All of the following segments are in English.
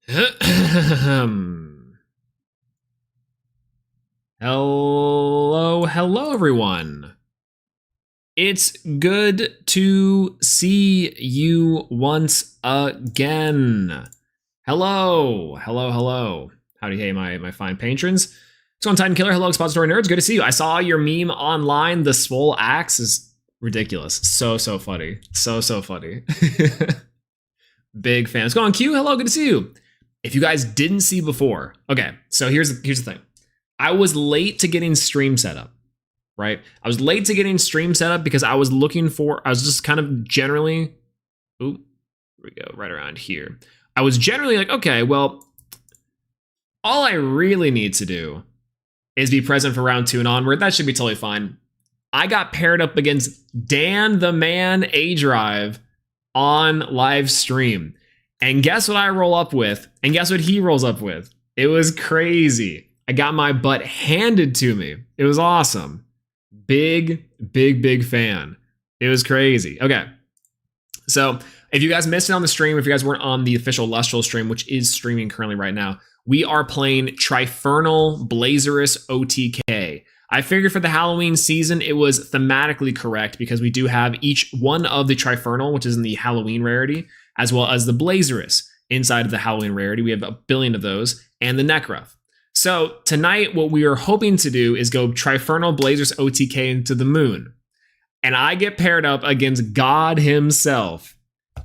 Hello, everyone. It's good to see you once again. Hello. Howdy, hey, my fine patrons. What's going on, Titan Killer? Hello, Expository Nerds. Good to see you. I saw your meme online. The swole axe is ridiculous. So funny. So funny. Big fan. What's going on, Q? Hello, good to see you. If you guys didn't see before, okay, so here's the thing. I was late to getting stream set up, right? I was late to getting stream set up because I was just kind of generally, here we go, right around here. I was generally like, okay, well, all I really need to do is be present for round 2 and onward. That should be totally fine. I got paired up against Dan the Man A-Drive on live stream. And guess what I roll up with? And guess what he rolls up with? It was crazy. I got my butt handed to me. It was awesome. Big fan. It was crazy. Okay. So if you guys missed it on the stream, if you guys weren't on the official Elestrals stream, which is streaming currently right now, we are playing Trifernal Blazerus OTK. I figured for the Halloween season, it was thematically correct because we do have each one of the Trifernal, which is in the Halloween rarity, as well as the Blazerus inside of the Halloween rarity. We have a billion of those, and the Necroth. So tonight, what we are hoping to do is go Trifernal Blazerus OTK into the moon. And I get paired up against God himself.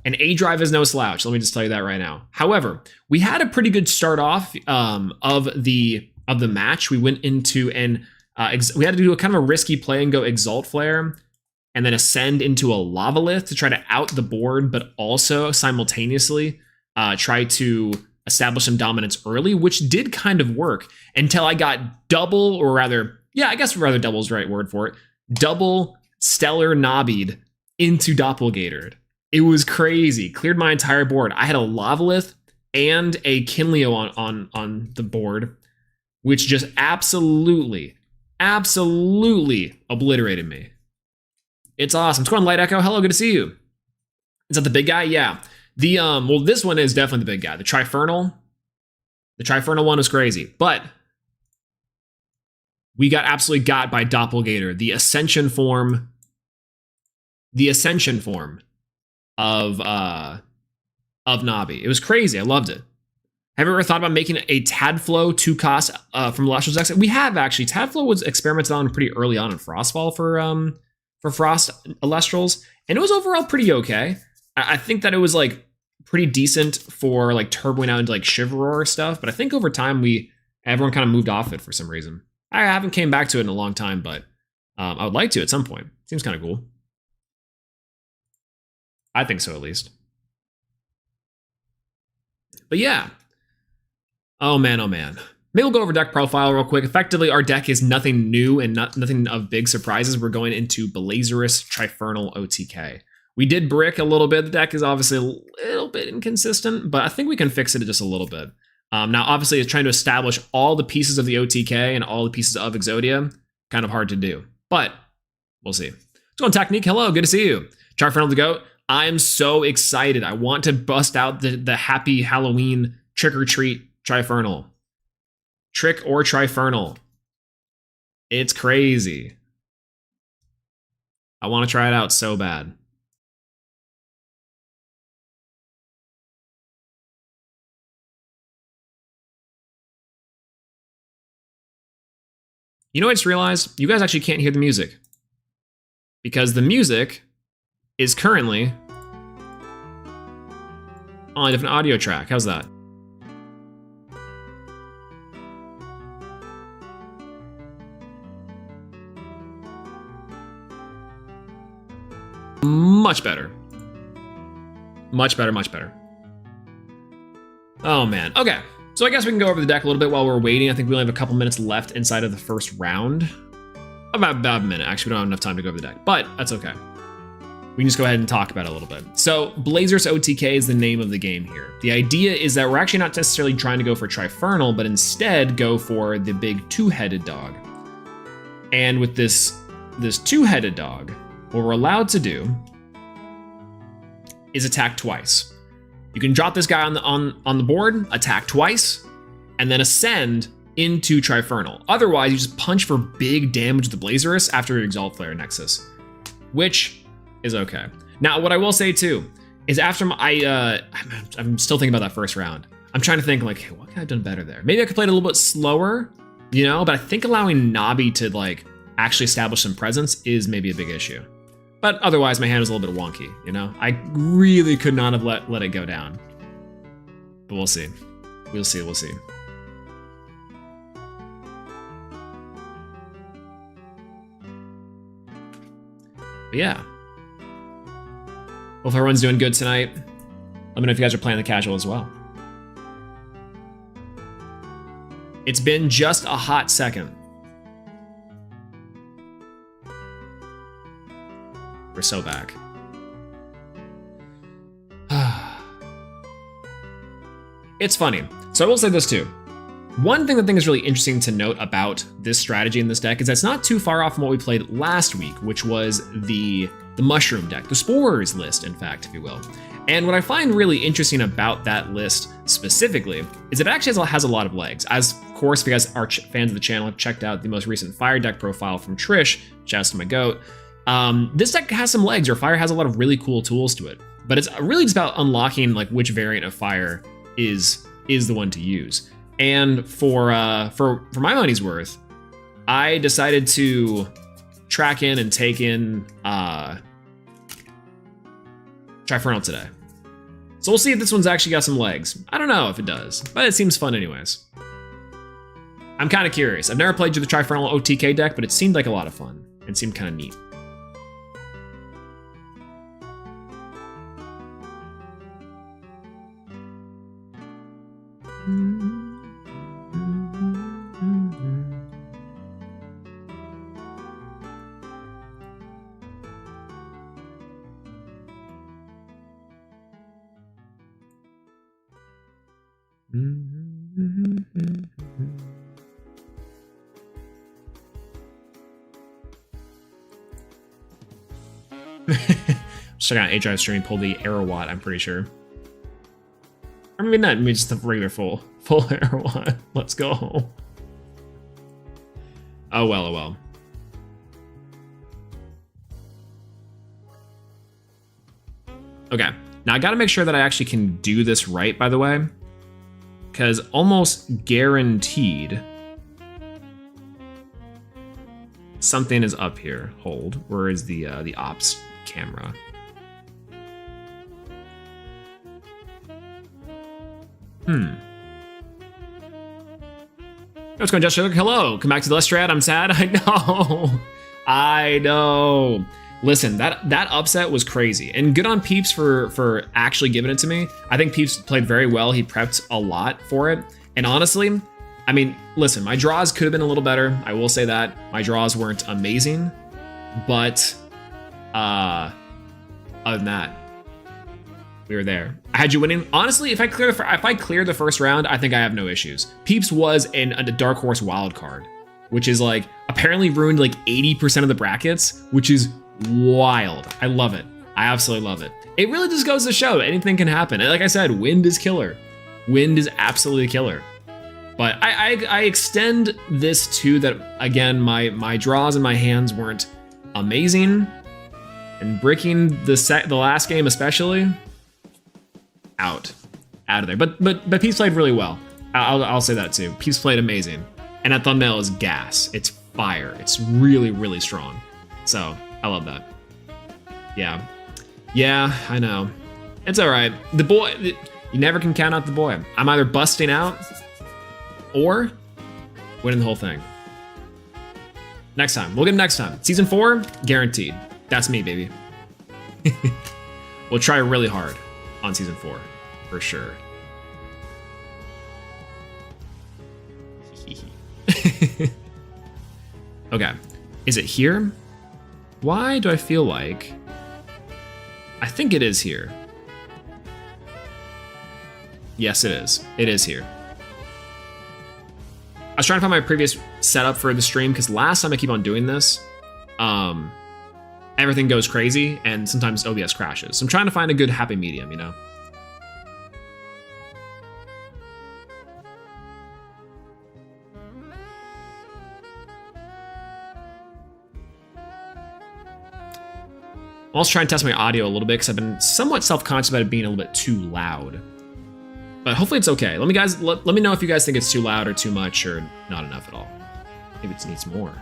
And A-Drive is no slouch, let me just tell you that right now. However, we had a pretty good start off of the match. We went into we had to do a kind of a risky play and go Exalt Flare, and then ascend into a Lavalith to try to out the board, but also simultaneously try to establish some dominance early, which did kind of work until I got double double is the right word for it, double Stellar Nobbied into Doppelgatered. It was crazy. Cleared my entire board. I had a Lavalith and a Kinleo on the board, which just absolutely obliterated me. It's awesome. What's going on, Light Echo? Hello, good to see you. Is that the big guy? Yeah. Well, this one is definitely the big guy. The Trifernal one was crazy, but we got absolutely got by Doppelgater, the ascension form of Nobby. It was crazy. I loved it. Have you ever thought about making a Tadflow 2-cost from Elestrals decks? We have actually. Tadflow was experimented on pretty early on in Frostfall for Frost Elestrals, and it was overall pretty okay. I think that it was like pretty decent for like turboing out into like Chivalror stuff, but I think over time everyone kind of moved off it for some reason. I haven't came back to it in a long time, but I would like to at some point. Seems kind of cool. I think so, at least. But yeah. Oh man. Maybe we'll go over deck profile real quick. Effectively, our deck is nothing new and nothing of big surprises. We're going into Blazerus Trifernal OTK. We did brick a little bit. The deck is obviously a little bit inconsistent, but I think we can fix it just a little bit. Now, obviously, it's trying to establish all the pieces of the OTK and all the pieces of Exodia. Kind of hard to do, but we'll see. What's going on, Technique? Hello, good to see you. Trifernal the GOAT. I'm so excited. I want to bust out the happy Halloween trick-or-treat Trifernal. Trick or Trifernal. It's crazy. I want to try it out so bad. You know what I just realized? You guys actually can't hear the music. Because the music is currently on a different audio track. How's that? Much better. Much better. Oh man. Okay. So I guess we can go over the deck a little bit while we're waiting. I think we only have a couple minutes left inside of the first round. About a minute. Actually, we don't have enough time to go over the deck, but that's okay. We can just go ahead and talk about it a little bit. So Blazerus OTK is the name of the game here. The idea is that we're actually not necessarily trying to go for Trifernal, but instead go for the big two-headed dog. And with this two-headed dog, what we're allowed to do is attack twice. You can drop this guy on the board, attack twice, and then ascend into Trifernal. Otherwise, you just punch for big damage with the Blazerus after your Exalt Flare Nexus, which is okay. Now, what I will say too is after I'm still thinking about that first round. I'm trying to think like, hey, what could I have done better there? Maybe I could play it a little bit slower, you know, but I think allowing Nabi to like actually establish some presence is maybe a big issue. But otherwise, my hand was a little bit wonky, you know? I really could not have let it go down. But we'll see. We'll see. But yeah. Hope everyone's doing good tonight. Let me know if you guys are playing the casual as well. It's been just a hot second. We're so back. It's funny. So I will say this too. One thing I think is really interesting to note about this strategy in this deck is that it's not too far off from what we played last week, which was the mushroom deck, the spores list, in fact, if you will. And what I find really interesting about that list specifically is it actually has a lot of legs. As of course, if you guys are fans of the channel, have checked out the most recent fire deck profile from Trish, shouts to my goat. This deck has some legs, or fire has a lot of really cool tools to it, but it's really just about unlocking like which variant of fire is the one to use. And for my money's worth, I decided to track in and take in Trifernal today. So we'll see if this one's actually got some legs. I don't know if it does, but it seems fun anyways. I'm kind of curious. I've never played the Trifernal OTK deck, but it seemed like a lot of fun. It seemed kind of neat. Just checking out H.I. stream, pull the Arrow Watt, I'm pretty sure. Or maybe not, maybe just the regular full Arrow Watt. Let's go. Oh well, oh well. Okay, now I gotta make sure that I actually can do this right, by the way. Because almost guaranteed something is up here. Hold. Where is the ops camera? What's going on, Josh? Hello. Come back to the Lestrad. I'm sad. I know. Listen, that upset was crazy, and good on Peeps for actually giving it to me. I think Peeps played very well. He prepped a lot for it, and honestly, I mean, listen, my draws could have been a little better. I will say that my draws weren't amazing, but other than that, we were there. I had you winning. Honestly, if I clear the first round, I think I have no issues. Peeps was a dark horse wild card, which is like apparently ruined like 80% of the brackets, which is wild. I love it. I absolutely love it. It really just goes to show anything can happen. And like I said, wind is killer. Wind is absolutely killer. But I extend this to that again. My draws and my hands weren't amazing, and breaking the last game especially out of there. But Peeps played really well. I'll say that too. Peeps played amazing, and that thumbnail is gas. It's fire. It's really, really strong. So I love that. Yeah, I know. It's all right. The boy, you never can count out the boy. I'm either busting out or winning the whole thing. Next time. We'll get him next time. Season 4, guaranteed. That's me, baby. We'll try really hard on season 4, for sure. Okay, is it here? Why do I feel like... I think it is here. Yes, it is. It is here. I was trying to find my previous setup for the stream because last time I keep on doing this, everything goes crazy and sometimes OBS crashes. So I'm trying to find a good happy medium, you know? I'm also trying to test my audio a little bit because I've been somewhat self-conscious about it being a little bit too loud. But hopefully it's okay. Let me know if you guys think it's too loud or too much or not enough at all. Maybe it needs more.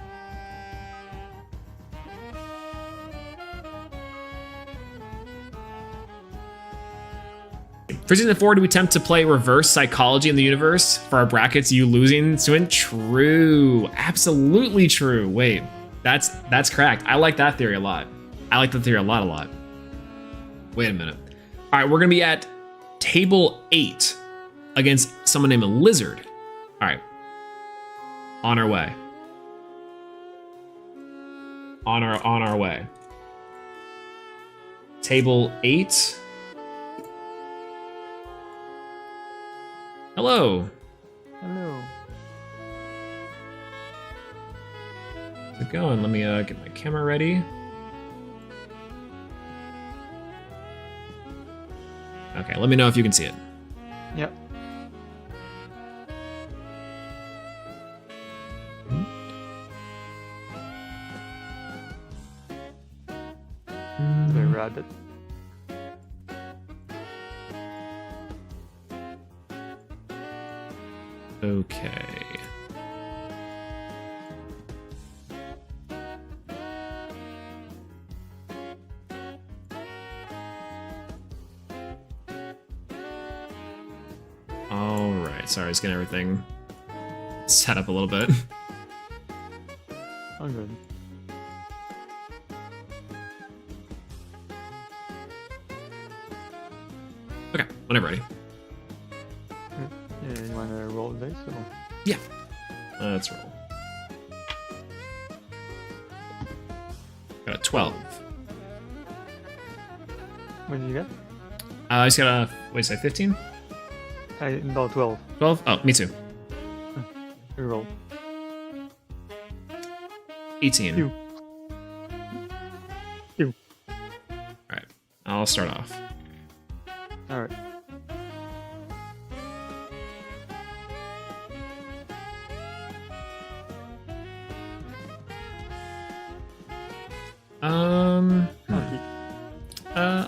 For season 4, do we attempt to play reverse psychology in the universe for our brackets? You losing, Swin? True, absolutely true. Wait, that's cracked. I like that theory a lot. I like that theory a lot. Wait a minute. All right, we're gonna be at table 8 against someone named Lizard. All right, on our way. On our way. Table 8. Hello. Hello. How's it going? Let me get my camera ready. Okay, let me know if you can see it. Yep. The rabbit. Okay. All right. Sorry, I was getting everything set up a little bit. I'm good. Okay, whenever ready. Yeah, you wanna roll the dice? Or? Yeah. Let's roll. Got a 12. What did you get? I just got a, what did I say, 15? No, 12. 12? Oh, me too. Reroll. 18. You. Alright, I'll start off. Alright.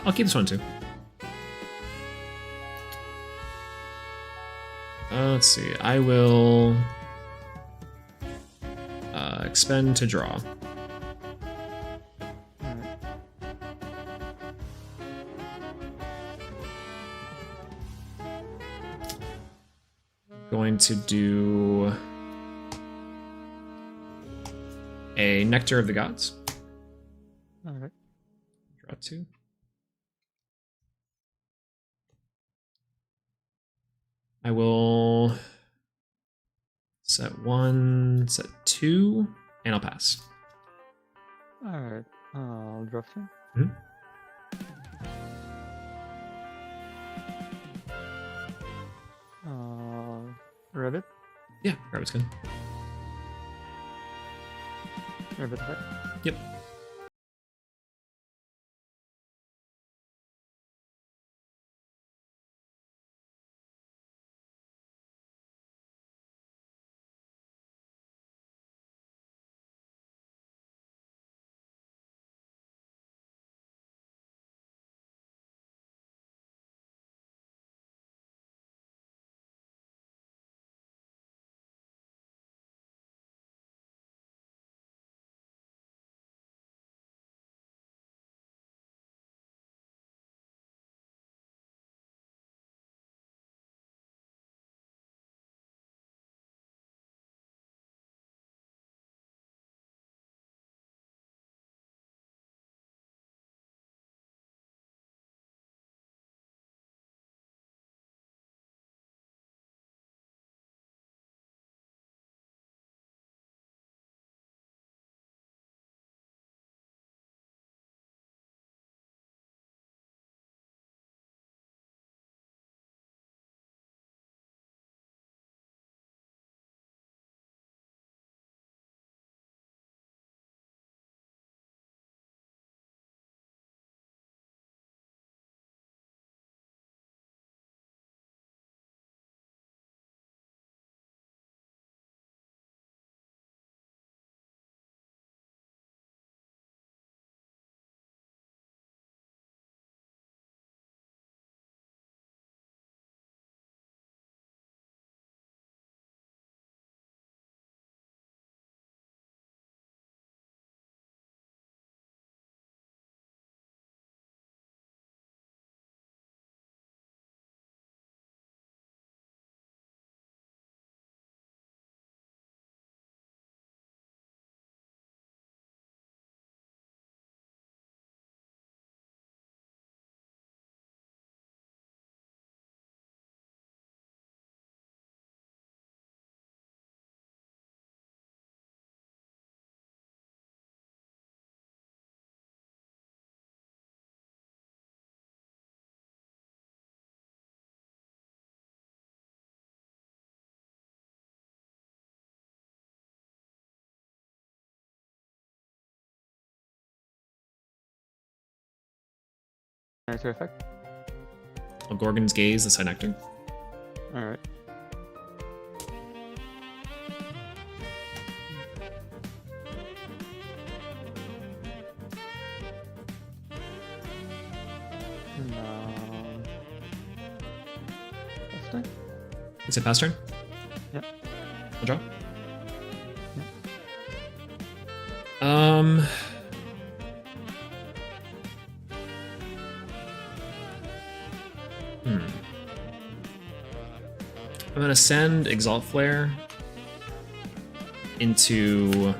I'll keep this one too. Let's see. I will expend to draw. Alright. Going to do a Nectar of the Gods. Alright. Draw 2. I will set 1, set 2, and I'll pass. Alright. I'll draw 3. Mm-hmm. Rabbit. Yeah, rabbit's good. Rabbit attack. Yep. Answer effect. Gorgon's Gaze, the Synectar. Alright. Last turn? Is it pass turn? Yep. I'll draw. Yep. I'm gonna send Exalt Flare into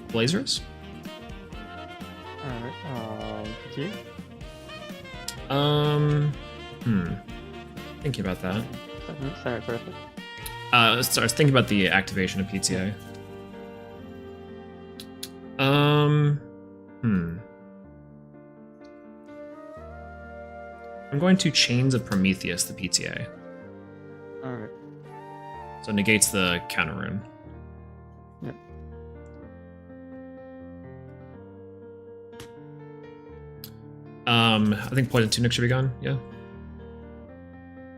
Blazerus. Alright, PTA? Thinking about that. Sorry, perfect. I was thinking about the activation of PTA. I'm going to Chains of Prometheus, the PTA. Alright. So it negates the counter rune. Yep. I think Poison Tunic should be gone, yeah.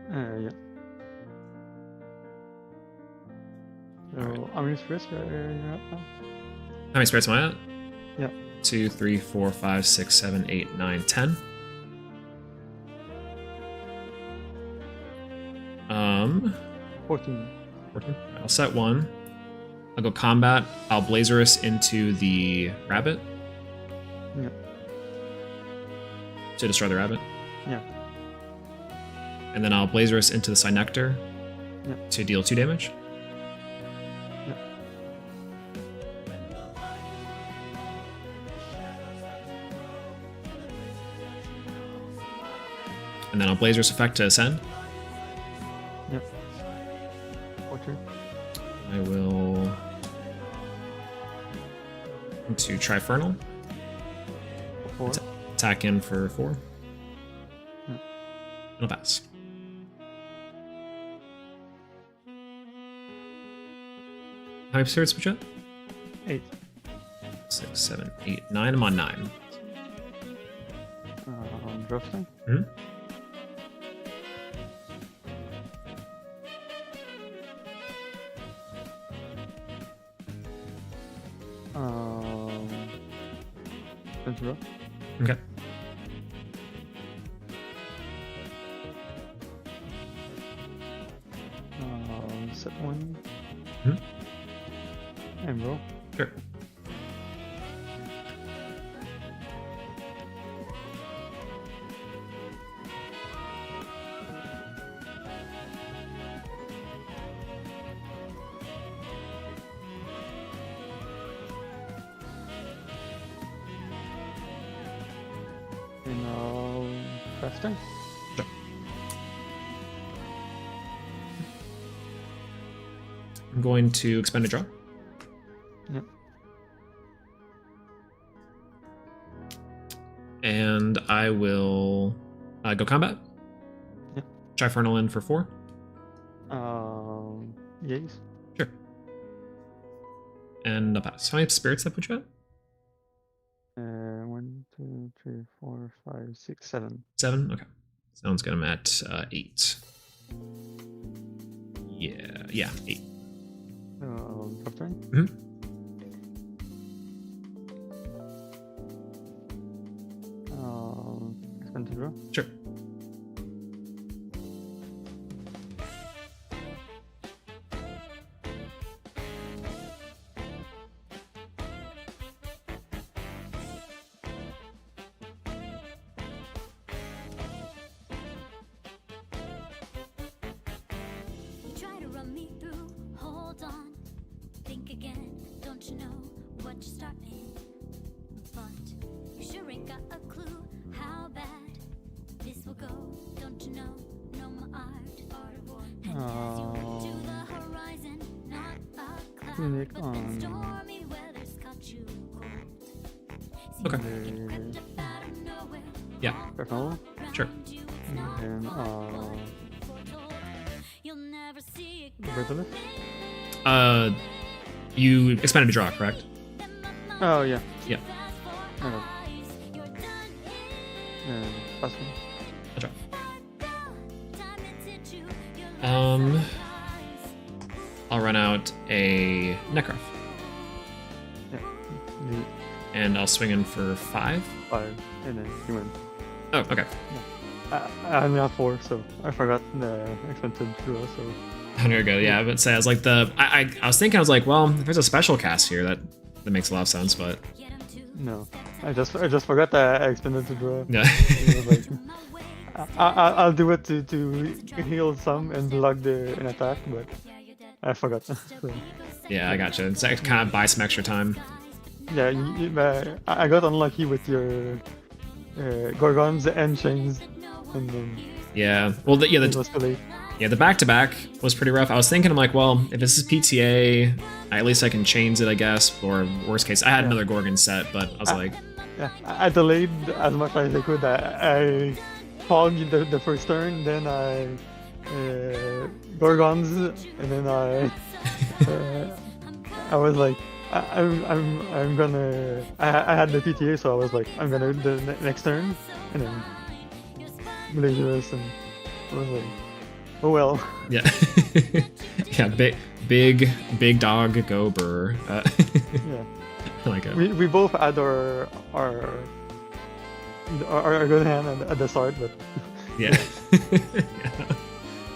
Yeah. So, how many spirits are you at now? How many spirits am I at? Yeah. 2, 3, 4, 5, 6, 7, 8, 9, 10. 14. 14. I'll set one. I'll go combat. I'll Blazerus into the rabbit. Yep. To destroy the rabbit. Yeah. And then I'll Blazerus into the Synectar. Yep. To deal 2 damage. Yep. And then I'll Blazerus effect to ascend. Yep. 14. I will into Trifernal. 4. Attack in for 4. Yep. And I'll pass. How many spirits put you at? 8. 6, 7, 8, 9. I'm on 9. Drafting? Hmm? Draw. Okay. Set 1. Hmm? And roll. Sure. And faster. Sure. I'm going to expend a draw. Yep. And I will go combat. Yep. Trifernal in for 4. Yes. Sure. And I'll pass. How many spirits that put you at? 1, 2, 3, 4, 5, 6, 7. 7? Okay. Sounds good. I'm at 8. Yeah, 8. Drop turn. Mm-hmm. Expand to draw. Sure. Try to run me through, hold on, think again, don't you know what you're starting? But you sure ain't got a clue how bad this will go, don't you know my art of war. And as you look to the horizon, not a cloud, Unique but then stormy weather's caught you cold. Okay. Seems like it crept up out of nowhere, Yeah. Perfect. Sure. around you, it's not And foretold. You'll never see it Blazerus. You expended a draw, correct? Oh yeah. Yeah. Okay. And pass me. Good job. I'll run out a Necrof. Yeah. The And I'll swing in for 5. 5, and then you win. Oh, okay. I only have 4, so I forgot the expensive draw. So Oh, there you go. Yeah, I would say I was like I was thinking, I was like, well, if there's a special cast here, that makes a lot of sense, but no, I just forgot that I expended to draw. yeah. It was like, I'll do it to heal some and block an attack, but I forgot. So, Yeah, I gotcha. It's like kind of buy some extra time. yeah, I got unlucky with your Gorgons and Chains, and then Yeah. Well, it was too late. the back-to-back was pretty rough. I was thinking, I'm like, well, if this is PTA, at least I can chains it, I guess. Or worst case, I had another Gorgon set, but I was like, Yeah, I delayed as much as I could. I fogged the first turn, then I Gorgons, and then I was like, I'm gonna. I had the PTA, so I was like, I'm gonna do the next turn, and then Blazerus, and I was like, oh well. yeah. Yeah, big dog Gober. Yeah, I like it. we both had our good hand at the start, but Yeah. Yeah.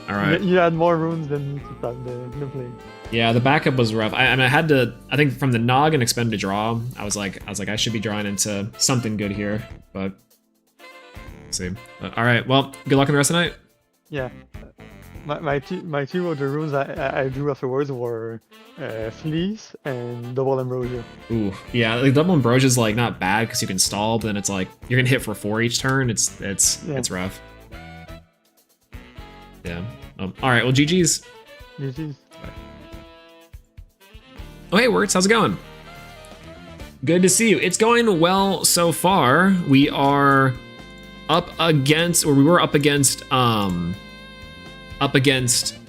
All right. you had more runes than me to stop the play. Yeah, the backup was rough. I had to. I think from the Nog and expend to draw, I was like, I should be drawing into something good here, but let's see. All right. Well, good luck on the rest of the night. Yeah, my two of the runes I drew afterwards were Fleece and Double Ambrosia. Ooh, yeah. Like double ambrosia is like not bad because you can stall, but then it's like you're gonna hit for 4 each turn. It's rough. Yeah. All right. Well, GG's. GG's. Oh, hey, Wirtz, how's it going? Good to see you. It's going well so far. We are up against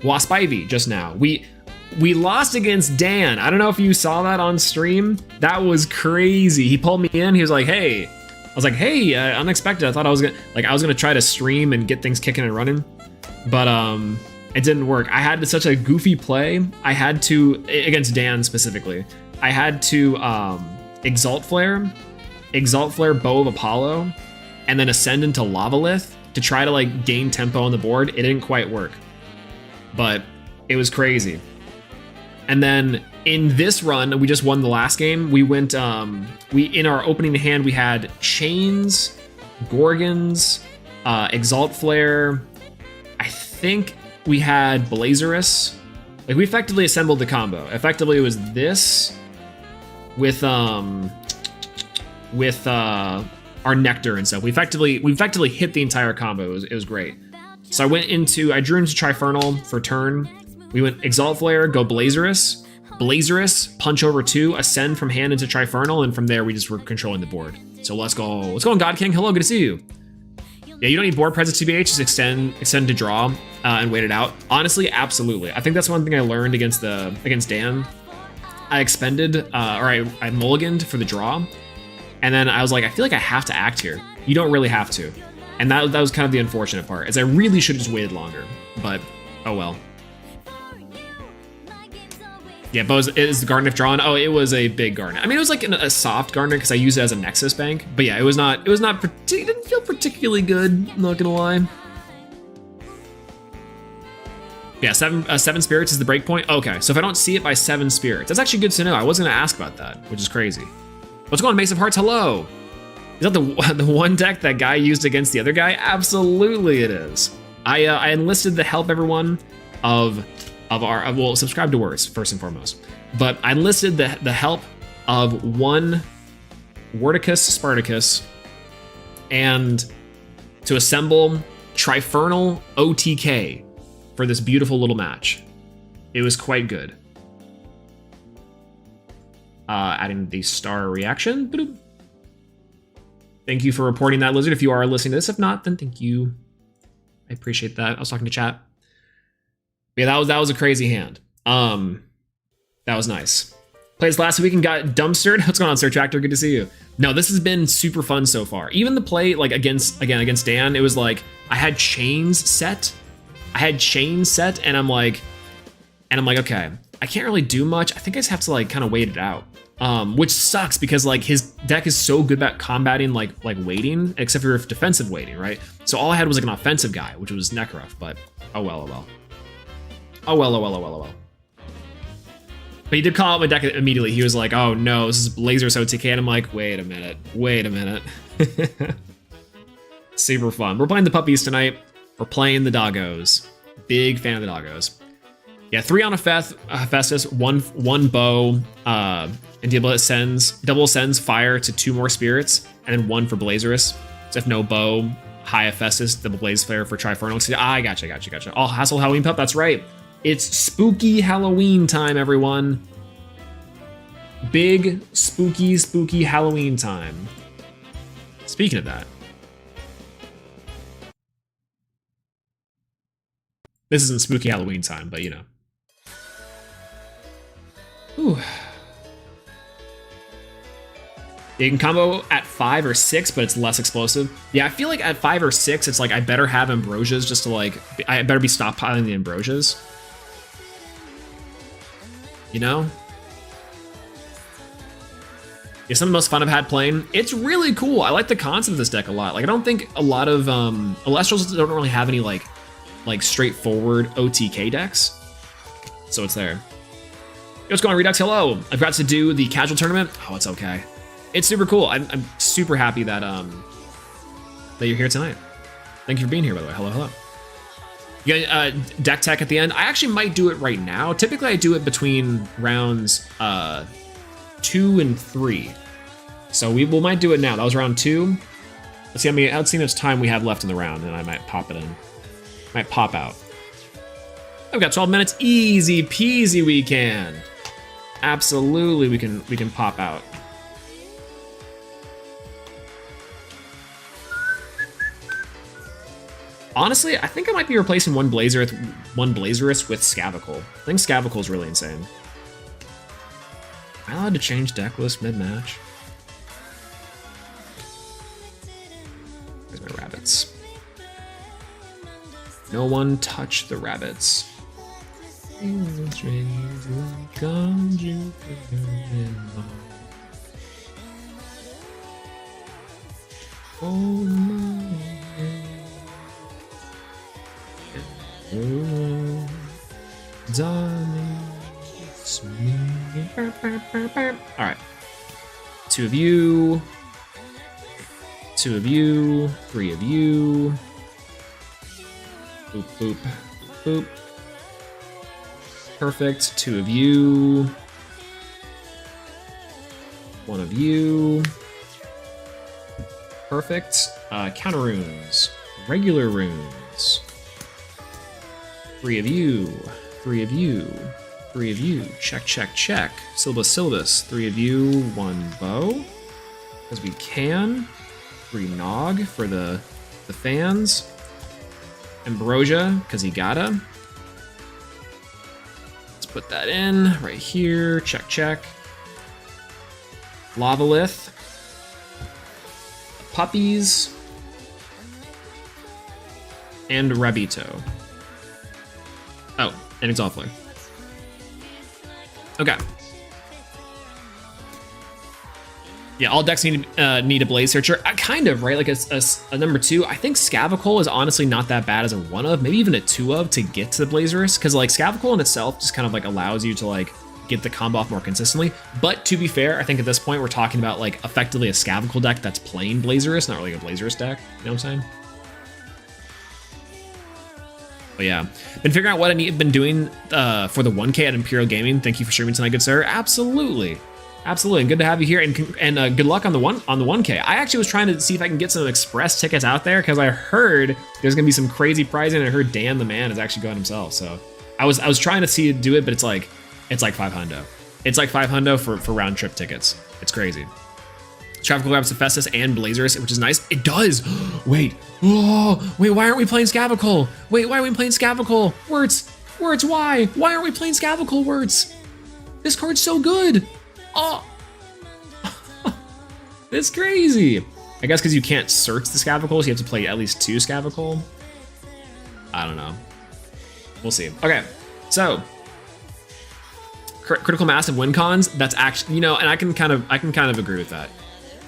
Wasp Ivy just now. We lost against Dan. I don't know if you saw that on stream. That was crazy. He pulled me in. He was like, "Hey," I was like, "Hey, unexpected." I thought I was gonna try to stream and get things kicking and running, but it didn't work. I had such a goofy play. I had to, against Dan specifically, I had to Exalt Flare, Bow of Apollo, and then ascend into Lavalith to try to like gain tempo on the board. It didn't quite work, but it was crazy. And then in this run, we just won the last game. We went, in our opening hand, we had Chains, Gorgons, Exalt Flare. I think we had Blazerus. Like we effectively assembled the combo. Effectively, it was this with our Nectar and stuff. We effectively hit the entire combo. It was great. So I drew into Trifernal for turn. We went Exalt Flare, go Blazerus, punch over 2, ascend from hand into Trifernal, and from there we just were controlling the board. So let's go. What's going on, God King? Hello, good to see you. Yeah, you don't need board presence TBH, just extend to draw and wait it out. Honestly, absolutely. I think that's one thing I learned against Dan. I expended, or I mulliganed for the draw, and then I was like, I feel like I have to act here. You don't really have to. And that was kind of the unfortunate part, is I really should have just waited longer, but oh well. Yeah, but is the Gardener drawn? Oh, it was a big Gardener. I mean, it was like a soft Gardener because I used it as a Nexus bank. But yeah, it didn't feel particularly good, I'm not gonna lie. Yeah, seven spirits is the break point. Okay, so if I don't see it by 7 spirits, that's actually good to know. I was gonna ask about that, which is crazy. What's going on, Mace of Hearts? Hello. Is that the one deck that guy used against the other guy? Absolutely, it is. I enlisted the help, everyone, of well, subscribe to Words first and foremost. But I enlisted the help of one Wordicus Spartacus and to assemble Trifernal OTK for this beautiful little match. It was quite good. Adding the star reaction. Ba-doop. Thank you for reporting that, Lizard, if you are listening to this. If not, then thank you. I appreciate that. I was talking to chat. Yeah, that was a crazy hand. That was nice. Played this last week and got dumpstered. What's going on, Sir Tractor? Good to see you. No, this has been super fun so far. Even the play, like against Dan, it was like I had chains set. And I'm like, okay, I can't really do much. I think I just have to like kind of wait it out. Which sucks because like his deck is so good at combating like waiting, except for defensive waiting, right? So all I had was like an offensive guy, which was Necrof, but oh well. But he did call out my deck immediately. He was like, oh no, this is Blazerus OTK. And I'm like, wait a minute. Super fun. We're playing the puppies tonight. We're playing the doggos. Big fan of the doggos. Yeah, 3 on a Hephaestus, one bow, and double sends fire to 2 more spirits, and then 1 for Blazerus. So if no bow, high Hephaestus, double blaze flare for Trifernal. I gotcha. Oh, Hassle Halloween Pup, that's right. It's spooky Halloween time, everyone. Big, spooky Halloween time. Speaking of that, this isn't spooky Halloween time, but you know. Ooh. You can combo at 5 or 6, but it's less explosive. Yeah, I feel like at 5 or 6, it's like I better have Ambrosias just to like, I better be stockpiling the Ambrosias. You know? Yeah, some of the most fun I've had playing. It's really cool. I like the concept of this deck a lot. Like, I don't think a lot of Elestrals don't really have any like straightforward OTK decks. So it's there. Yo, what's going on, Redux? Hello. I forgot to do the casual tournament. Oh, it's okay. It's super cool. I'm super happy that that you're here tonight. Thank you for being here, by the way. Hello. You got deck tech at the end. I actually might do it right now. Typically, I do it between rounds 2 and 3. So we might do it now. That was round 2. Let's see how much time we have left in the round, and I might pop it in. Might pop out. I've got 12 minutes. Easy peasy. We can. Absolutely, we can pop out. Honestly, I think I might be replacing one Blazerus with Scavicle. I think Scavicle is really insane. Am I allowed to change deck list mid-match? Where's my rabbits? No one touch the rabbits. Oh my. Oh, darling, it's me. All right, 2 of you, 2 of you, 3 of you. Boop, boop, boop. Perfect. 2 of you, 1 of you. Perfect. Counter runes, regular runes. 3 of you, 3 of you, 3 of you. Check. Syllabus. 3 of you, 1 bow. Because we can. 3 Nog for the fans. Ambrosia, because he gotta. Let's put that in right here. Check. Lavalith. Puppies. And Rabito. Oh, and Exalflare. Okay. Yeah, all decks need a Blaze Searcher. Kind of, right? Like a number 2. I think Scavicle is honestly not that bad as a 1 of, maybe even a 2 of to get to the Blazerus, because like Scavicle in itself just kind of like allows you to like get the combo off more consistently. But to be fair, I think at this point we're talking about like effectively a Scavicle deck that's plain Blazerus, not really a Blazerus deck. You know what I'm saying? But yeah, been figuring out what I've been doing for the 1K at Imperial Gaming. Thank you for streaming tonight, good sir. Absolutely, and good to have you here. And good luck on the 1K. I actually was trying to see if I can get some express tickets out there because I heard there's gonna be some crazy prizing, and I heard Dan the man is actually going himself. So I was trying to do it, but it's like $500. It's like $500 for round trip tickets. It's crazy. Traffic grabs Hephaestus and Blazerus, which is nice. It does. Wait, why aren't we playing Scavicle? Wait, why are we playing Scavicle? Words, why? Why aren't we playing Scavicle, Words? This card's so good. Oh! It's crazy. I guess because you can't search the Scavicles, you have to play at least 2 Scavicle. I don't know. We'll see. Okay, so critical mass of win cons. That's actually, you know, and I can kind of agree with that.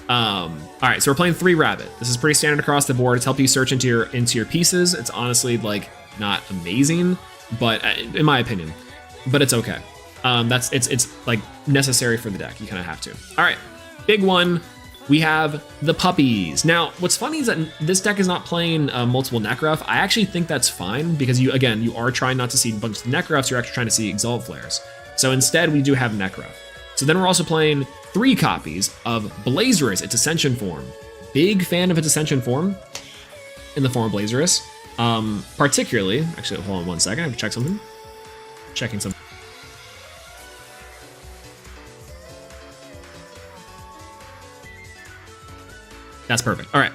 All right, so we're playing 3 rabbit. This is pretty standard across the board. It's helped you search into your pieces. It's honestly like not amazing, but in my opinion, but it's okay. It's like necessary for the deck. You kind of have to. All right, big one. We have the puppies. Now, what's funny is that this deck is not playing multiple Necrof. I actually think that's fine because you are trying not to see a bunch of Necrofs. You're actually trying to see Exalt Flares. So instead, we do have Necrof. So then we're also playing 3 copies of Blazerus, its Ascension form. Big fan of its Ascension form in the form of Blazerus. Particularly, actually, hold on 1 second. I have to check something. Checking something. That's perfect. All right.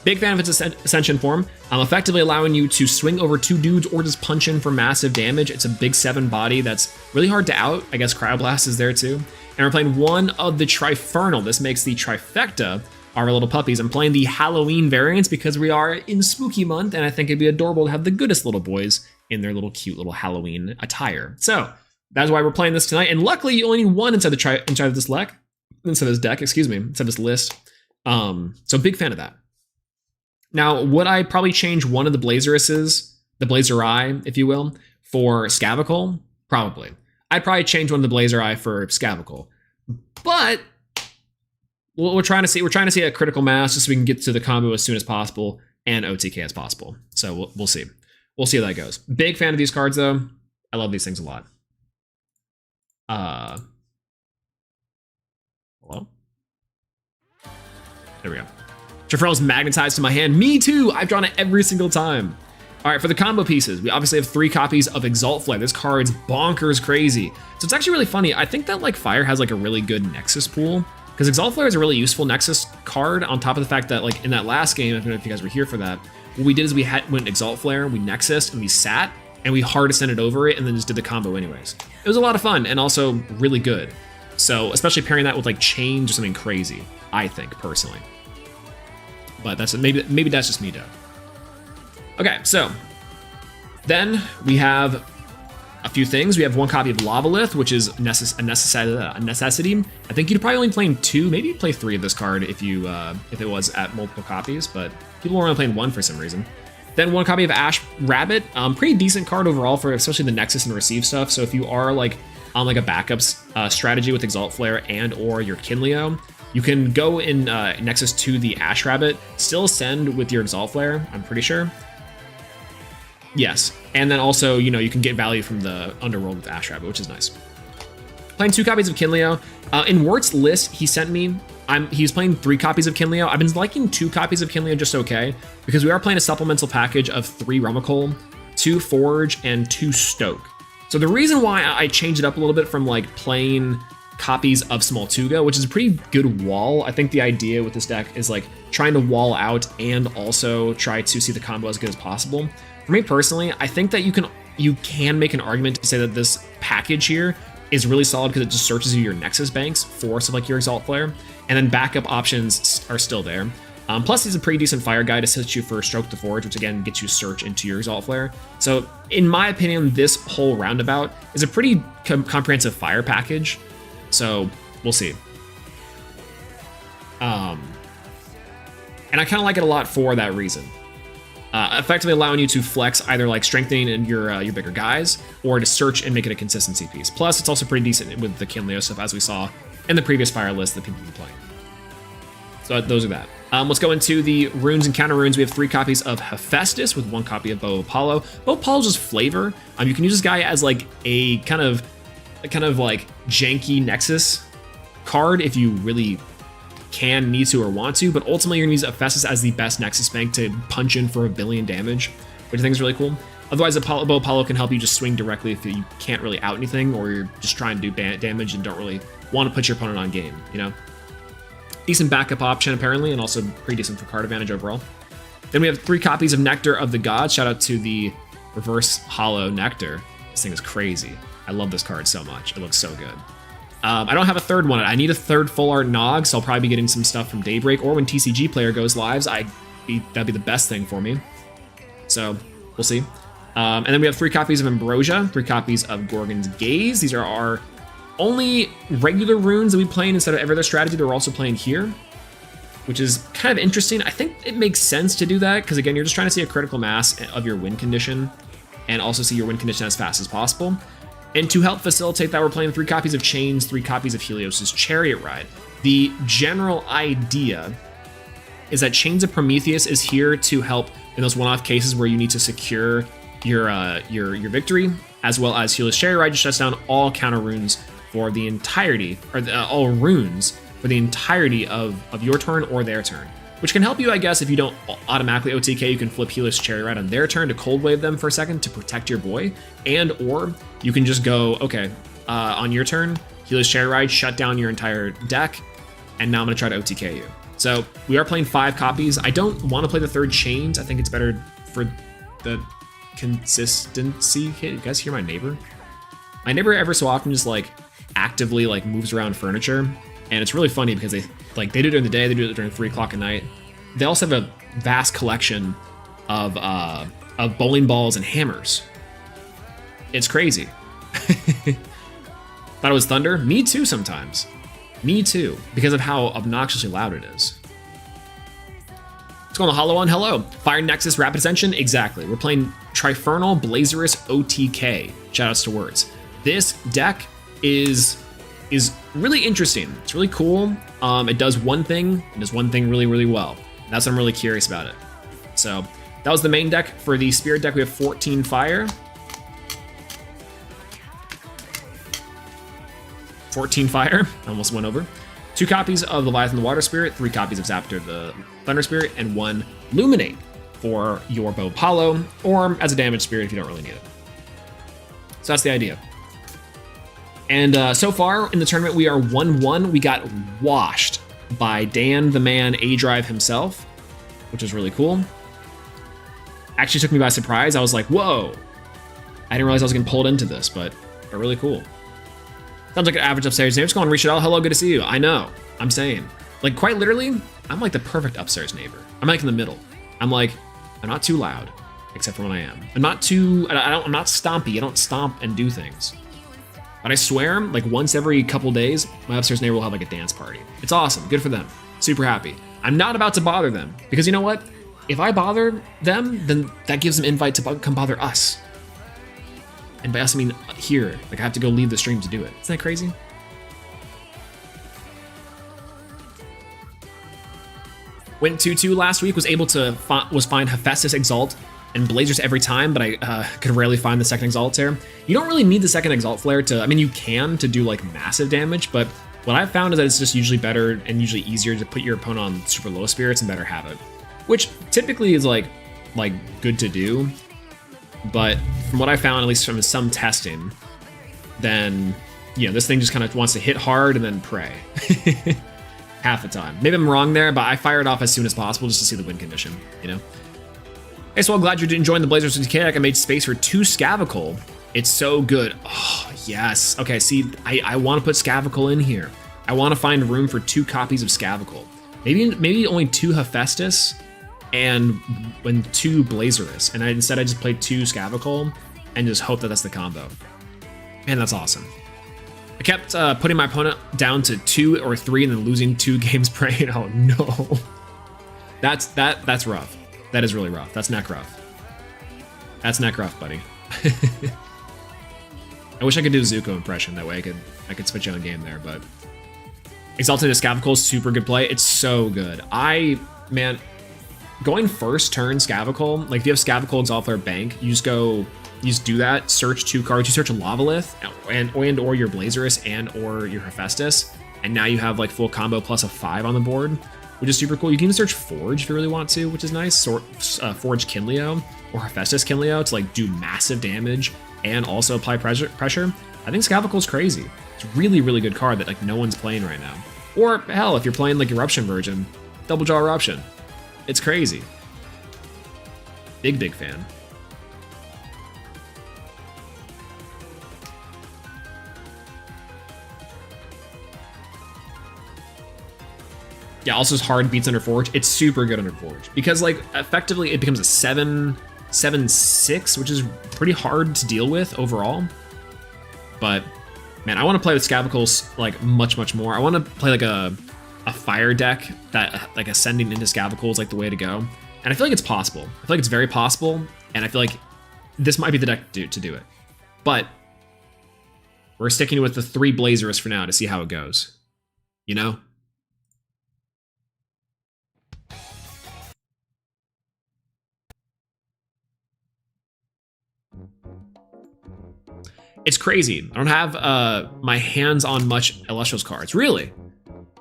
Big fan of its Ascension form. Effectively allowing you to swing over 2 dudes or just punch in for massive damage. It's a big 7 body that's really hard to out. I guess Cryoblast is there too. And we're playing one of the Trifernal. This makes the trifecta our little puppies. I'm playing the Halloween variants because we are in spooky month, and I think it'd be adorable to have the goodest little boys in their little cute little Halloween attire. So that's why we're playing this tonight. And luckily, you only need 1 inside this deck, excuse me, inside this list. So big fan of that. Now, would I probably change one of the Blazeruses, the Blazeri, if you will, for Scavicle? Probably. I'd probably change one of the Blazeri for Scavicle. But we're trying to see a critical mass just so we can get to the combo as soon as possible and OTK as possible. So we'll see. We'll see how that goes. Big fan of these cards though. I love these things a lot. Hello? There we go. Trifrell's magnetized to my hand. Me too. I've drawn it every single time. All right, for the combo pieces, we obviously have 3 copies of Exalt Flare. This card's bonkers crazy. So it's actually really funny. I think that like Fire has like a really good Nexus pool because Exalt Flare is a really useful Nexus card on top of the fact that like in that last game, I don't know if you guys were here for that, what we did is we went Exalt Flare, we Nexus, and we sat, and we hard ascended over it and then just did the combo anyways. It was a lot of fun and also really good. So especially pairing that with like Chains or something crazy, I think personally. But that's maybe that's just me though. Okay, so then we have a few things. We have 1 copy of Lavalith, which is a necessity. I think you'd probably only playing 2, maybe play 3 of this card if it was at multiple copies, but people were only playing 1 for some reason. Then 1 copy of Ash Rabbit, pretty decent card overall for especially the Nexus and Receive stuff. So if you are like on like a backups strategy with Exalt Flare and or your Kinleo, you can go in Nexus to the Ash Rabbit, still ascend with your Exalt Flare, I'm pretty sure. Yes, and then also, you know, you can get value from the Underworld with Ash Rabbit, which is nice. Playing 2 copies of Kinleo. In Wert's list he sent me, he's playing 3 copies of Kinleo. I've been liking 2 copies of Kinleo just okay, because we are playing a supplemental package of 3 Rumicole, 2 Forge, and 2 Stoke. So the reason why I changed it up a little bit from like playing copies of Smoltuga, which is a pretty good wall. I think the idea with this deck is like trying to wall out and also try to see the combo as good as possible. For me personally, I think that you can make an argument to say that this package here is really solid because it just searches you your Nexus banks for stuff like your Exalt Flare, and then backup options are still there. Plus, he's a pretty decent fire guy to set you for Stroke the Forge, which again gets you search into your Exalt Flare. So, in my opinion, this whole roundabout is a pretty comprehensive fire package. So we'll see. And I kind of like it a lot for that reason. Effectively allowing you to flex either like strengthening in your bigger guys or to search and make it a consistency piece. Plus, it's also pretty decent with the Kinleo stuff as we saw in the previous fire list that people have been playing. So those are that. Let's go into the runes and counter runes. We have 3 copies of Hephaestus with 1 copy of Bow of Apollo. Bow of Apollo is just flavor. You can use this guy as like a kind of like janky Nexus card if you really can, need to, or want to, but ultimately you're gonna use Hephaestus as the best Nexus bank to punch in for 1 billion damage, which I think is really cool. Otherwise, Bow Apollo can help you just swing directly if you can't really out anything, or you're just trying to do damage and don't really want to put your opponent on game, you know? Decent backup option apparently, and also pretty decent for card advantage overall. Then we have 3 copies of Nectar of the Gods. Shout out to the reverse hollow Nectar. This thing is crazy. I love this card so much. It looks so good. I don't have a third one. I need a third full art Nog, so I'll probably be getting some stuff from Daybreak, or when TCG Player goes lives, that'd be the best thing for me. So we'll see. And then we have 3 copies of Ambrosia, 3 copies of Gorgon's Gaze. These are our only regular runes that we play instead of every other strategy that we're also playing here, which is kind of interesting. I think it makes sense to do that because, again, you're just trying to see a critical mass of your win condition and also see your win condition as fast as possible. And to help facilitate that, we're playing 3 copies of Chains, 3 copies of Helios's Chariot Ride. The general idea is that Chains of Prometheus is here to help in those one-off cases where you need to secure your victory, as well as Helios Chariot Ride just shuts down all counter runes for the entirety, or all runes for the entirety of your turn or their turn. Which can help you, I guess, if you don't automatically OTK, you can flip Helios Chariot Ride on their turn to cold wave them for a second to protect your boy, and or you can just go, okay, on your turn, Helios Chariot Ride, shut down your entire deck, and now I'm gonna try to OTK you. So we are playing 5 copies. I don't want to play the 3rd Chains. I think it's better for the consistency. Hey, you guys hear my neighbor? My neighbor ever so often just like actively like moves around furniture. And it's really funny because they do it during the day, they do it during 3 o'clock at night. They also have a vast collection of bowling balls and hammers. It's crazy. Thought it was thunder? Me too sometimes. Me too, because of how obnoxiously loud it is. What's going on, Hollow On? Hello. Fire Nexus Rapid Ascension? Exactly. We're playing Trifernal Blazerus OTK. Shoutouts to Words. This deck is really interesting. It's really cool. It does one thing. It does one thing really, really well. That's what I'm really curious about it. So that was the main deck. For the Spirit deck, we have 14 fire. 14 fire. Almost went over. 2 copies of Leviathan the Water Spirit, 3 copies of Zaptor the Thunder Spirit, and 1 Luminate for your Bow Apollo, or as a damage spirit if you don't really need it. So that's the idea. And so far in the tournament, we are 1-1. We got washed by Dan the Man A-Drive himself, which is really cool. Actually took me by surprise. I was like, whoa. I didn't realize I was getting pulled into this, but really cool. Sounds like an average upstairs neighbor. What's going on, Richard L? Hello, good to see you. I know. I'm saying. Like, quite literally, I'm like the perfect upstairs neighbor. I'm like in the middle. I'm not too loud, except for when I am. I'm not stompy. I don't stomp and do things. But I swear, like once every couple days, my upstairs neighbor will have like a dance party. It's awesome. Good for them. Super happy. I'm not about to bother them because you know what? If I bother them, then that gives them invite to come bother us. And by us, I mean here. Like I have to go leave the stream to do it. Isn't that crazy? Went 2-2 last week. Was able to find Hephaestus Exalt and Blazers every time, but I could rarely find the second Exalt Flare. You don't really need the second Exalt Flare to, I mean, you can to do like massive damage, but what I've found is that it's just usually better and usually easier to put your opponent on super low spirits and better have it, which typically is like good to do. But from what I found, at least from some testing, then, you know, this thing just kind of wants to hit hard and then pray. Half the time. Maybe I'm wrong there, but I fire it off as soon as possible just to see the win condition, you know? Hey, so I'm glad you're enjoying the Blazers DK deck. I made space for 2 Scavicle. It's so good. Oh, yes. Okay, see, I want to put Scavicle in here. I want to find room for 2 copies of Scavicle. Maybe only 2 Hephaestus and 2 Blazerus. And instead I just played 2 Scavicle and just hope that that's the combo. Man, that's awesome. I kept putting my opponent down to 2 or 3 and then losing 2 games praying. Oh no. That's rough. That is really rough. That's neck rough. That's neck rough, buddy. I wish I could do a Zuko impression. That way I could switch on game there, but Exalted to Scavicle is super good play. It's so good. Man, going first turn Scavicle, like if you have Scavicle Exalt Flare Bank, you just do that, search 2 cards, you search a Lavalith and or your Blazerus and or your Hephaestus, and now you have like full combo plus a 5 on the board, which is super cool. You can even search Forge if you really want to, which is nice. Forge Kinleo or Hephaestus Kinleo to like do massive damage and also apply pressure. I think Scavicle is crazy. It's a really, really good card that like no one's playing right now. Or hell, if you're playing like Eruption Virgin, Double Jaw Eruption. It's crazy. Big fan. Yeah, also hard beats under Forge. It's super good under Forge because like effectively it becomes a 7/6, which is pretty hard to deal with overall. But man, I want to play with Scavicles like much more. I want to play like a fire deck that like ascending into Scavicle is like the way to go. And I feel like it's possible. I feel like it's very possible, and I feel like this might be the deck to do it. But we're sticking with the 3 Blazerus for now to see how it goes. You know? It's crazy. I don't have my hands on much Elestrals cards, really.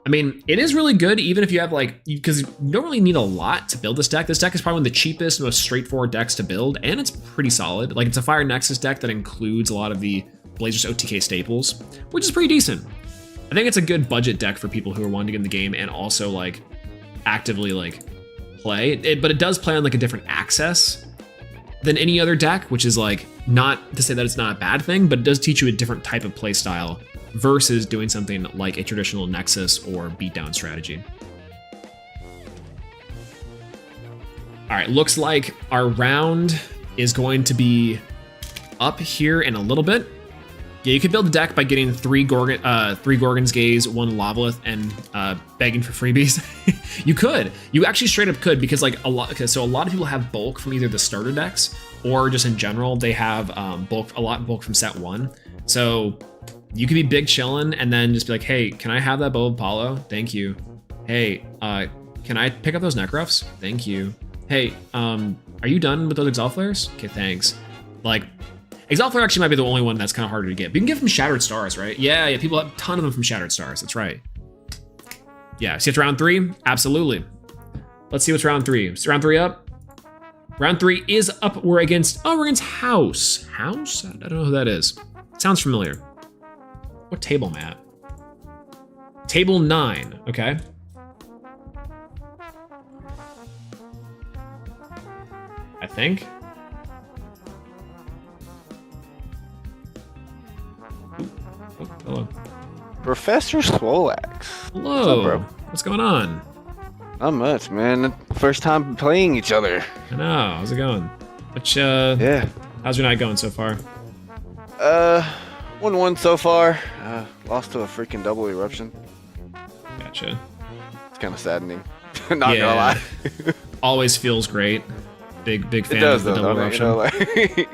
I mean, it is really good even if you have like, because you don't really need a lot to build this deck. This deck is probably one of the cheapest, most straightforward decks to build, and it's pretty solid. Like it's a Fire Nexus deck that includes a lot of the Blazerus OTK staples, which is pretty decent. I think it's a good budget deck for people who are wanting to get in the game and also like actively like play. But it does play on like a different access than any other deck, which is like not to say that it's not a bad thing, but it does teach you a different type of play style versus doing something like a traditional Nexus or beatdown strategy. All right, looks like our round is going to be up here in a little bit. Yeah, you could build a deck by getting 3 Gorgon's Gaze, 1 Lavalith, and begging for freebies. You could. You actually straight up could, because like a lot of people have bulk from either the starter decks or just in general they have a lot of bulk from set 1. So you could be big chillin' and then just be like, hey, can I have that Bow of Apollo? Thank you. Hey, can I pick up those Necrofs? Thank you. Hey, are you done with those Exalt Flares? Okay, thanks. Like, Exalt Flare actually might be the only one that's kind of harder to get. But you can get from Shattered Stars, right? Yeah, people have a ton of them from Shattered Stars. That's right. Yeah, see it's round 3? Absolutely. Let's see what's round 3. Is round 3 up? Round 3 is up. We're against House. House? I don't know who that is. Sounds familiar. What table, Matt? Table 9, okay. I think. Oh, hello. Professor Swolax. Hello. What's up, bro? What's going on? Not much, man. First time playing each other. I know. How's it going? Yeah. How's your night going so far? 1-1 so far. Lost to a freaking double eruption. Gotcha. It's kind of saddening. Not gonna lie. Always feels great. Big fan It does, of the though, double don't it? eruption. You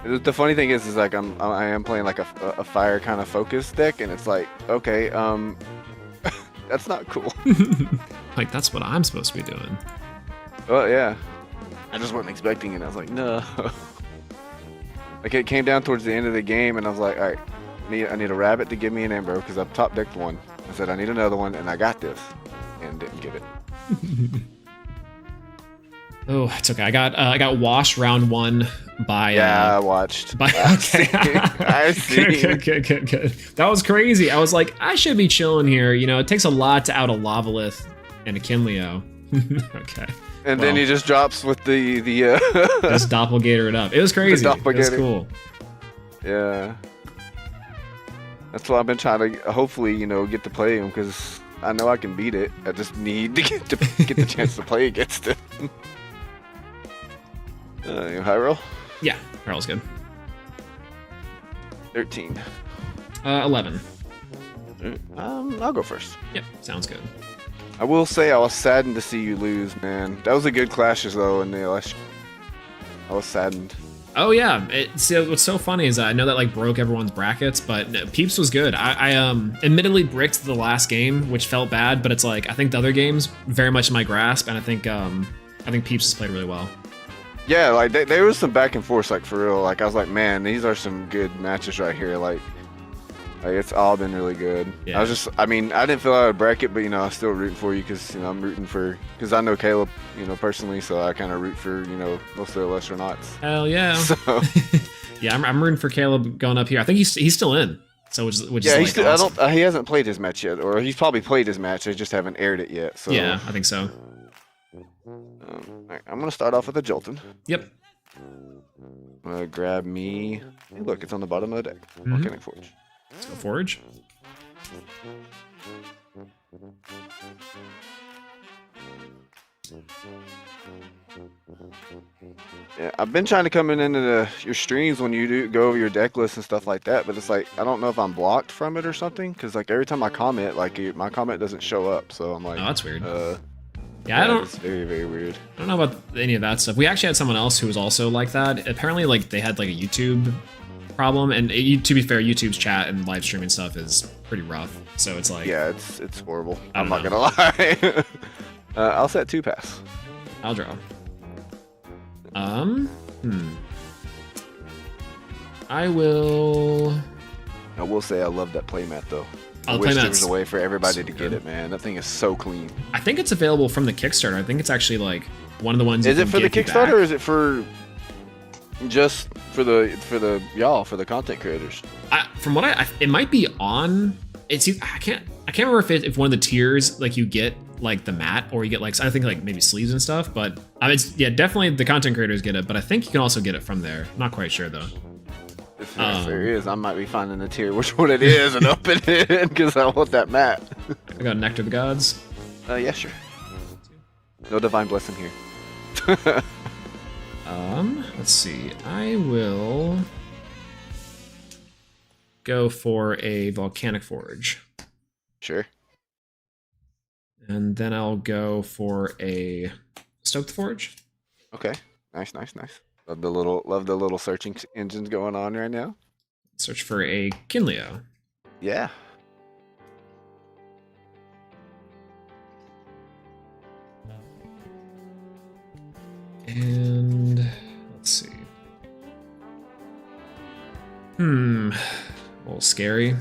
know, like, the funny thing is like I am playing like a fire kind of focus deck, and it's like, okay, that's not cool. Like that's what I'm supposed to be doing. Well, yeah. I just wasn't expecting it. I was like, no. Like it came down towards the end of the game, and I was like, all right, I need a rabbit to give me an Ember because I've top decked one. I said I need another one, and I got this, and didn't get it. Oh, it's okay. I got washed round 1 by. Yeah, I watched. By, okay. I see. Good. That was crazy. I was like, I should be chilling here. You know, it takes a lot to out a Lavalith and a Kinleo. Okay. And then he just drops with the just doppelgator it up. It was crazy. It was cool. Yeah. That's why I've been trying to hopefully, get to play him because I know I can beat it. I just need to get the chance to play against it. High roll? Yeah, roll's good. 13. 11. I'll go first. Yep, sounds good. I will say I was saddened to see you lose, man. That was a good clashes though in the election. I was saddened. Oh yeah, what's so funny is I know that like broke everyone's brackets, but no, Peeps was good. I admittedly bricked the last game, which felt bad, but it's like I think the other games very much in my grasp, and I think Peeps has played really well. Yeah, like there was some back and forth, like for real. Like I was like, man, these are some good matches right here. Like it's all been really good. Yeah. I didn't fill out a bracket, but I was still rooting for you because I'm rooting for because I know Caleb, personally, so I kind of root for most of the Elestrals. Hell yeah. So yeah, I'm rooting for Caleb going up here. I think he's still in. So which yeah, is like awesome. He hasn't played his match yet, or he's probably played his match. They just haven't aired it yet. So yeah, I think so. Alright, I'm gonna start off with a Jolton. Yep. I'm gonna grab me. Hey, look, it's on the bottom of the deck. Mm-hmm. Volcanic Forge. Let's go Forge. Yeah, I've been trying to come into your streams when you do go over your deck list and stuff like that, but it's like I don't know if I'm blocked from it or something. Cause like every time I comment, like my comment doesn't show up. So I'm like, Oh, that's weird. Yeah, I don't. It's very, very weird. I don't know about any of that stuff. We actually had someone else who was also like that. Apparently, like they had like a YouTube problem, and to be fair, YouTube's chat and live streaming stuff is pretty rough. So it's like, Yeah, it's horrible. I I'm don't not gonna lie. I'll set 2 pass. I'll draw. I will. I will say I love that playmat though. I The wish there playmat's was a way for everybody so to good. get it, man. That thing is so clean. I think it's available from the Kickstarter. I think it's actually like one of the ones. Is you it can for the give you Kickstarter back. or is it for just for the y'all, for the content creators? From what it might be on. It's I can't remember if one of the tiers like you get like the mat or you get like I think like maybe sleeves and stuff. But it's definitely the content creators get it. But I think you can also get it from there. I'm not quite sure though. If there is, I might be finding the tier which one it is and open it because I want that mat. I got Nectar of the Gods. Yeah, sure. No divine blessing here. Let's see. I will go for a Volcanic Forge. Sure. And then I'll go for a Stoked Forge. Okay. Nice. Love the little searching engines going on right now. Search for a Kinleo. Yeah. And let's see. A little scary.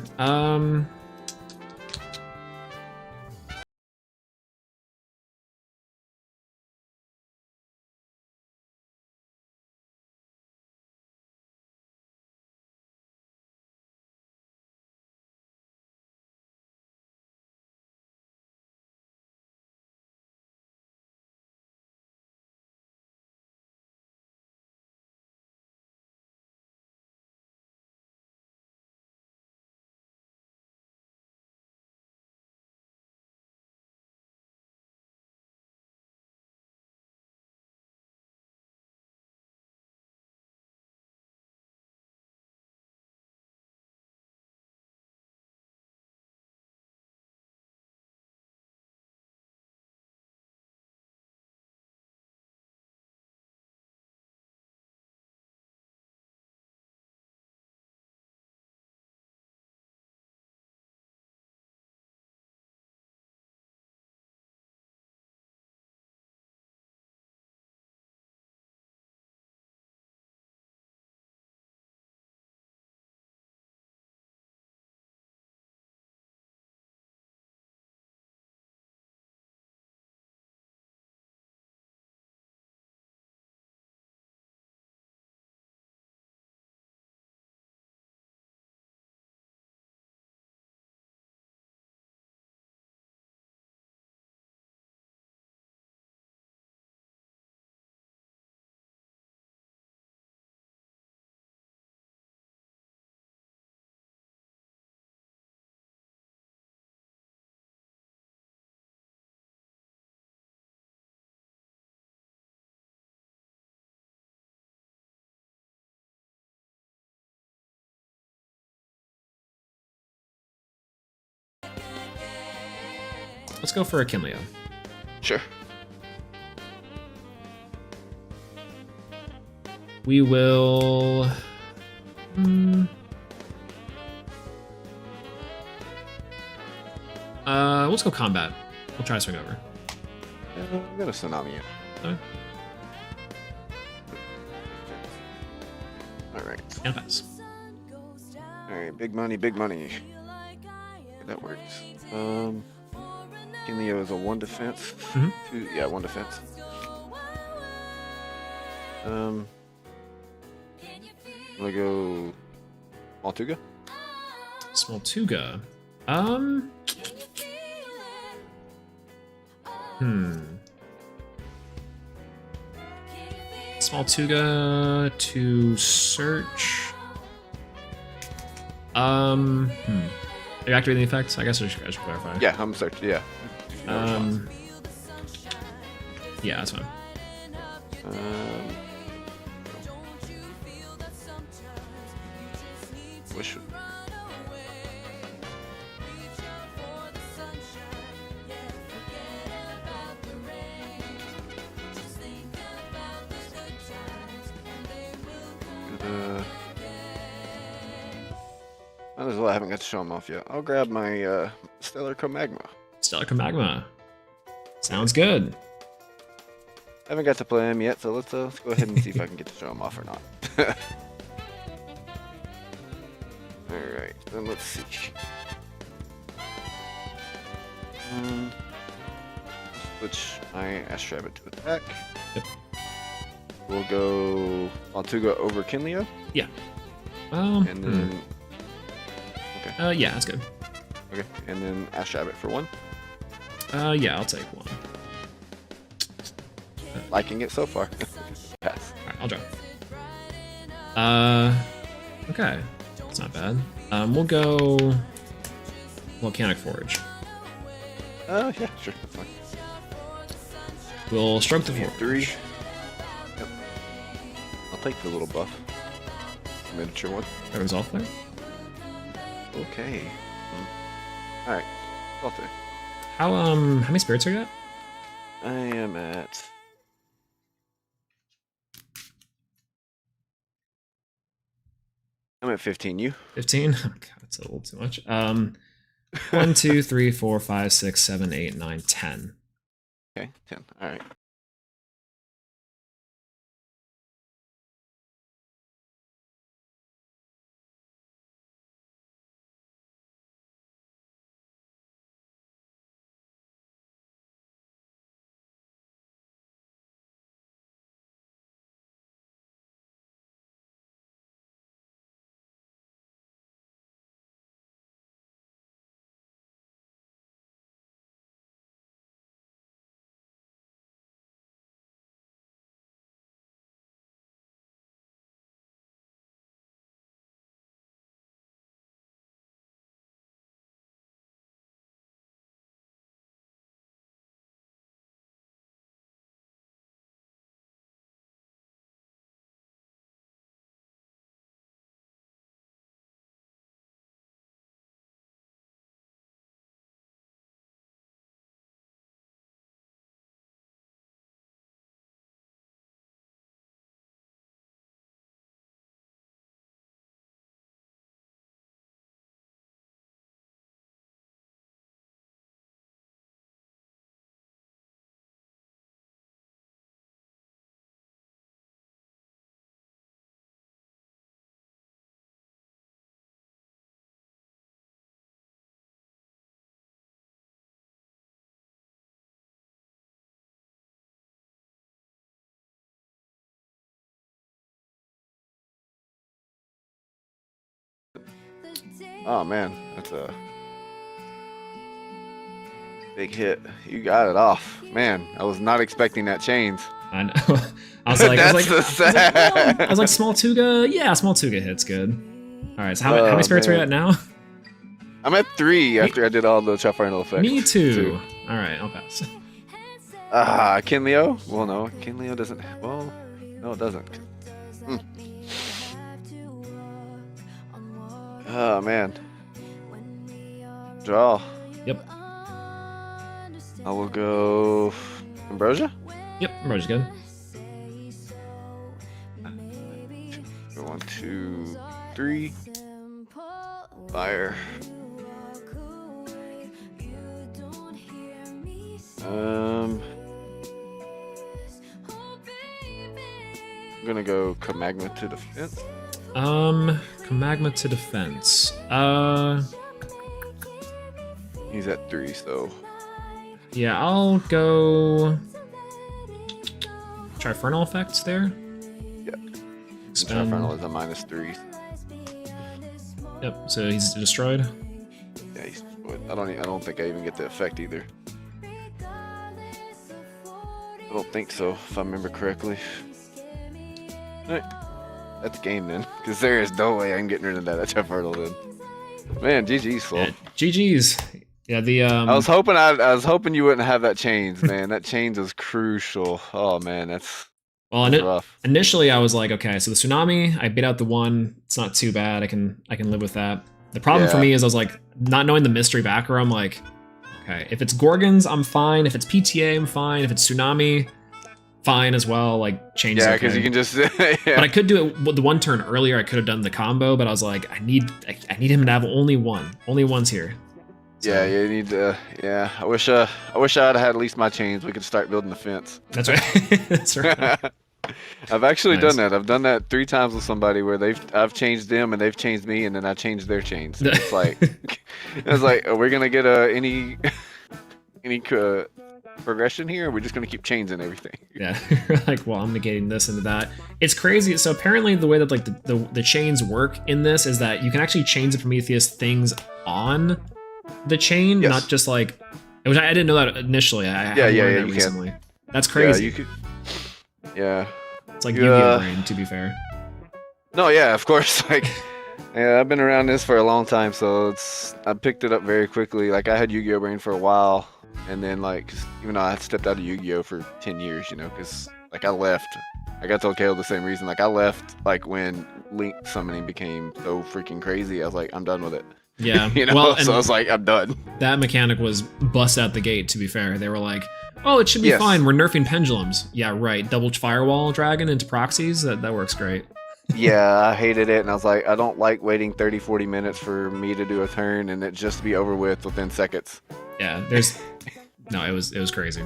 Let's go for a Kinleo. Sure. We will. Let's go combat. We'll try to swing over. I'm gonna tsunami it. Okay. Alright. And pass. Alright, big money. That works. Kinleo is a 1 defense. Mhm. 1 defense. I'm gonna go Maltuga. Smoltuga. Smoltuga to search. Are you activating the effects? I guess I should clarify. Yeah, I'm searching. Yeah. Yeah, that's fine. Wish. Might as well. I haven't got to show them off yet. I'll grab my Stellar Comagma. Stellar Comagma. Sounds good. Haven't got to play him yet, so let's go ahead and see if I can get to show him off or not. Alright, then let's see. Switch my Ash Rabbit to attack. Yep. We'll go Altuga over Kinleo. Yeah. And then... Okay. Yeah, that's good. Okay, and then Ash Rabbit for 1. Yeah, I'll take 1. Liking it so far. Pass. Alright, I'll draw. Okay. That's not bad. We'll go Volcanic Forge. Yeah, sure, that's fine. We'll stroke the Yeah, forge. 3. Yep. I'll take the little buff. Miniature one. Everyone's off there. Okay. Alright. I'll take. How many spirits are you at? I am at... I'm at 15. You? 15? Oh god, that's a little too much. 1, 2, 3, 4, 5, 6, 7, 8, 9, 10. Okay, 10. Alright. Oh man, that's a big hit. You got it off. Man, I was not expecting that chains. I know. I was like, That's the sad. I was like, Small Tuga? Yeah, Small Tuga hits good. Alright, so how many spirits are you at now? I'm at 3 after I did all the Chopper effects. Me too. Alright, I'll pass. Kinleo? Well, no. Kinleo doesn't... Well, no, it doesn't. Oh, man. Draw. Yep. I will go... Ambrosia? Yep, Ambrosia's good. 1, 2, 3. Fire. I'm gonna go Comagma to defense. Comagma to defense. He's at 3, so Yeah, I'll go Trifernal effects there. yeah. Spend... Infernal is a -3. Yep, so he's destroyed. Yeah, he's. I don't think I even get the effect either. I don't think so, if I remember correctly. Alright. That's game then, because there is no way I'm getting rid of that Infernal then. Man, GG's, Slow. Yeah, GG's. Yeah, the I was hoping you wouldn't have that chains, man. That chains is crucial. Oh man, well, that's rough. initially I was like, okay, so the tsunami, I beat out the one. It's not too bad. I can live with that. The problem for Yeah. me is I was like, not knowing the mystery backer, I'm like, okay, if it's Gorgons, I'm fine. If it's PTA, I'm fine. If it's tsunami, fine as well. Like change. Yeah, okay. because you can just. Yeah. But I could do it with the one turn earlier. I could have done the combo, but I was like, I need him to have only one. Only one's here. So, Yeah, you need to. Yeah, I wish I'd had at least my chains. We could start building the fence. That's right. That's right. I've actually Nice. done that. I've done that 3 times with somebody where I've changed them and they've changed me, and then I changed their chains. It's like are we gonna get any progression here? Or are we just gonna keep changing everything? Yeah, like, well, I'm negating this into that. It's crazy. So apparently, the way that like the chains work in this is that you can actually chain the Prometheus things on the chain, Yes. not just like. Which I didn't know that initially. I Yeah, learned that you can. recently. That's crazy. Yeah, you could. Yeah. It's like Yu-Gi-Oh brain, to be fair. No, yeah, of course. Like, yeah, I've been around this for a long time, so I picked it up very quickly. Like, I had Yu-Gi-Oh brain for a while, and then like, 'cause even though I had stepped out of Yu-Gi-Oh for 10 years, you know, because like I left. I got told KO the same reason. Like, I left like when Link summoning became so freaking crazy. I was like, I'm done with it. Yeah. You know, Well, so I was like, I'm done. that mechanic was bust out the gate, to be fair. They were like, oh, it should be Yes. fine. We're nerfing pendulums. Yeah, right. Double firewall dragon into proxies. That works great. Yeah, I hated it, and I was like, I don't like waiting 30, 40 minutes for me to do a turn and it just be over with within seconds. Yeah, no, it was crazy.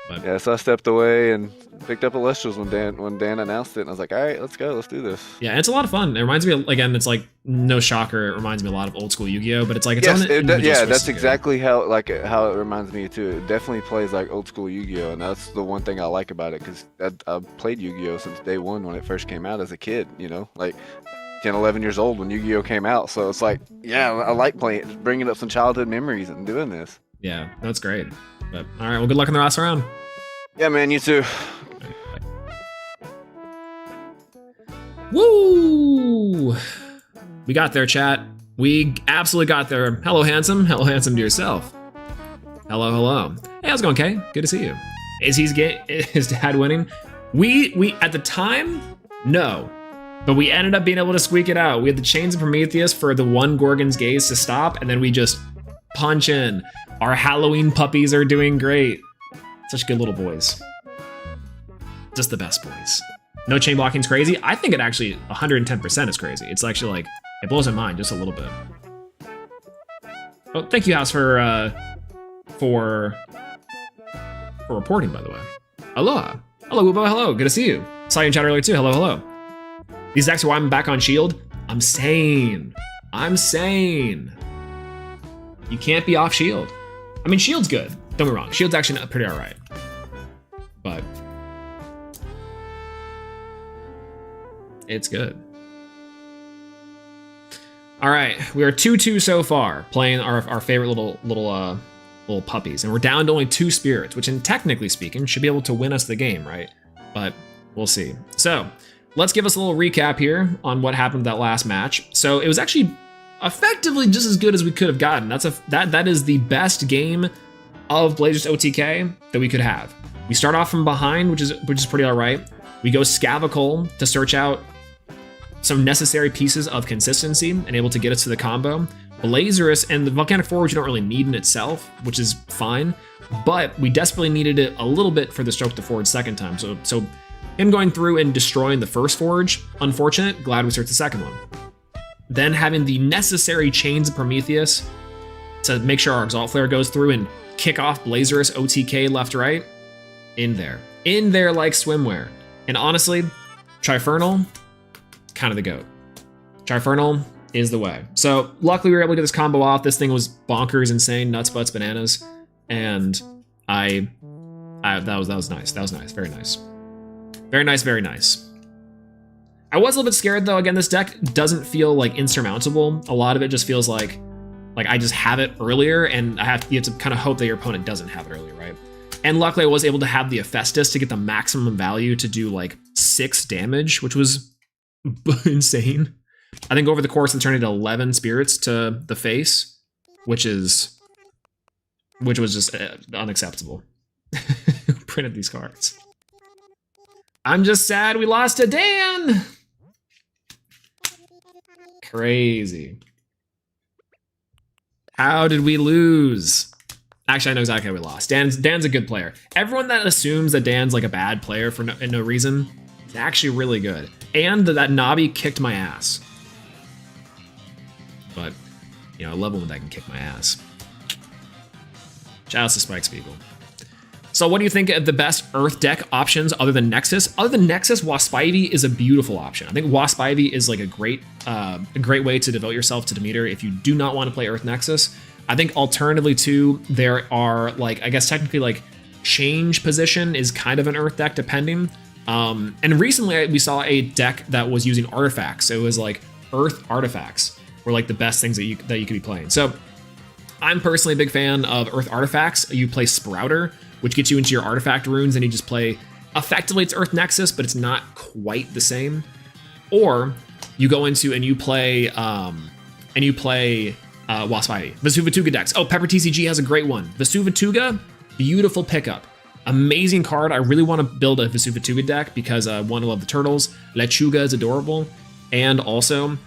But Yeah, so I stepped away and picked up Elestrals when Dan announced it, and I was like, all right, let's go, let's do this. yeah, it's a lot of fun. It reminds me of, again, it's like no shocker. It reminds me a lot of old school Yu-Gi-Oh, but it's like its Yes, own individual yeah, twist that's to it. exactly how it reminds me too. It definitely plays like old school Yu-Gi-Oh, and that's the one thing I like about it, because I played Yu-Gi-Oh since day one when it first came out as a kid. You know, like 10, 11 years old when Yu-Gi-Oh came out. So it's like, yeah, I like playing, bringing up some childhood memories and doing this. Yeah, that's great. But all right, well, good luck in the last round. Yeah, man, you too. Woo! We got there, chat. We absolutely got there. Hello, handsome. Hello, handsome to yourself. Hello, hello. Hey, how's it going, Kay? Good to see you. Is his dad winning? We at the time, no. But we ended up being able to squeak it out. We had the Chains of Prometheus for the one Gorgon's gaze to stop, and then we just punch in. Our Halloween puppies are doing great. Such good little boys. Just the best boys. No chain blocking's crazy. I think it actually 110% is crazy. It's actually like, it blows my mind just a little bit. Oh, thank you, House, for reporting, by the way. Aloha. Hello, Wubo. Hello. Good to see you. Saw you in chat earlier too. Hello, hello. These decks are why I'm back on Shield. I'm sane. You can't be off Shield. I mean, Shield's good. Don't get me wrong. Shield's actually pretty alright. But it's good. All right, we are 2-2 so far, playing our favorite little puppies, and we're down to only 2 spirits, which, technically speaking, should be able to win us the game, right? But we'll see. So let's give us a little recap here on what happened that last match. So it was actually effectively just as good as we could have gotten. That is the best game of Blazerus OTK that we could have. We start off from behind, which is pretty all right. We go Scavacole to search out some necessary pieces of consistency and able to get us to the combo. Blazerus and the Volcanic Forge you don't really need in itself, which is fine, but we desperately needed it a little bit for the Stroke the Forge second time. So him going through and destroying the first Forge, unfortunate, glad we searched the second one. Then having the necessary Chains of Prometheus to make sure our Exalt Flare goes through and kick off Blazerus OTK left, right, in there like swimwear. And honestly, Trifernal, kind of the GOAT. Trifernal is the way. So luckily we were able to get this combo off. This thing was bonkers, insane, nuts, butts, bananas, and that was nice. That was nice. Very nice. Very nice. Very nice. I was a little bit scared though. Again, this deck doesn't feel like insurmountable. A lot of it just feels like I just have it earlier, and you have to kind of hope that your opponent doesn't have it earlier, right? And luckily I was able to have the Hephaestus to get the maximum value to do like 6 damage, which was insane. I think over the course of the turn I did 11 spirits to the face, which is which was just unacceptable. Who printed these cards? I'm just sad we lost to Dan. Crazy. How did we lose? Actually, I know exactly how we lost. Dan's a good player. Everyone that assumes that Dan's like a bad player for no reason, is actually really good. And that Nabi kicked my ass. But, you know, I love when that can kick my ass. Shout out to Spike Spiegel. So what do you think of the best Earth deck options other than Nexus? Other than Nexus, Wasp Ivy is a beautiful option. I think Wasp Ivy is like a great way to devote yourself to Demeter if you do not want to play Earth Nexus. I think alternatively too, there are like, I guess technically like Change Position is kind of an Earth deck depending. And recently we saw a deck that was using artifacts. So it was like Earth artifacts were like the best things that you could be playing. So I'm personally a big fan of Earth artifacts. You play Sprouter, which gets you into your artifact runes, and you just play, effectively it's Earth Nexus, but it's not quite the same. Or you go into and you play Wasp Ivy. Vesuvatuga decks. Oh, Pepper TCG has a great one. Vesuvatuga, beautiful pickup. Amazing card. I really want to build a Vesuvatuga deck because one, I love the turtles. Lechuga is adorable. And also,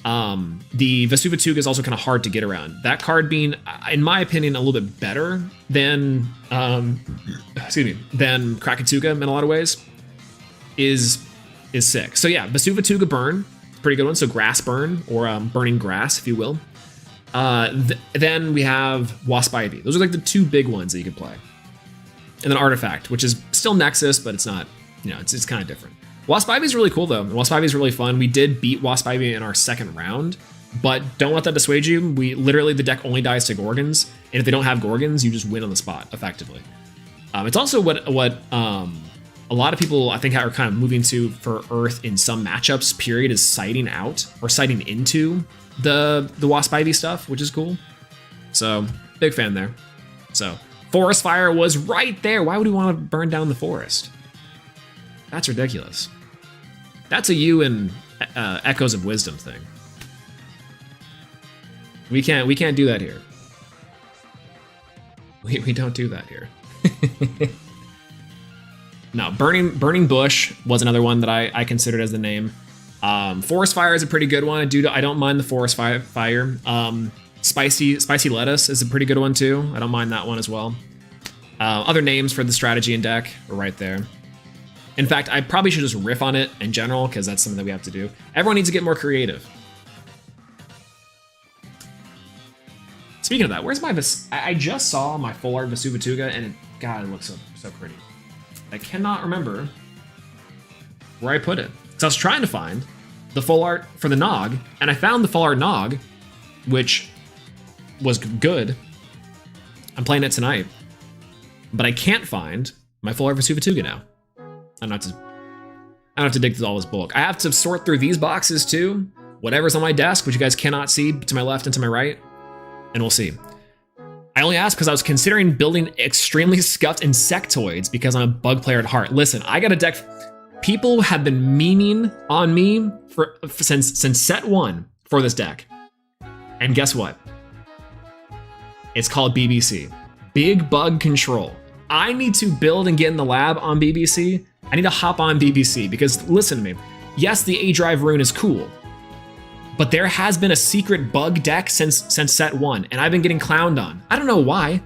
the Vesuvatuga is also kind of hard to get around. That card being, in my opinion, a little bit better than, than Krakatsuga in a lot of ways, is sick. So yeah, Vesuvatuga Burn, pretty good one. So Grass Burn, or Burning Grass, if you will. Then we have Wasp Ivy. Those are like the two big ones that you could play. And then Artifact, which is still Nexus, but it's not, you know, it's kind of different. Wasp Ivy is really cool though. Wasp Ivy is really fun. We did beat Wasp Ivy in our second round, but don't let that dissuade you. We literally, the deck only dies to Gorgons, and if they don't have Gorgons, you just win on the spot effectively. It's also what a lot of people I think are kind of moving to for Earth in some matchups. Period is sighting out or sighting into the Wasp Ivy stuff, which is cool. So big fan there. So Forest Fire was right there. Why would we want to burn down the forest? That's ridiculous. That's a you and Echoes of Wisdom thing. We can't do that here. We don't do that here. No, Burning Bush was another one that I considered as the name. Forest Fire is a pretty good one. I don't mind the Forest Fire. Spicy Lettuce is a pretty good one too. I don't mind that one as well. Other names for the strategy and deck are right there. In fact, I probably should just riff on it in general because that's something that we have to do. Everyone needs to get more creative. Speaking of that, where's my I just saw my full art Vesuvatuga and God, it looks so pretty. I cannot remember where I put it. So I was trying to find the full art for the Nog, and I found the full art Nog, which was good. I'm playing it tonight, but I can't find my full art Vesuvatuga now. I don't have to dig through all this bulk. I have to sort through these boxes too. Whatever's on my desk, which you guys cannot see to my left and to my right, and we'll see. I only asked because I was considering building extremely scuffed insectoids because I'm a bug player at heart. Listen, I got a deck. People have been memeing on me since set 1 for this deck. And guess what? It's called BBC. Big Bug Control. I need to build and get in the lab on BBC. I need to hop on BBC because listen to me. Yes, the A-Drive rune is cool, but there has been a secret bug deck since set 1, and I've been getting clowned on. I don't know why.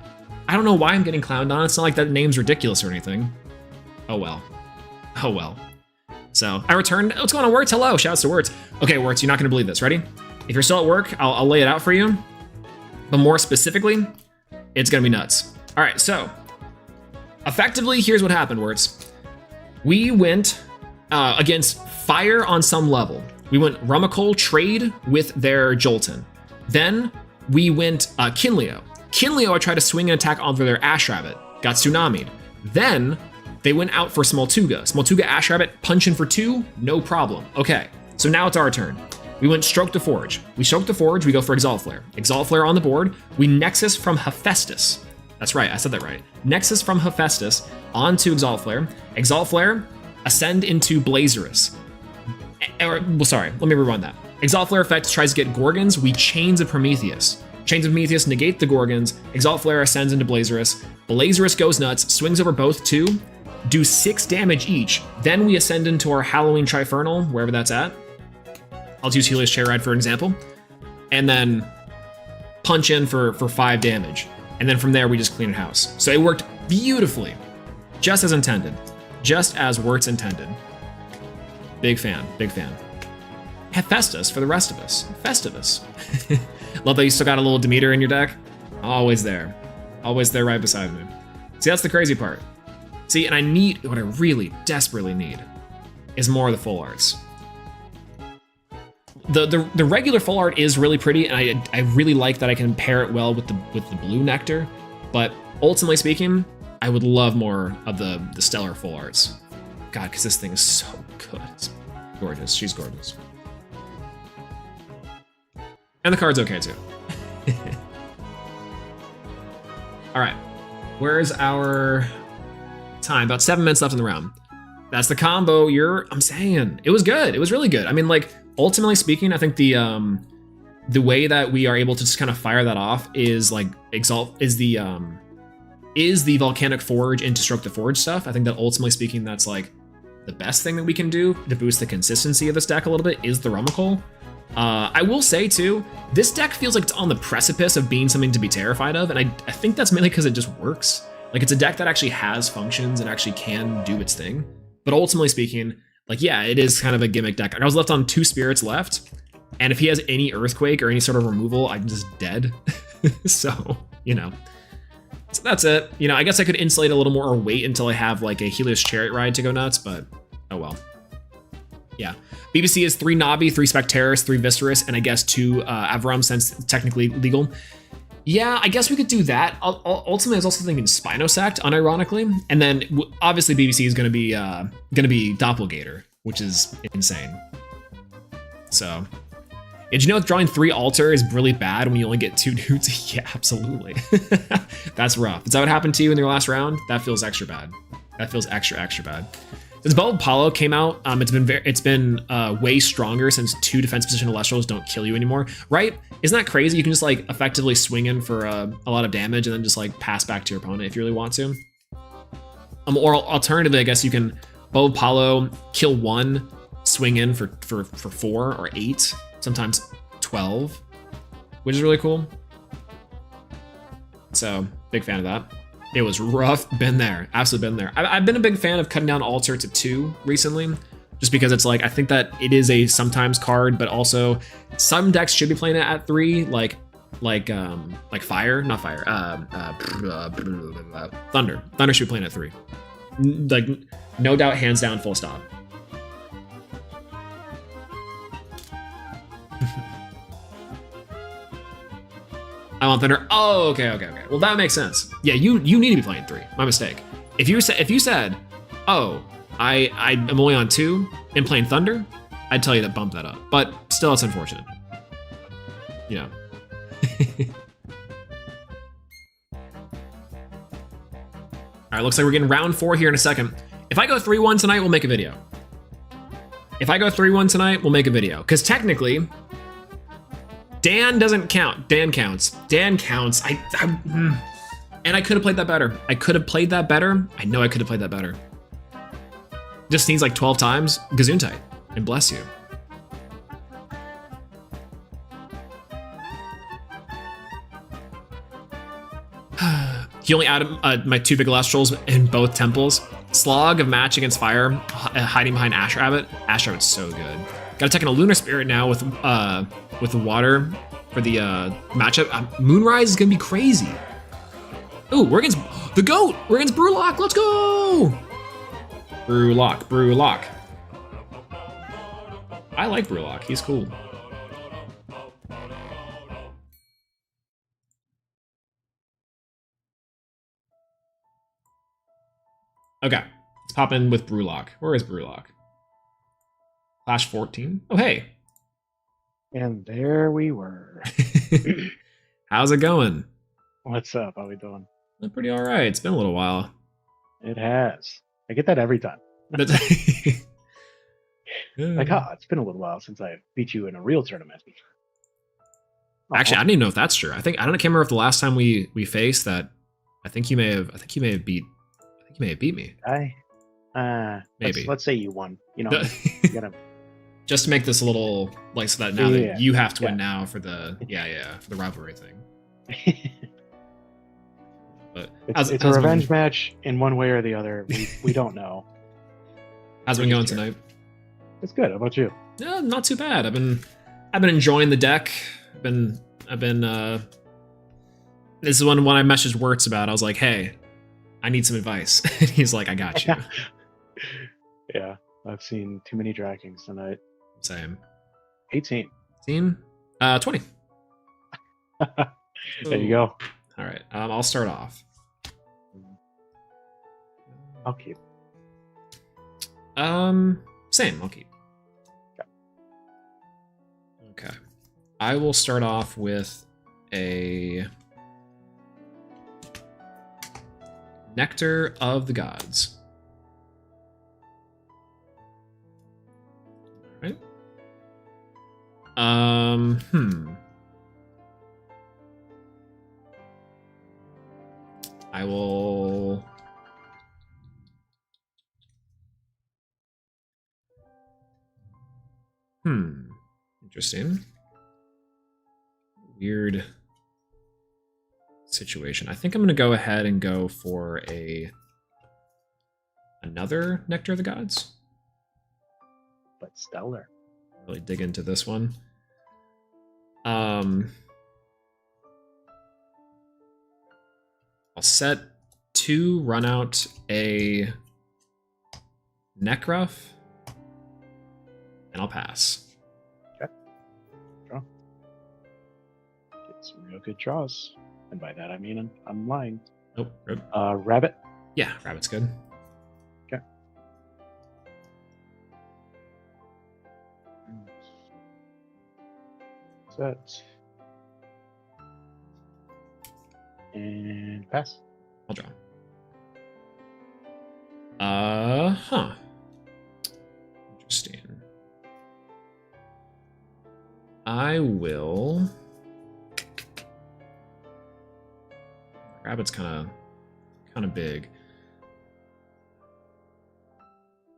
I don't know why I'm getting clowned on. It's not like that name's ridiculous or anything. Oh well. Oh well. So I returned. What's going on, Wirtz? Hello. Shouts to Wirtz. Okay, Wirtz, you're not gonna believe this. Ready? If you're still at work, I'll lay it out for you. But more specifically, it's gonna be nuts. All right, so effectively, here's what happened, Wirtz. We went against Fire on some level. We went Rummikol trade with their Jolton. Then we went Kinleo. Kinleo, I tried to swing an attack onto their Ash Rabbit, got tsunami'd. Then they went out for Smoltuga. Smoltuga Ash Rabbit, punching for 2, no problem. Okay, so now it's our turn. We went Stroke the Forge. We Stroke the Forge, we go for Exalt Flare. Exalt Flare on the board, we Nexus from Hephaestus. That's right, I said that right. Nexus from Hephaestus onto Exalt Flare. Exalt Flare, ascend into Blazerus. Well, sorry, let me rewind that. Exalt Flare effect tries to get Gorgons, we Chains of Prometheus. Chains of Prometheus negate the Gorgons. Exalt Flare ascends into Blazerus. Blazerus goes nuts, swings over both 2, do 6 damage each. Then we ascend into our Halloween Trifernal, wherever that's at. I'll use Helios Chair Ride for example. And then punch in for 5 damage. And then from there, we just clean house. So it worked beautifully. Just as intended. Just as words intended. Big fan, big fan. Hephaestus for the rest of us. Festivus. Love that you still got a little Demeter in your deck. Always there. Always there right beside me. See, that's the crazy part. See, and I need, what I really desperately need is more of the full arts. The regular full art is really pretty, and I really like that I can pair it well with the blue nectar. But ultimately speaking, I would love more of the stellar full arts. God, because this thing is so good. It's gorgeous. She's gorgeous. And the card's okay too. All right, where's our time? About 7 minutes left in the round. That's the combo. I'm saying it was good. It was really good. I mean, like, ultimately speaking, I think the way that we are able to just kind of fire that off is like Exalt is the Volcanic Forge into Stroke the Forge stuff. I think that ultimately speaking, that's like the best thing that we can do to boost the consistency of this deck a little bit is the Rummikul. I will say too, this deck feels like it's on the precipice of being something to be terrified of, and I think that's mainly because it just works. Like, it's a deck that actually has functions and actually can do its thing. But ultimately speaking, like, yeah, it is kind of a gimmick deck. I was left on 2 spirits left, and if he has any Earthquake or any sort of removal, I'm just dead. So, you know. So that's it. You know, I guess I could insulate a little more or wait until I have like a Helios Chariot Ride to go nuts, but oh well. Yeah. BBC is 3 Navi, 3 Specterus, 3 Viscerus, and I guess 2 Avarum, since it's technically legal. Yeah, I guess we could do that. Ultimately, I was also thinking Spinosect, unironically, and then obviously BBC is going to be Doppelgator, which is insane. So, did you know drawing 3 Altar is really bad when you only get 2 dudes? Yeah, absolutely. That's rough. Is that what happened to you in your last round? That feels extra bad. That feels extra bad. Since Bell Apollo came out, it's been way stronger since 2 defense position Elestrals don't kill you anymore, right? Isn't that crazy? You can just like effectively swing in for a lot of damage and then just like pass back to your opponent if you really want to. Or alternatively, I guess you can Bow Apollo, kill 1, swing in for 4 or 8, sometimes 12, which is really cool. So big fan of that. It was rough, been there, absolutely been there. I've been a big fan of cutting down Altar to 2 recently, just because it's like, I think that it is a sometimes card, but also some decks should be playing it at 3, like Fire, not Fire, Thunder. Thunder should be playing at 3. Like, no doubt, hands down, full stop. I want Thunder. Oh, okay. Well, that makes sense. Yeah, you need to be playing 3. My mistake. If you said, oh, I'm only on 2 and playing Thunder, I'd tell you to bump that up. But still, it's unfortunate. You know. All right, looks like we're getting round 4 here in a second. If I go 3-1 tonight, we'll make a video. If I go 3-1 tonight, we'll make a video. Because technically, Dan doesn't count. Dan counts. Dan counts. And I could have played that better. I know I could have played that better. Just sneeze like 12 times. Gesundheit. And bless you. He only added my 2 big Elestrals in both temples. Slog of match against fire, hiding behind Ash Rabbit. Ash Rabbit's so good. Got to take in a Lunar Spirit now with the water for the matchup. Moonrise is gonna be crazy. Ooh, we're against the GOAT. We're against Brewlock. Let's go. Brewlock. I like Brewlock. He's cool. Okay, let's pop in with Brewlock. Where is Brewlock? Clash 14. Oh, hey. And there we were. How's it going? What's up? How we doing? Pretty all right. It's been a little while. It has. I get that every time. Like, it's been a little while since I beat you in a real tournament. Actually, I don't even know if that's true. I can't remember if the last time we faced that. I think you may have beat me. Maybe. Let's say you won. You know, you gotta. Just to make this a little like so that now Yeah. that you have to win now for the for the rivalry thing. But it's a revenge match in one way or the other. We don't know. How's it been going tonight? It's good. How about you? Yeah, not too bad. I've been enjoying the deck. I've been this is one I messaged Wirtz about. I was like, hey, I need some advice. And he's like, I got you. Yeah, I've seen too many DraftKings tonight. Same. 18. 20. There you go. All right. I'll start off. I'll keep. Same. I'll keep. Okay. I will start off with a Nectar of the Gods. All right. I will. Interesting. Weird situation. I think I'm going to go ahead and go for another Nectar of the Gods. But stellar. Really dig into this one. I'll set 2, run out a Necruff, and I'll pass. Okay. Draw. Get some real good draws. And by that I mean I'm lying. Nope. Rabbit? Yeah, Rabbit's good. Okay. Set. And pass. I'll draw. Interesting. I will. Rabbit's kind of big.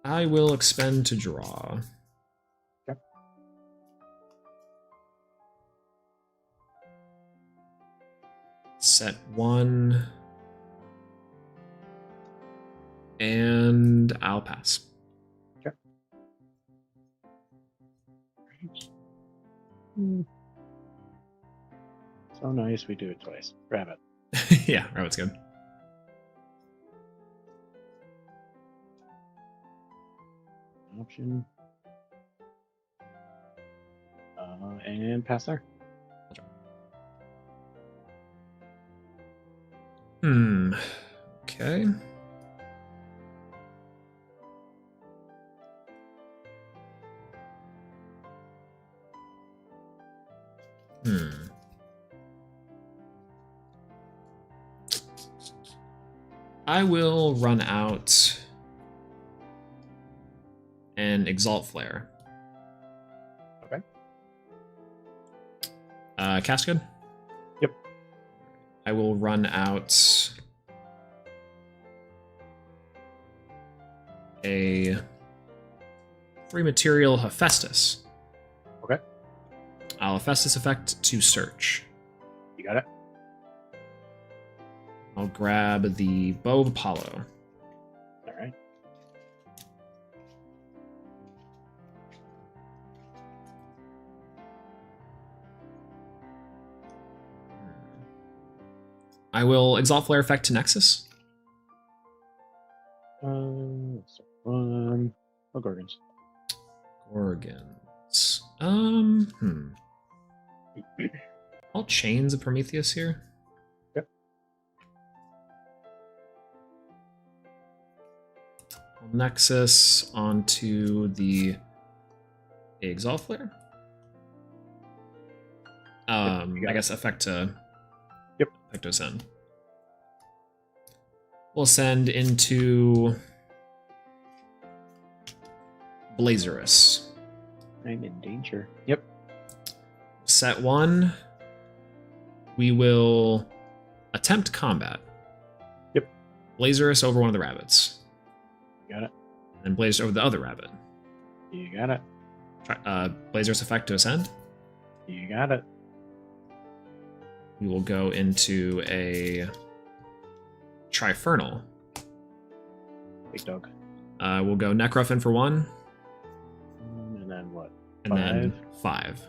I will expend to draw. Okay. Set 1. And I'll pass. Okay. So nice we do it twice. Rabbit. Yeah, Rabbit's good. Option. And pass there. Okay. I will run out an Exalt Flare. Okay. Cast good? Yep. I will run out a free material Hephaestus. Okay. I'll Hephaestus effect to search. You got it. I'll grab the Bow of Apollo. All right. I will Exalt Flare effect to Nexus. Oh, Gorgons. Gorgons. All Chains of Prometheus here. Yep. Nexus onto the Exalt Flare. I guess effect to. Yep. Effect to ascend. We'll send into Blazerus. I'm in danger. Yep. Set 1. we will attempt combat. Yep. Blazerus over one of the rabbits. Got it. And Blazerus over the other rabbit. You got it. Blazerus effect to ascend. You got it. We will go into a Trifernal. Big dog. We'll go Necrof in for 1. And then what? And then 5.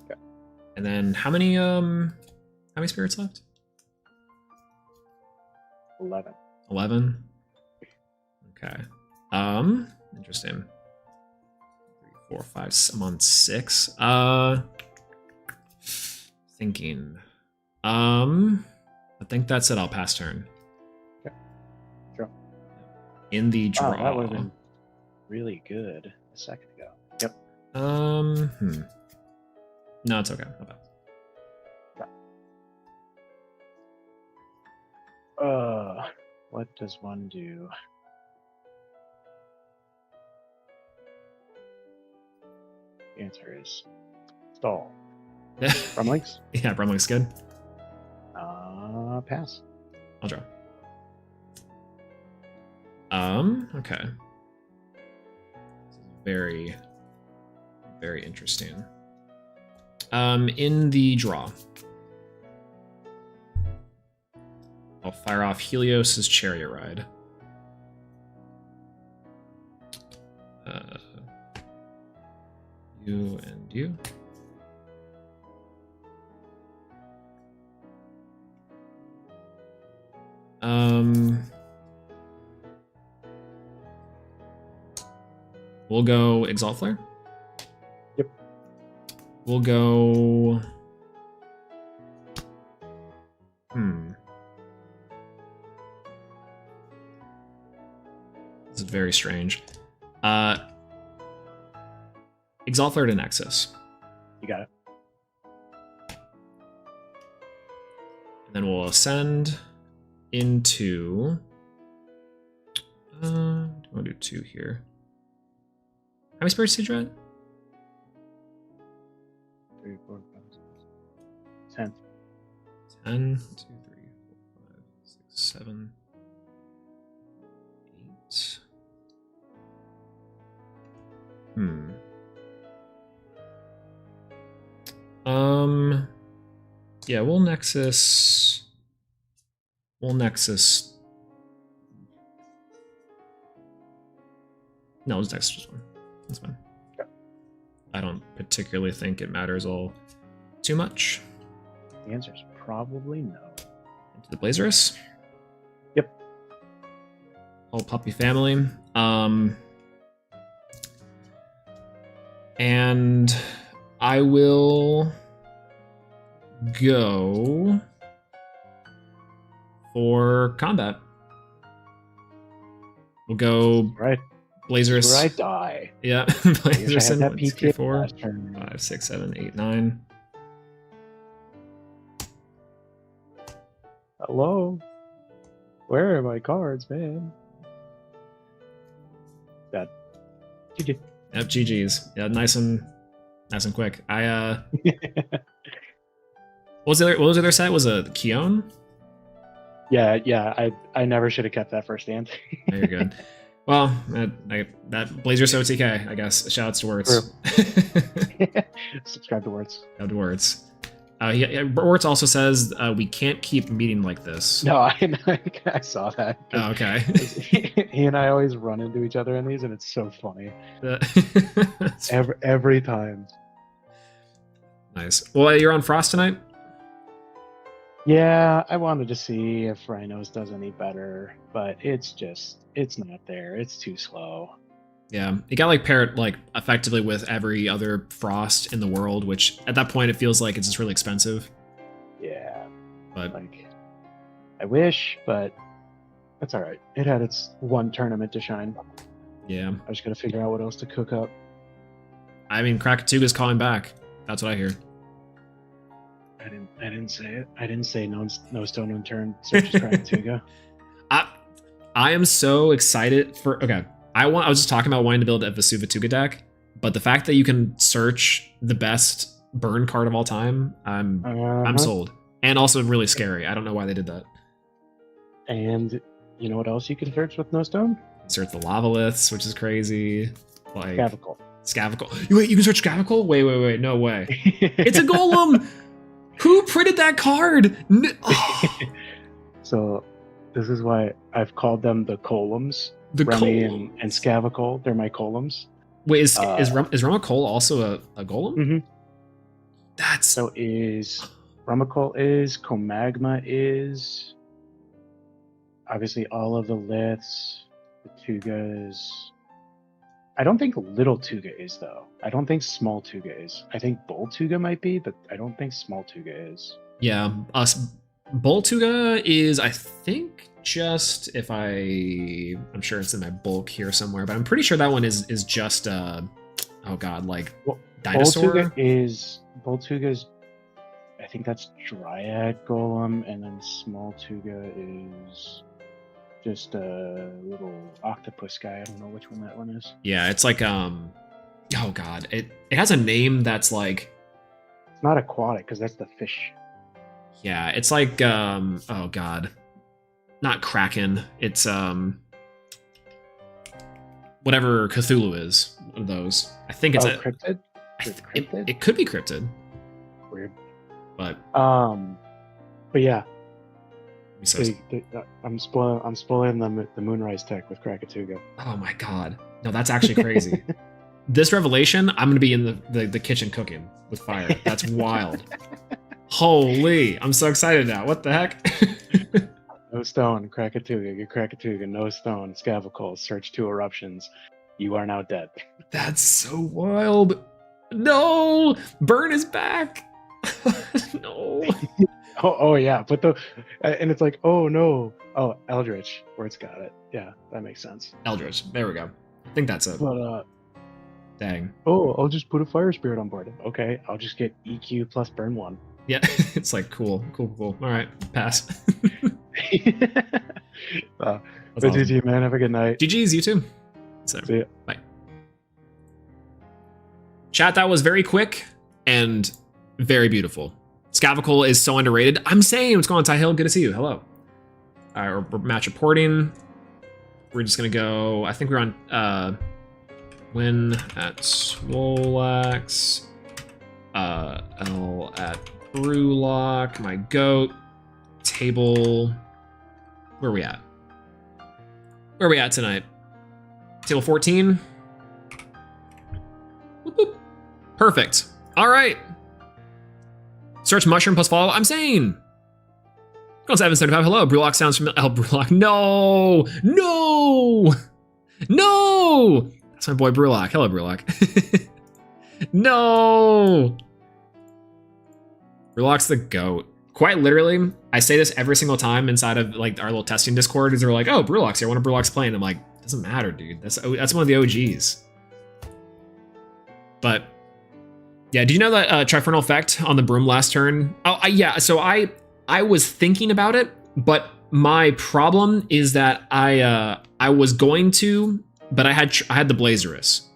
Okay. And then how many spirits left? 11. 11. Okay. Interesting. 3, 4, 5. I'm on 6. Thinking. I think that's it. I'll pass turn. Okay. Sure. In the draw. Oh, that would have been really good a second ago. Yep. No, it's okay. Not bad. What does one do? The answer is stall. Brumlinks? Yeah, Brumlink's good. Pass. I'll draw. Okay. Very, very interesting. In the draw, I'll fire off Helios's Chariot Ride. You and you. We'll go Exalt Flare. Yep. We'll go. This is very strange. Exalt Flare to Nexus. You got it. And then we'll ascend into. Do I want to do 2 here? How many spirits did you add? 3, 4, 5, 6, 10. 10, 2, 3, 4, 5, 6, 7, 8. Yeah, we'll Nexus. No, let's Nexus just 1. That's fine. Okay. I don't particularly think it matters all too much. The answer is probably no. Into the Blazerus. Yep. Whole puppy family. And I will go for combat. We'll go Right. Blazerus. Where I die. Yeah, I wish I Blazerus had in that 1, 2, 3, PTA 4, last turn. 5, 6, 7, 8, 9. Hello? Where are my cards, man? That. GG. Yep, GG's. Yeah, nice and quick. What was the other set? Was a Keon? Yeah. I never should have kept that first hand. Oh, you're good. Well, that Blazerus OTK, I guess. Shoutouts to Words. Subscribe to Words. Shout out to Words. Words also says we can't keep meeting like this. No, I saw that. Oh, okay. He and I always run into each other in these, and it's so funny. That's Every time. nice. Well, you're on Frost tonight? Yeah, I wanted to see if Rhinos does any better, but it's not there. It's too slow. Yeah, you got like pair it like effectively with every other Frost in the world, which at that point it feels like it's just really expensive. Yeah, But like I wish, but that's all right. It had its one tournament to shine. yeah, I just gotta figure out what else to cook up. I mean Krakatuga's calling back. That's what I hear. I didn't say it. I didn't say no stone unturned. Searches Krakatuga. I am so excited for. Okay, I was just talking about wanting to build a Vesuvatuga deck, but the fact that you can search the best burn card of all time, I'm sold. And also really scary. I don't know why they did that. And you know what else you can search with no stone? Search the Lavaliths, which is crazy. Like Scavical. Scavical. Wait, you can search Scavical? Wait, no way. It's a golem! Who printed that card? Oh. So this is why I've called them the columns. The Remy Colum. and Scavical, they're my columns. Wait, is Rumacole also a golem? Mm-hmm. That's So is Rumacole is, Comagma is, obviously all of the Liths, the Tugas. I don't think Little Tuga is, though. I don't think Small Tuga is. I think Bull Tuga might be, but I don't think Small Tuga is. yeah. Boltuga is, I think, just if I'm sure it's in my bulk here somewhere, but I'm pretty sure that one is just oh god, like Well, dinosaur. Bull Tuga's, I think that's Dryad Golem, and then Small Tuga is just a little octopus guy. I don't know which one that one is. Yeah, it's like oh god, it has a name that's like, It's not aquatic because that's the fish. yeah, it's like oh god, not Kraken. It's whatever Cthulhu is. One of those. I think it's Cryptid. it could be cryptid, Weird. but But yeah, so, I'm spoiling them the Moonrise tech with Krakatuga. oh my god, no, that's actually crazy. This revelation, I'm gonna be in the kitchen cooking with fire. That's wild. Holy, I'm so excited now. What the heck? No stone, Krakatuga, get Krakatuga, no stone, Scavical, search 2 eruptions. You are now dead. That's so wild. No, Burn is back. No. Oh yeah, but and it's like, oh no, oh Eldritch, Word's got it. Yeah, that makes sense. Eldritch. There we go. I think that's it. But Dang. oh, I'll just put a fire spirit on board. Okay, I'll just get EQ plus burn 1. Yeah, it's like cool. All right, pass. But That's awesome. GG, man. Have a good night. GG's, you too. So, See ya. bye. Chat, that was very quick and very beautiful. Scavical is so underrated. I'm saying, what's going on, Ty Hill? Good to see you. Hello. All right, we're match reporting. We're just gonna go. I think we're on win at Swolax. L at Brewlock. My goat. Table. Where are we at? Where are we at tonight? Table 14. Whoop, whoop. Perfect. All right. Search mushroom plus follow. I'm saying. Go 775. Hello. Brewlock sounds familiar. Oh, Brewlock. No. That's my boy Brewlock. Hello, Brewlock. No. Brewlock's the goat. Quite literally, I say this every single time inside of like our little testing Discord. Is they're like, "Oh, Brewlock's here. One of Brewlock's playing." I'm like, doesn't matter, dude. That's one of the OGs. But yeah, do you know that Trifernal effect on the broom last turn? Oh, yeah. So I was thinking about it, but my problem is that I was going to, but I had the Blazerus.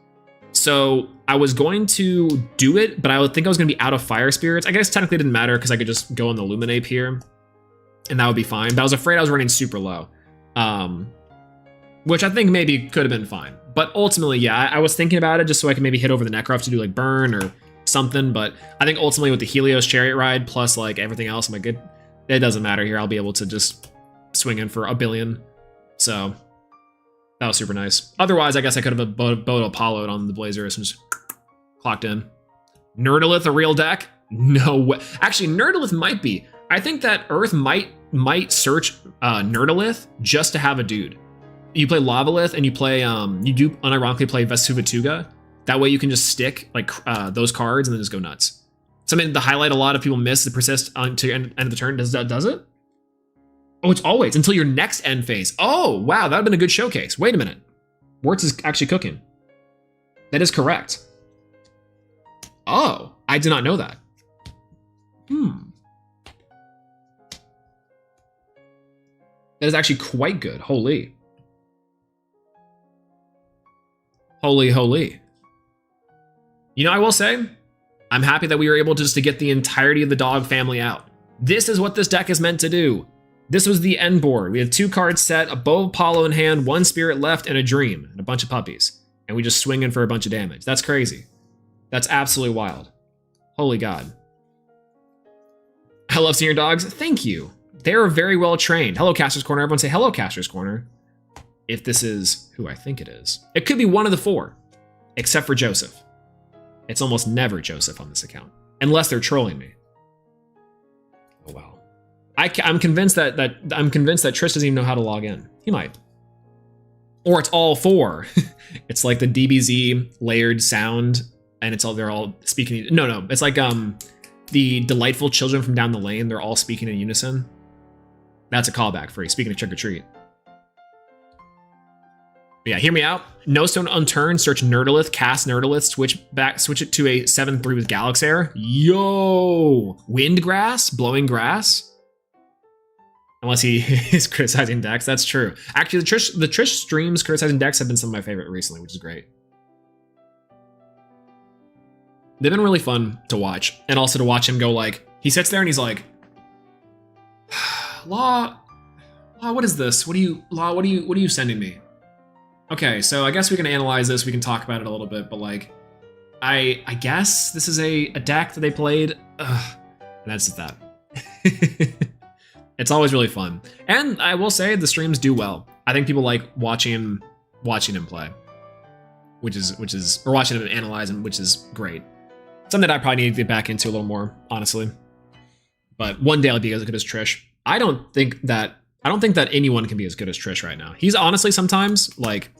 So I was going to do it, but I would think I was going to be out of Fire Spirits. I guess technically it didn't matter because I could just go on the Luminape here, and that would be fine. But I was afraid I was running super low, which I think maybe could have been fine. But ultimately, yeah, I was thinking about it just so I could maybe hit over the Necroft to do like burn or something. But I think ultimately with the Helios Chariot Ride plus like everything else, I'm like, it doesn't matter here. I'll be able to just swing in for a billion. So that was super nice. Otherwise, I guess I could have Boat Apollo'd on the Blazerus and just clocked in. Nerdalith a real deck? No way. Actually, Nerdalith might be. I think that Earth might search Nerdalith just to have a dude. You play Lavalith and you play you do unironically play Vesuvatuga. That way you can just stick like those cards and then just go nuts. Something the highlight a lot of people miss the persist until end of the turn. Does it? Oh, it's always until your next end phase. Oh, wow, that would have been a good showcase. Wait a minute. Wirtz is actually cooking. That is correct. Oh, I did not know that. That is actually quite good. Holy. You know, I will say, I'm happy that we were able just to get the entirety of the dog family out. This is what this deck is meant to do. This was the end board. We had 2 cards set, a Bow of Apollo in hand, 1 Spirit left, and a Dream, and a bunch of puppies. And we just swing in for a bunch of damage. That's crazy. That's absolutely wild. Holy God. I love seeing your dogs. Thank you. They're very well trained. Hello, Caster's Corner. Everyone say hello, Caster's Corner. If this is who I think it is. It could be one of the 4, except for Joseph. It's almost never Joseph on this account, unless they're trolling me. Oh wow. I'm convinced that Trish doesn't even know how to log in. He might. Or it's all 4. It's like the DBZ layered sound, and they're all speaking. No, it's like the delightful children from down the lane. They're all speaking in unison. That's a callback for you. Speaking of trick or treat. But yeah, hear me out. No Stone Unturned, search Nerdalith, cast Nerdalith, switch it to a 7/3 with Galaxair. Yo! Windgrass, blowing grass. Unless he is criticizing decks, that's true. Actually, the Trish streams criticizing decks have been some of my favorite recently, which is great. They've been really fun to watch, and also to watch him go like, he sits there and he's like, Law, what is this? What are you sending me? Okay, so I guess we can analyze this. We can talk about it a little bit, but like, I guess this is a deck that they played. Ugh, and that's just that. It's always really fun, and I will say the streams do well. I think people like watching him play, or watching him analyze him, which is great. Something that I probably need to get back into a little more, honestly. But one day I'll be as good as Trish. I don't think that anyone can be as good as Trish right now. He's honestly sometimes like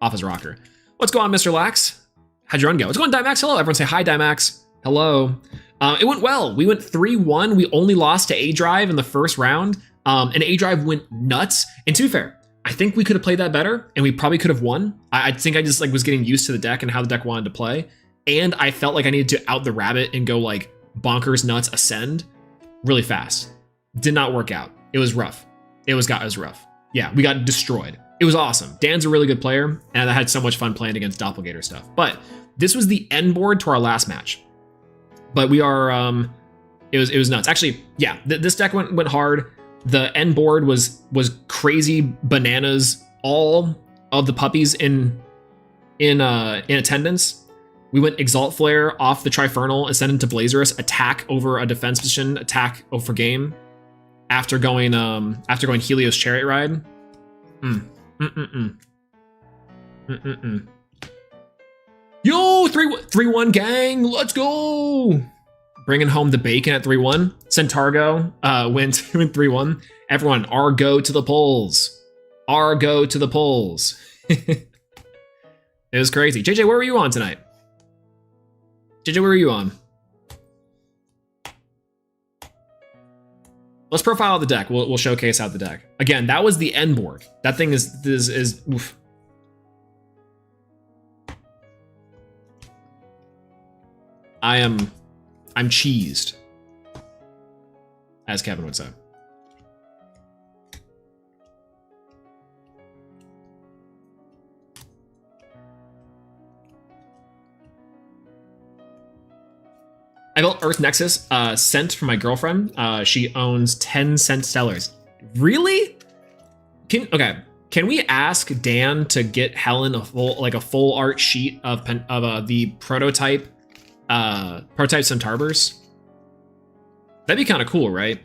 off his rocker. What's going on, Mr. Lax? How'd your run go? What's going on, Dimax? Hello. Everyone say hi, Dimax. Hello. It went well. We went 3-1. We only lost to A-Drive in the first round. And A-Drive went nuts. And to be fair, I think we could have played that better, and we probably could have won. I think I just like was getting used to the deck and how the deck wanted to play. And I felt like I needed to out the rabbit and go like bonkers nuts ascend really fast. Did not work out. It was rough. It was rough. Yeah, we got destroyed. It was awesome. Dan's a really good player, and I had so much fun playing against Doppelganger stuff. But this was the end board to our last match. But we are, it was nuts. Actually, yeah, this deck went hard. The end board was crazy bananas. All of the puppies in attendance. We went Exalt Flare off the Trifernal, ascended to Blazerus, attack over a defense position, attack over game. After going Helios Chariot Ride. Yo, 3-1 gang, let's go! Bringing home the bacon at 3-1. Centargo went 3-1. Everyone, Argo to the polls. Argo to the polls. It was crazy. JJ, where were you on tonight? JJ, where were you on? Let's profile the deck. We'll showcase out the deck. Again, that was the end board. That thing is oof. I'm cheesed, as Kevin would say. I built Earth Nexus Scent for my girlfriend. She owns 10 Scent Stellars. Really? Can we ask Dan to get Helen a full art sheet of the prototype Centarbers? That'd be kind of cool, right?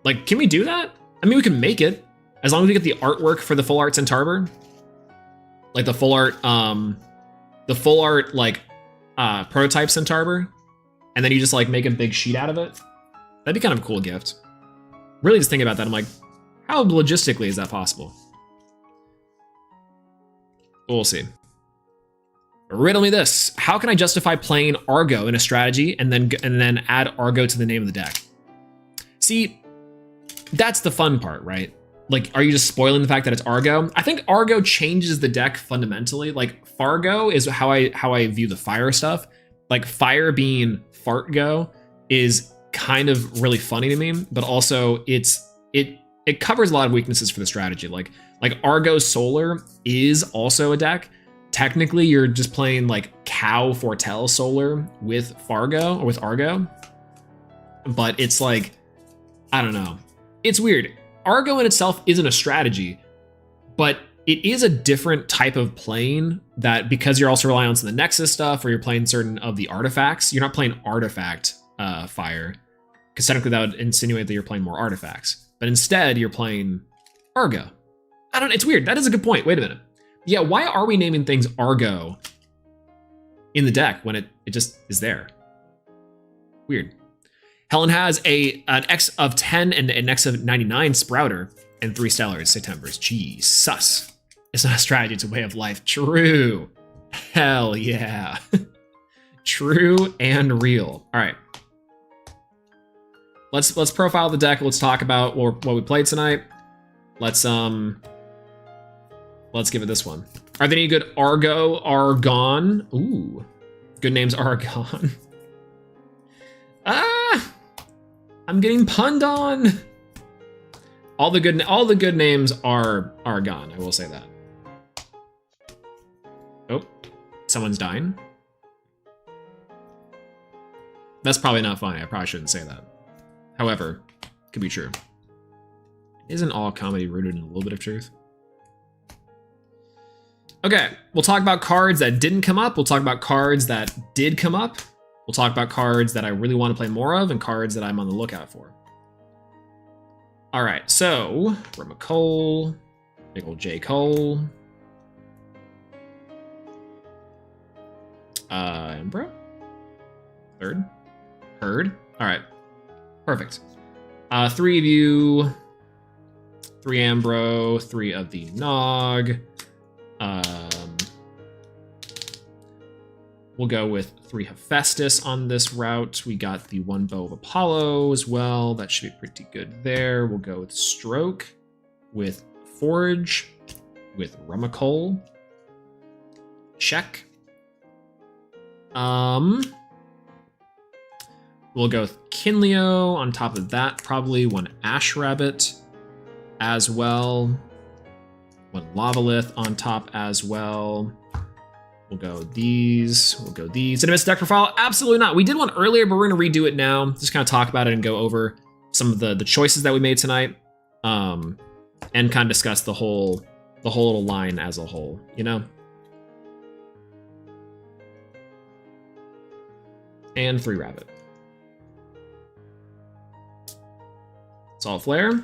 Like, can we do that? I mean, we can make it as long as we get the artwork for the full art Centarber, like the full art prototype Centarber. And then you just like make a big sheet out of it. That'd be kind of a cool gift. Really just thinking about that, I'm like, how logistically is that possible? We'll see. Riddle me this. How can I justify playing Argo in a strategy and then add Argo to the name of the deck? See, that's the fun part, right? Like, are you just spoiling the fact that it's Argo? I think Argo changes the deck fundamentally. Like, Fargo is how I view the fire stuff. Like, fire being Fartgo is kind of really funny to me, but also it covers a lot of weaknesses for the strategy. Like Argo Solar is also a deck technically you're just playing like Cow Foretell Solar with Fargo or with Argo. But it's like, I don't know. It's weird. Argo in itself isn't a strategy, but it is a different type of playing that, because you're also relying on some of the Nexus stuff or you're playing certain of the artifacts, you're not playing artifact fire, because technically that would insinuate that you're playing more artifacts. But instead you're playing Argo. I don't know, it's weird. That is a good point. Wait a minute. Yeah, why are we naming things Argo in the deck when it just is there? Weird. Helen has an X of 10 and an X of 99 Sprouter and 3 Stellars, Septembers. Jeez, sus. It's not a strategy, it's a way of life. True. Hell yeah. True and real. All right. Let's profile the deck. Let's talk about what we played tonight. Let's give it this one. Are there any good Argon? Ooh, good names Argon. I'm getting punned on. All the good names are Argon. I will say that. Oh, someone's dying. That's probably not funny. I probably shouldn't say that. However, could be true. Isn't all comedy rooted in a little bit of truth? Okay, we'll talk about cards that didn't come up. We'll talk about cards that did come up. We'll talk about cards that I really want to play more of and cards that I'm on the lookout for. All right, so Roma Cole, big old J. Cole. Embro? Third? Heard? All right, perfect. 3 of you, 3 Ambro, 3 of the Nog. We'll go with 3 Hephaestus on this route. We got the 1 Bow of Apollo as well. That should be pretty good there. We'll go with Stroke, with Forge, with Rumacole. Check. We'll go with Kinleo on top of that. Probably 1 Ash Rabbit as well. 1 Lavalith on top as well. We'll go these. We'll go these. Did I miss deck profile? Absolutely not. We did one earlier, but we're going to redo it now. Just kind of talk about it and go over some of the choices that we made tonight, and kind of discuss the whole little line as a whole. You know. And 3 Rabbit. Salt Flare.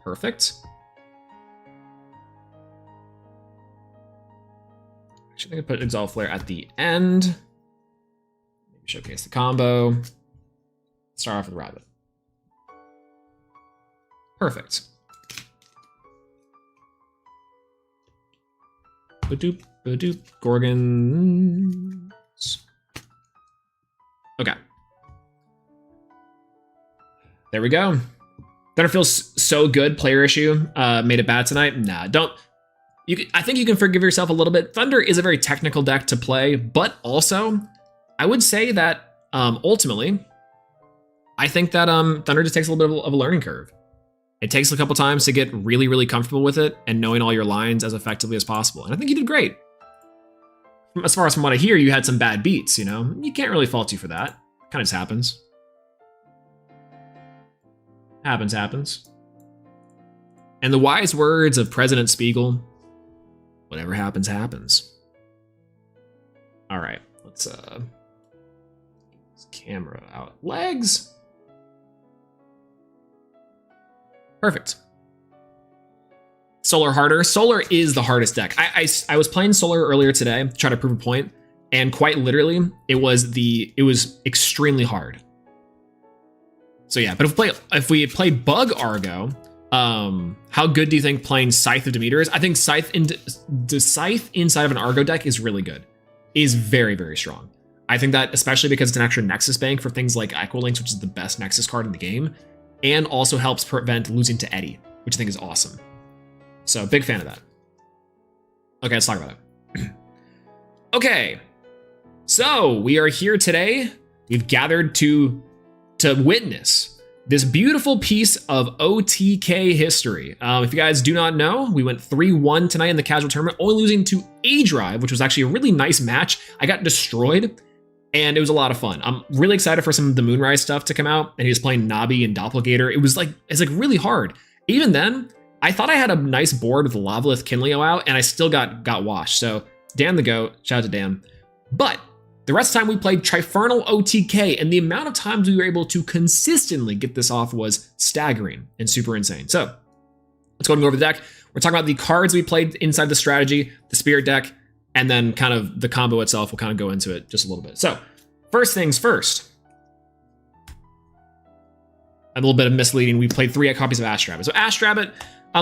Perfect. Actually, I'm going to put Exalt Flare at the end. Maybe showcase the combo. Start off with Rabbit. Perfect. Badoop, badoop, Gorgons. Okay. There we go. Thunder feels so good. Player issue. Made it bad tonight. Nah, don't. I think you can forgive yourself a little bit. Thunder is a very technical deck to play, but also, I would say that ultimately, I think that Thunder just takes a little bit of a learning curve. It takes a couple times to get really, really comfortable with it and knowing all your lines as effectively as possible. And I think you did great. As far as from what I hear, you had some bad beats, you know? You can't really fault you for that. Kind of just happens. Happens. And the wise words of President Spiegel, whatever happens, happens. All right, let's camera out. Legs. Perfect. Solar harder. Solar is the hardest deck. I was playing Solar earlier today, trying to prove a point, and quite literally, it was extremely hard. So yeah, but if we play Bug Argo, how good do you think playing Scythe of Demeter is? I think Scythe inside of an Argo deck is really good. Is very, very strong. I think that especially because it's an extra Nexus bank for things like Equilinks, which is the best Nexus card in the game, and also helps prevent losing to Eddie, which I think is awesome. So big fan of that. Okay, let's talk about it. Okay, so we are here today. We've gathered to witness this beautiful piece of OTK history. If you guys do not know, we went 3-1 tonight in the casual tournament, only losing to A-Drive, which was actually a really nice match. I got destroyed, and it was a lot of fun. I'm really excited for some of the Moonrise stuff to come out, and he was playing Nabi and Doppelganger. It's like really hard. Even then, I thought I had a nice board with Lavalith Kinleo out, and I still got washed. So Dan the GOAT, shout out to Dan. But the rest of the time we played Trifernal OTK, and the amount of times we were able to consistently get this off was staggering and super insane. So let's go and go over the deck. We're talking about the cards we played inside the strategy, the spirit deck, and then kind of the combo itself. We'll kind of go into it just a little bit. So first things first, a little bit of misleading. We played 3 copies of Ash Rabbit. So Ash Rabbit,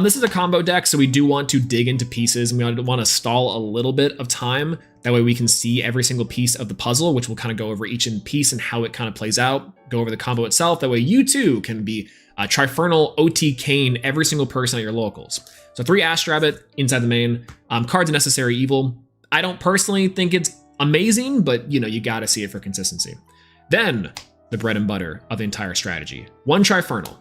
this is a combo deck, so we do want to dig into pieces, and we want to stall a little bit of time. That way we can see every single piece of the puzzle, which we'll kind of go over each piece and how it kind of plays out, go over the combo itself. That way you too can be Trifernal OTKing every single person at your locals. So 3 Ash Rabbit inside the main. Cards of Necessary Evil. I don't personally think it's amazing, but you got to see it for consistency. Then the bread and butter of the entire strategy. 1 Trifernal,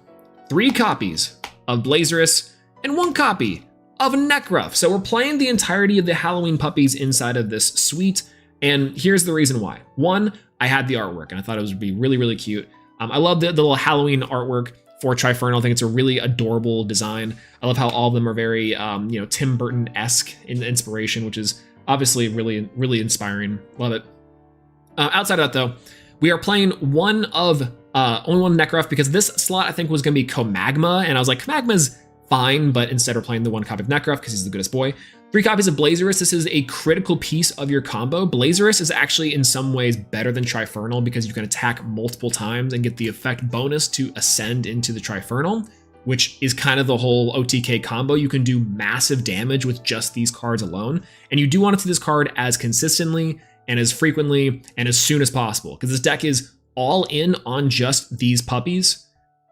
3 copies of Blazerus, and 1 copy of Necruff. So we're playing the entirety of the Halloween puppies inside of this suite, and here's the reason why. 1, I had the artwork, and I thought it would be really, really cute. I love the little Halloween artwork for Trifernal. I think it's a really adorable design. I love how all of them are very, Tim Burton-esque in the inspiration, which is obviously really, really inspiring. Love it. Outside of that, though, we are playing only one Necruff because this slot I think was going to be Comagma, and I was like, Comagma's fine, but instead we're playing the 1 copy of Necruff because he's the goodest boy. 3 copies of Blazerus. This is a critical piece of your combo. Blazerus is actually in some ways better than Trifernal because you can attack multiple times and get the effect bonus to ascend into the Trifernal, which is kind of the whole OTK combo. You can do massive damage with just these cards alone, and you do want to see this card as consistently and as frequently and as soon as possible because this deck is all in on just these puppies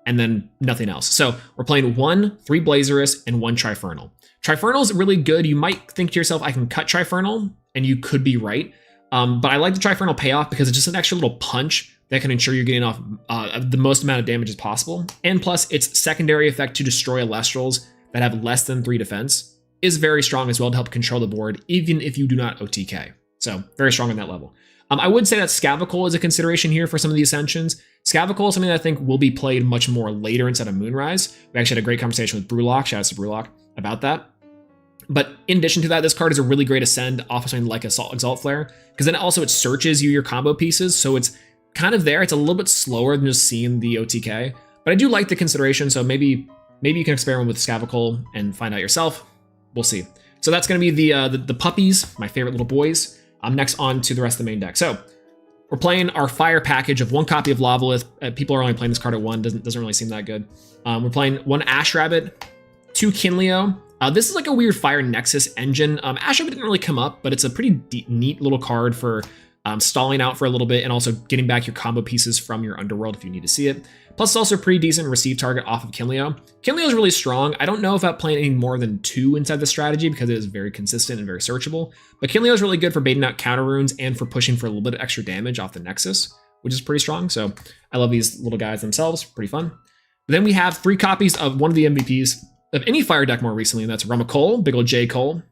and then nothing else. So we're playing 1, 3 Blazerus, and 1 Trifernal. Trifernal is really good. You might think to yourself, I can cut Trifernal, and you could be right. But I like the Trifernal payoff because it's just an extra little punch that can ensure you're getting off the most amount of damage as possible. And plus, its secondary effect to destroy Elestrals that have less than 3 defense is very strong as well to help control the board, even if you do not OTK. So very strong on that level. I would say that Scavicle is a consideration here for some of the Ascensions. Scavicle is something that I think will be played much more later inside of Moonrise. We actually had a great conversation with Brewlock, shout out to Brewlock, about that. But in addition to that, this card is a really great ascend off of something like Exalt Flare, because then also it searches you your combo pieces, so it's kind of there. It's a little bit slower than just seeing the OTK, but I do like the consideration, so maybe you can experiment with Scavicle and find out yourself. We'll see. So that's going to be the puppies, my favorite little boys. Next on to the rest of the main deck. So we're playing our fire package of 1 copy of Lavalith. People are only playing this card at 1. Doesn't really seem that good. We're playing 1 Ash Rabbit, 2 Kinleo. This is like a weird Fire Nexus engine. Ash Rabbit didn't really come up, but it's a pretty neat little card for stalling out for a little bit and also getting back your combo pieces from your underworld if you need to see it. Plus, it's also a pretty decent receive target off of Kinleo. Kinleo is really strong. I don't know if I'm playing any more than 2 inside the strategy because it is very consistent and very searchable. But Kinleo is really good for baiting out counter runes and for pushing for a little bit of extra damage off the Nexus, which is pretty strong. So I love these little guys themselves. Pretty fun. But then we have 3 copies of one of the MVPs of any fire deck more recently, and that's Rumacole, big old J. Cole.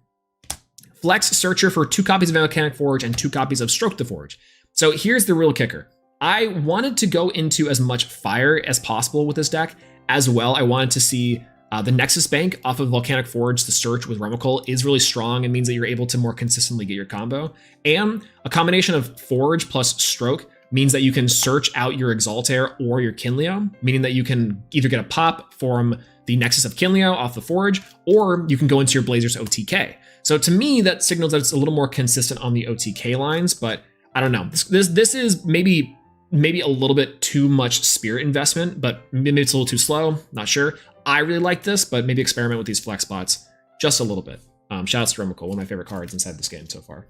Flex Searcher for 2 copies of Volcanic Forge and 2 copies of Stroke the Forge. So here's the real kicker. I wanted to go into as much fire as possible with this deck. As well, I wanted to see the Nexus Bank off of Volcanic Forge. The search with Rumacole is really strong and means that you're able to more consistently get your combo. And a combination of Forge plus Stroke means that you can search out your Exaltair or your Kinleo, meaning that you can either get a pop from the Nexus of Kinleo off the Forge, or you can go into your Blazer's OTK. So to me, that signals that it's a little more consistent on the OTK lines, but I don't know. This is maybe a little bit too much spirit investment, but maybe it's a little too slow. Not sure. I really like this, but maybe experiment with these flex spots just a little bit. Shout out to Rumacole, one of my favorite cards inside this game so far.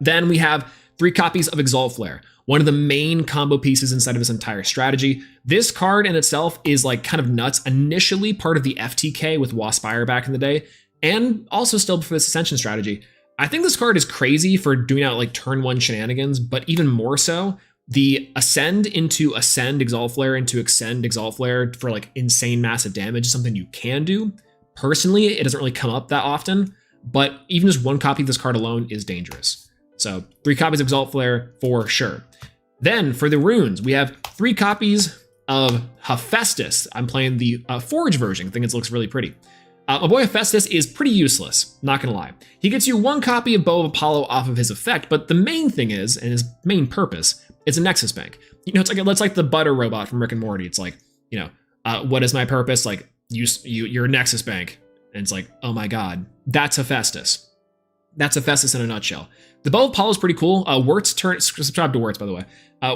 Then we have 3 copies of Exalt Flare, one of the main combo pieces inside of this entire strategy. This card in itself is like kind of nuts. Initially part of the FTK with Waspire back in the day, and also still for this Ascension strategy. I think this card is crazy for doing out like turn 1 shenanigans, but even more so The Ascend into Ascend Exalt Flare into Ascend Exalt Flare for like insane massive damage is something you can do. Personally, it doesn't really come up that often, but even just one copy of this card alone is dangerous. So 3 copies of Exalt Flare for sure. Then for the runes, we have 3 copies of Hephaestus. I'm playing the Forge version. I think it looks really pretty. My boy Hephaestus is pretty useless, not gonna lie. He gets you 1 copy of Bow of Apollo off of his effect, but the main thing is, and his main purpose, is a Nexus Bank. You know, it's like the butter robot from Rick and Morty. It's like, you know, what is my purpose? Like, you're a Nexus Bank. And it's like, oh my god, that's Hephaestus. That's Hephaestus in a nutshell. The Bow of Apollo is pretty cool. Subscribe to Wirtz, by the way.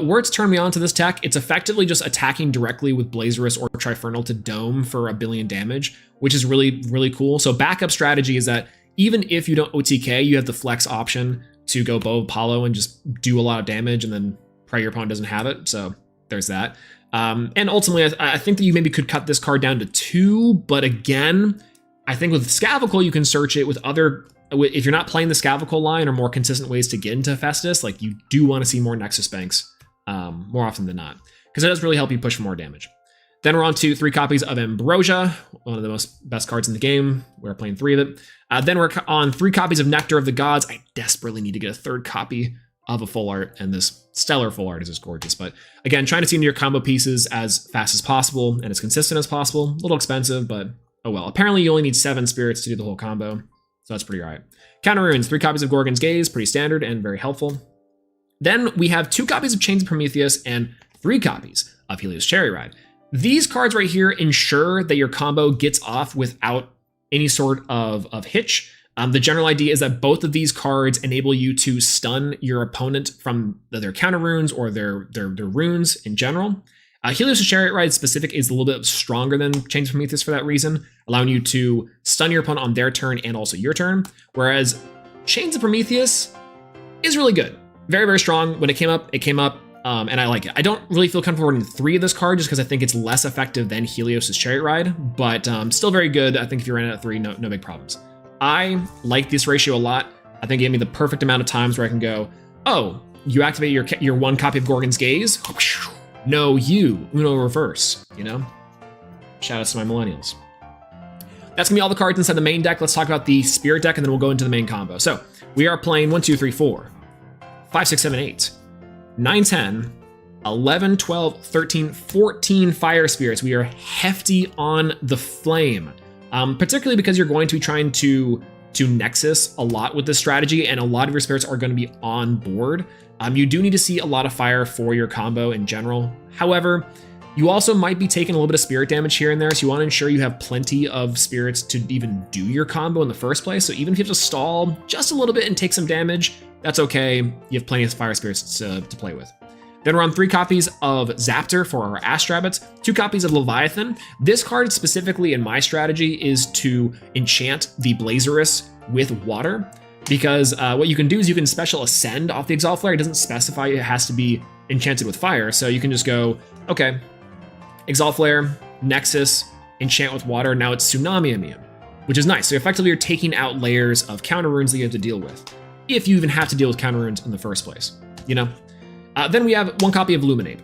Wirtz turned me on to this tech. It's effectively just attacking directly with Blazerus or Trifernal to dome for 1 billion damage, which is really, really cool. So backup strategy is that even if you don't OTK, you have the flex option to go Bow of Apollo and just do a lot of damage and then pray your opponent doesn't have it. So there's that. And ultimately, I think that you maybe could cut this card down to 2, but again, I think with Scavical, you can search it with other, if you're not playing the Scavical line or more consistent ways to get into Hephaestus, like you do want to see more Nexus Banks more often than not, because it does really help you push for more damage. Then we're on to 3 copies of Ambrosia, one of the best cards in the game. We're playing 3 of it. Then we're on 3 copies of Nectar of the Gods. I desperately need to get a 3rd copy of a full art, and this stellar full art is just gorgeous. But again, trying to see into your combo pieces as fast as possible and as consistent as possible. A little expensive, but oh well. Apparently you only need 7 spirits to do the whole combo, so that's pretty alright. Counter runes, 3 copies of Gorgon's Gaze, pretty standard and very helpful. Then we have 2 copies of Chains of Prometheus and 3 copies of Helios Chariot Ride. These cards right here ensure that your combo gets off without any sort of hitch. The general idea is that both of these cards enable you to stun your opponent from their counter runes or their runes in general. Helios' Chariot Ride specific is a little bit stronger than Chains of Prometheus for that reason, allowing you to stun your opponent on their turn and also your turn, whereas Chains of Prometheus is really good. Very, very strong. When it came up, and I like it. I don't really feel comfortable running 3 of this card just because I think it's less effective than Helios' Chariot Ride, but still very good. I think if you ran it at 3, no big problems. I like this ratio a lot. I think it gave me the perfect amount of times where I can go, oh, you activate your 1 copy of Gorgon's Gaze. No, you, Uno reverse, you know? Shout outs to my millennials. That's gonna be all the cards inside the main deck. Let's talk about the Spirit deck and then we'll go into the main combo. So we are playing 1, 2, 3, 4, 5, 6, 7, 8, 9, 10, 11, 12, 13, 14 Fire Spirits. We are hefty on the flame, particularly because you're going to be trying to Nexus a lot with this strategy, and a lot of your spirits are going to be on board. You do need to see a lot of fire for your combo in general. However, you also might be taking a little bit of spirit damage here and there, so you want to ensure you have plenty of spirits to even do your combo in the first place. So even if you have to stall just a little bit and take some damage, that's okay. You have plenty of fire spirits to play with. Then we're on 3 copies of Zaptor for our Astrabbits, 2 copies of Leviathan. This card specifically in my strategy is to enchant the Blazerus with water, because what you can do is you can special ascend off the Exalt Flare. It doesn't specify it has to be enchanted with fire, so you can just go, okay, Exalt Flare, Nexus, enchant with water, now it's Tsunami immune, which is nice. So effectively you're taking out layers of counter runes that you have to deal with, if you even have to deal with counter runes in the first place, you know? Then we have 1 copy of Luminate.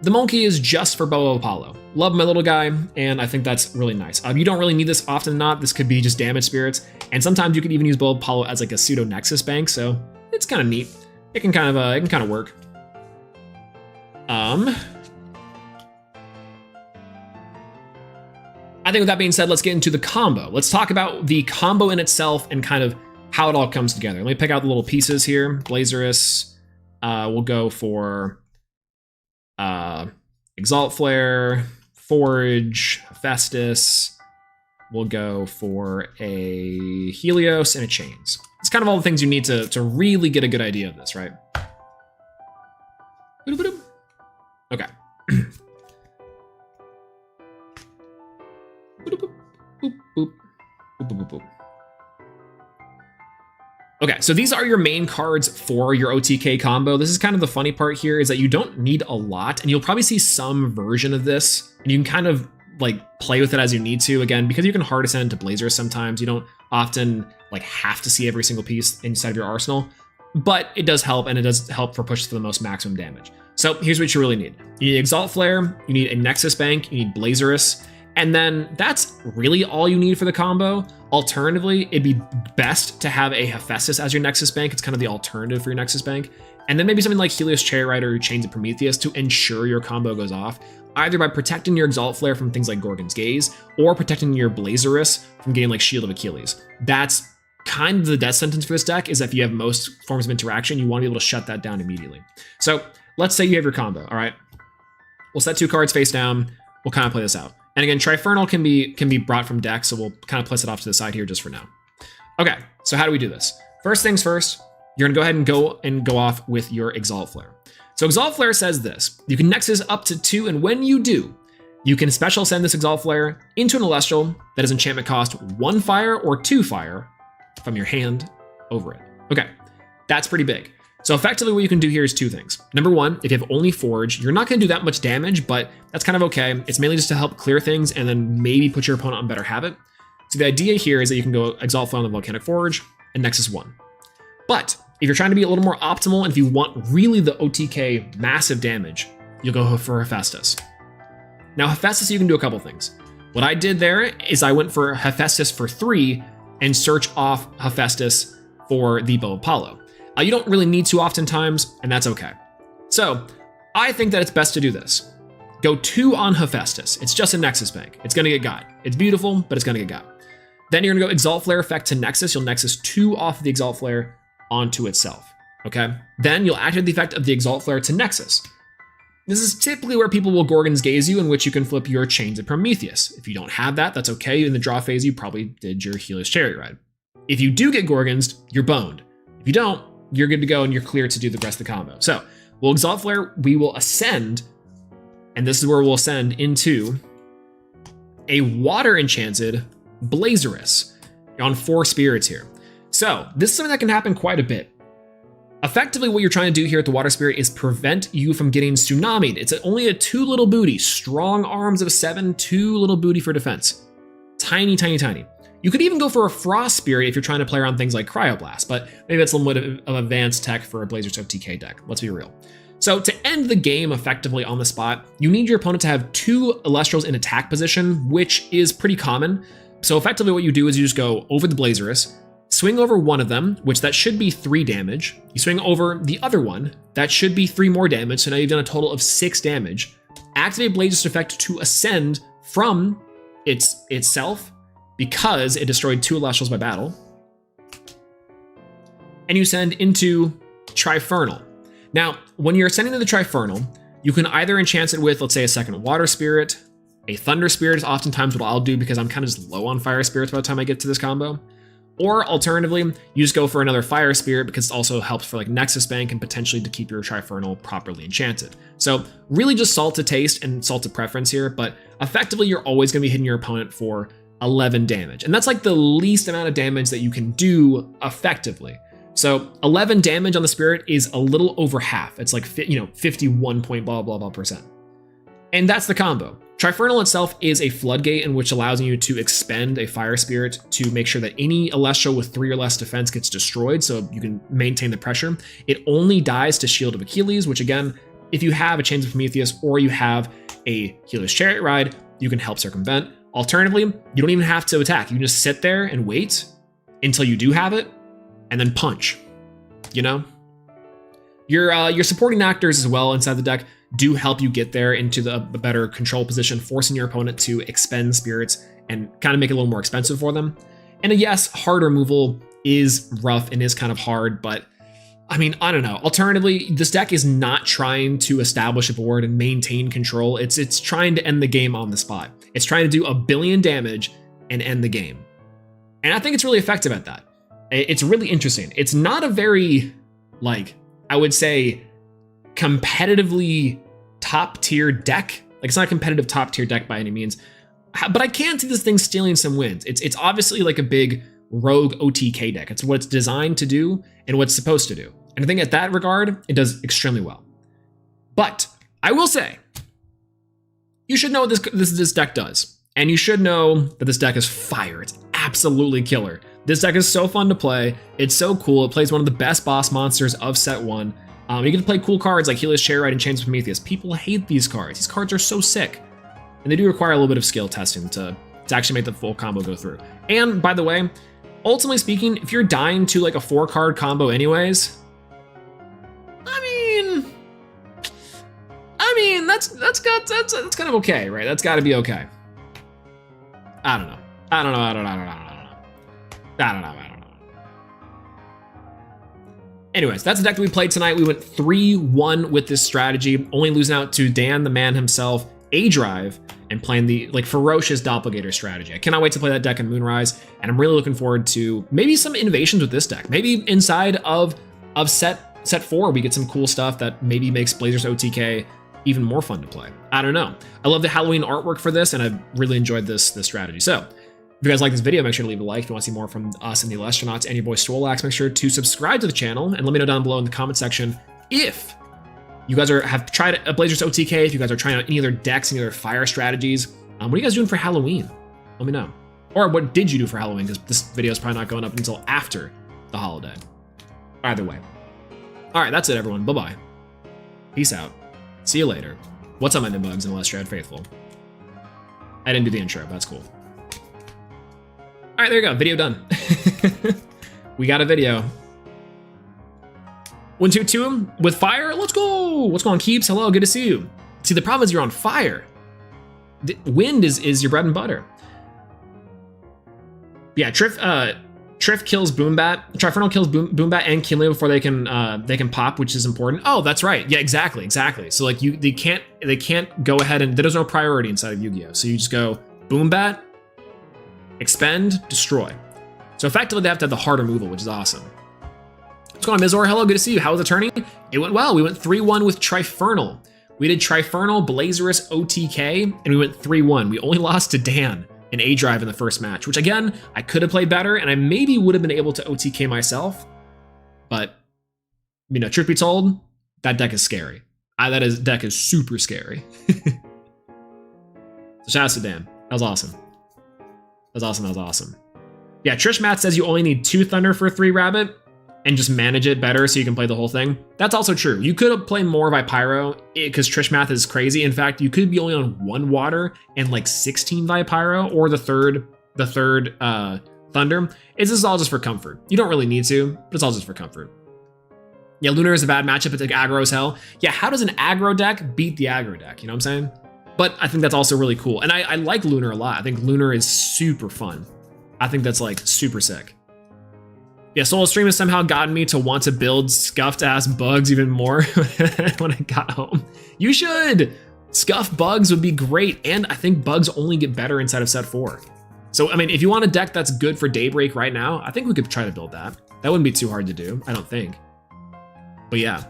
The monkey is just for Bow of Apollo. Love my little guy, and I think that's really nice. You don't really need this often not. This could be just damage spirits, and sometimes you could even use Bow of Apollo as like a pseudo Nexus bank, so it's kind of neat. It can kind of work. I think with that being said, let's get into the combo. Let's talk about the combo in itself and kind of how it all comes together. Let me pick out the little pieces here. Blazerus. We'll go for Exalt Flare, Forge, Hephaestus. We'll go for a Helios and a Chains. It's kind of all the things you need to really get a good idea of this, right? Okay. Okay, so these are your main cards for your OTK combo. This is kind of the funny part here, is that you don't need a lot, and you'll probably see some version of this, and you can kind of like play with it as you need to. Again, because you can hard ascend to Blazers sometimes, you don't often like have to see every single piece inside of your arsenal, but it does help, and it does help for push to the most maximum damage. So here's what you really need. You need Exalt Flare, you need a Nexus Bank, you need Blazerus, and then that's really all you need for the combo. Alternatively, it'd be best to have a Hephaestus as your Nexus Bank. It's kind of the alternative for your Nexus Bank. And then maybe something like Helios Chariot Rider or Chains of Prometheus to ensure your combo goes off, either by protecting your Exalt Flare from things like Gorgon's Gaze, or protecting your Blazerus from getting like Shield of Achilles. That's kind of the death sentence for this deck, is if you have most forms of interaction, you want to be able to shut that down immediately. So let's say you have your combo, all right? We'll set 2 cards face down. We'll kind of play this out. And again, Trifernal can be brought from deck, so we'll kind of place it off to the side here just for now. Okay, so how do we do this? First things first, you're gonna go ahead and go off with your Exalt Flare. So Exalt Flare says this: you can Nexus up to 2, and when you do, you can special send this Exalt Flare into an Elestral that is enchantment cost 1 fire or 2 fire from your hand over it. Okay, that's pretty big. So effectively what you can do here is 2 things. Number 1, if you have only Forge, you're not gonna do that much damage, but that's kind of okay. It's mainly just to help clear things and then maybe put your opponent on better habit. So the idea here is that you can go Exalt Flare on the Volcanic Forge and Nexus 1. But if you're trying to be a little more optimal, and if you want really the OTK massive damage, you'll go for Hephaestus. Now Hephaestus, you can do a couple things. What I did there is I went for Hephaestus for 3 and search off Hephaestus for the Bow of Apollo. You don't really need to oftentimes, and that's okay. So I think that it's best to do this. Go 2 on Hephaestus. It's just a Nexus Bank. It's gonna get got. It's beautiful, but it's gonna get got. Then you're gonna go Exalt Flare effect to Nexus. You'll Nexus 2 off of the Exalt Flare onto itself, okay? Then you'll activate the effect of the Exalt Flare to Nexus. This is typically where people will Gorgon's Gaze you, in which you can flip your Chains of Prometheus. If you don't have that, that's okay. In the draw phase, you probably did your Helios Chariot Ride. If you do get Gorgons, you're boned. If you don't, you're good to go and you're clear to do the rest of the combo. So we'll Exalt Flare, we will ascend, and this is where we'll ascend into a water enchanted Blazerus. You're on 4 spirits here. So this is something that can happen quite a bit. Effectively, what you're trying to do here at the Water Spirit is prevent you from getting tsunamied. It's only a 2 little booty, strong arms of 7, 2 little booty for defense. Tiny, tiny, tiny. You could even go for a Frost Spirit if you're trying to play around things like Cryoblast, but maybe that's a little bit of advanced tech for a Blazerus OTK deck. Let's be real. So to end the game effectively on the spot, you need your opponent to have 2 Elestrals in attack position, which is pretty common. So effectively what you do is you just go over the Blazerus, swing over one of them, which that should be 3 damage. You swing over the other one, that should be 3 more damage, so now you've done a total of 6 damage. Activate Blazerus effect to ascend from itself, because it destroyed 2 Elestrals by battle. And you send into Trifernal. Now, when you're sending to the Trifernal, you can either enchant it with, let's say, a second Water Spirit. A Thunder Spirit is oftentimes what I'll do because I'm kind of just low on Fire Spirits by the time I get to this combo. Or alternatively, you just go for another Fire Spirit because it also helps for like Nexus Bank and potentially to keep your Trifernal properly enchanted. So really just salt to taste and salt to preference here, but effectively you're always going to be hitting your opponent for 11 damage. And that's like the least amount of damage that you can do effectively. So 11 damage on the Spirit is a little over half. It's like 51 point blah blah blah %. And that's the combo. Trifernal itself is a floodgate in which allows you to expend a Fire Spirit to make sure that any Elestral with 3 or less defense gets destroyed so you can maintain the pressure. It only dies to Shield of Achilles, which again, if you have a Chains of Prometheus or you have a Helios Chariot Ride, you can help circumvent. Alternatively, you don't even have to attack. You can just sit there and wait until you do have it and then punch, you know? Your supporting actors as well inside the deck do help you get there into the better control position, forcing your opponent to expend spirits and kind of make it a little more expensive for them. And yes, hard removal is rough and is kind of hard, but I mean, I don't know. Alternatively, this deck is not trying to establish a board and maintain control. It's trying to end the game on the spot. It's trying to do 1 billion damage and end the game. And I think it's really effective at that. It's really interesting. It's not a very, like, I would say, competitively top tier deck. Like, it's not a competitive top tier deck by any means, but I can see this thing stealing some wins. It's obviously like a big rogue OTK deck. It's what it's designed to do and what it's supposed to do. And I think at that regard, it does extremely well. But I will say, you should know what this deck does. And you should know that this deck is fire. It's absolutely killer. This deck is so fun to play. It's so cool. It plays one of the best boss monsters of set 1. You get to play cool cards like Helios Chairride and Chains of Prometheus. People hate these cards. These cards are so sick. And they do require a little bit of skill testing to actually make the full combo go through. And by the way, ultimately speaking, if you're dying to like a 4-card combo anyways, I mean that's kind of okay, right? That's got to be okay. I don't know. Anyways, that's the deck that we played tonight. We went 3-1 with this strategy, only losing out to Dan the man himself, A-Drive, and playing the like ferocious doppelganger strategy. I cannot wait to play that deck in Moonrise, and I'm really looking forward to maybe some innovations with this deck. Maybe inside of set 4, we get some cool stuff that maybe makes Blazerus OTK even more fun to play. I don't know. I love the Halloween artwork for this, and I've really enjoyed this strategy. So if you guys like this video, make sure to leave a like. If you want to see more from us and the Elestrals and your boy Strollax, make sure to subscribe to the channel and let me know down below in the comment section if you guys have tried a Blazerus OTK, if you guys are trying out any other decks, any other fire strategies. What are you guys doing for Halloween? Let me know. Or what did you do for Halloween? Because this video is probably not going up until after the holiday. Either way. All right, that's it, everyone. Bye-bye. Peace out. See you later. What's up, my bugs and Elestrad faithful? I didn't do the intro, but that's cool. All right, there you go. Video done. We got a video. 1-2-2 with fire. Let's go. What's going on, Keeps? Hello, good to see you. See, the problem is you're on fire. The wind is your bread and butter. Yeah, Triff kills Boombat. Trifernal kills Boombat and Killia before they can pop, which is important. Oh, that's right. Yeah, exactly. So like they can't go ahead and there's no priority inside of Yu-Gi-Oh. So you just go Boombat, expend, destroy. So effectively they have to have the hard removal, which is awesome. What's going on, Mizor? Hello, good to see you. How was the tourney? It went well. We went 3-1 with Trifernal. We did Trifernal, Blazerus, OTK, and we went 3-1. We only lost to Dan in A-Drive in the first match, which again, I could have played better, and I maybe would have been able to OTK myself. But, you know, truth be told, that deck is scary. That deck is super scary. So shout out to Dan. That was awesome. That was awesome. Yeah, Trish Matt says you only need 2 Thunder for 3 Rabbit, and just manage it better so you can play the whole thing. That's also true. You could have played more Vipyro because Trish Math is crazy. In fact, you could be only on 1 water and like 16 Vipyro or the third Thunder. This is all just for comfort. You don't really need to, but it's all just for comfort. Yeah, Lunar is a bad matchup. It's like aggro as hell. Yeah, how does an aggro deck beat the aggro deck? You know what I'm saying? But I think that's also really cool. And I like Lunar a lot. I think Lunar is super fun. I think that's like super sick. Yeah, Soul Stream has somehow gotten me to want to build scuffed ass bugs even more when I got home. You should! Scuff bugs would be great, and I think bugs only get better inside of set 4. So, I mean, if you want a deck that's good for Daybreak right now, I think we could try to build that. That wouldn't be too hard to do, I don't think. But yeah.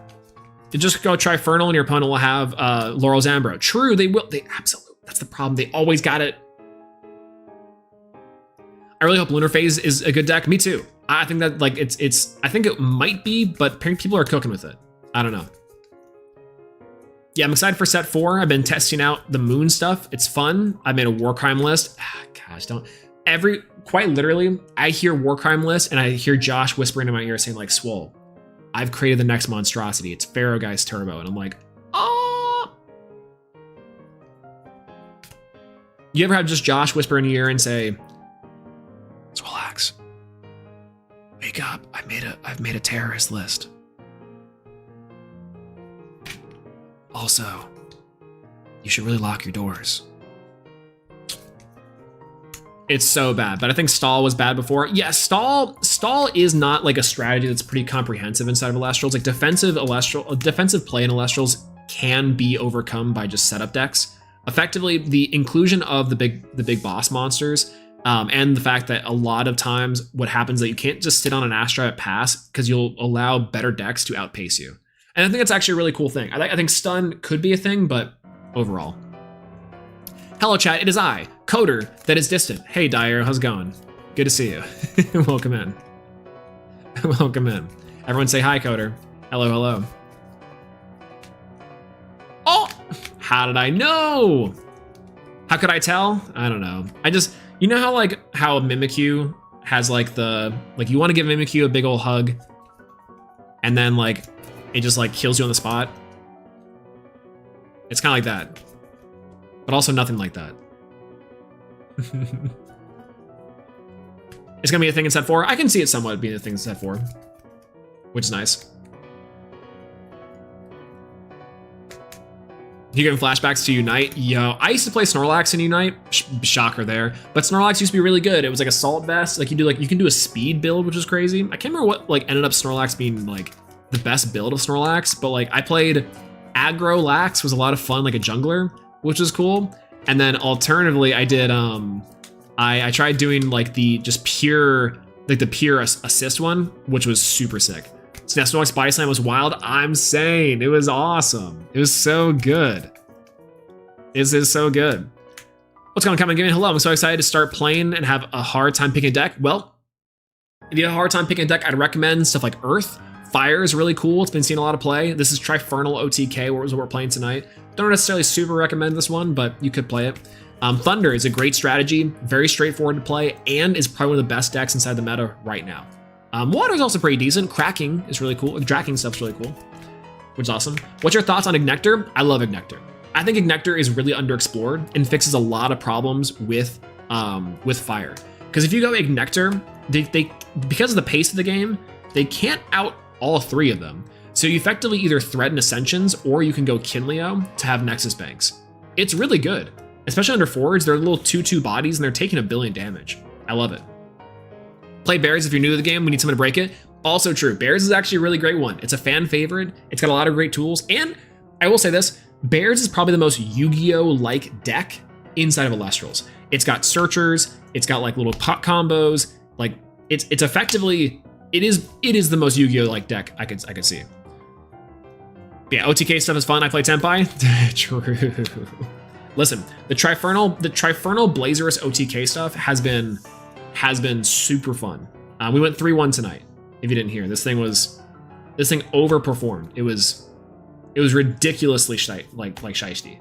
You just go Trifernal and your opponent will have Laurel Zambro. True, they will. They absolutely, that's the problem. They always got it. I really hope Lunar Phase is a good deck. Me too. I think that like it's I think it might be, but people are cooking with it. I don't know. Yeah, I'm excited for set 4. I've been testing out the moon stuff. It's fun. I made a war crime list. Gosh, quite literally, I hear war crime list and I hear Josh whispering in my ear saying like, Swole, I've created the next monstrosity. It's Pharaoh Geist Turbo. And I'm like, oh. You ever have just Josh whisper in your ear and say, Relax. Wake up. I've made a terrorist list. Also, you should really lock your doors. It's so bad, but I think stall was bad before. Yeah, stall is not like a strategy that's pretty comprehensive inside of Elestrals. Like defensive play in Elestrals can be overcome by just setup decks. Effectively, the inclusion of the big boss monsters and the fact that a lot of times what happens is that you can't just sit on an Astra at pass because you'll allow better decks to outpace you. And I think that's actually a really cool thing. I think stun could be a thing, but overall. Hello chat, it is I, Coder, that is distant. Hey Dyer, how's it going? Good to see you. Welcome in. Welcome in. Everyone say hi, Coder. Hello, hello. Oh, how did I know? How could I tell? I don't know. You know how Mimikyu has you want to give Mimikyu a big old hug, and then It just like kills you on the spot. It's kind of like that, but also nothing like that. It's gonna be a thing in set 4. I can see it somewhat being a thing in set 4, which is nice. You getting flashbacks to Unite? Yo, I used to play Snorlax in Unite. Shocker there. But Snorlax used to be really good. It was like assault vest. Like you can do a speed build, which was crazy. I can't remember what like ended up Snorlax being like the best build of Snorlax, but like I played Aggro Lax was a lot of fun, like a jungler, which was cool. And then alternatively, I did I tried doing like the just pure like the pure assist one, which was super sick. So yeah, Snorlax Body Slam was wild. I'm saying it was awesome. It was so good. It is so good. What's going on, Come and Give me hello. I'm so excited to start playing and have a hard time picking a deck. Well, if you have a hard time picking a deck, I'd recommend stuff like Earth. Fire is really cool. It's been seeing a lot of play. This is Trifernal OTK, what we're playing tonight. Don't necessarily super recommend this one, but you could play it. Thunder is a great strategy, very straightforward to play, and is probably one of the best decks inside the meta right now. Water is also pretty decent. Cracking is really cool. Dracking stuff's really cool, which is awesome. What's your thoughts on Ignector? I love Ignector. I think Ignector is really underexplored and fixes a lot of problems with fire. Because if you go Ignector, they because of the pace of the game, they can't out all 3 of them. So you effectively either threaten Ascensions or you can go Kinleo to have Nexus Banks. It's really good, especially under forwards. They're little 2/2 bodies and they're taking 1 billion damage. I love it. Play Bears if you're new to the game. We need someone to break it. Also true. Bears is actually a really great one. It's a fan favorite. It's got a lot of great tools. And I will say this, Bears is probably the most Yu-Gi-Oh-like deck inside of Elestrals. It's got searchers. It's got like little pot combos. Like it's effectively, it is the most Yu-Gi-Oh-like deck I could see. Yeah, OTK stuff is fun. I play Tenpai. True. Listen, the Trifernal Blazerus OTK stuff has been super fun. We went 3-1 tonight. If you didn't hear, this thing overperformed. It was ridiculously shiesty.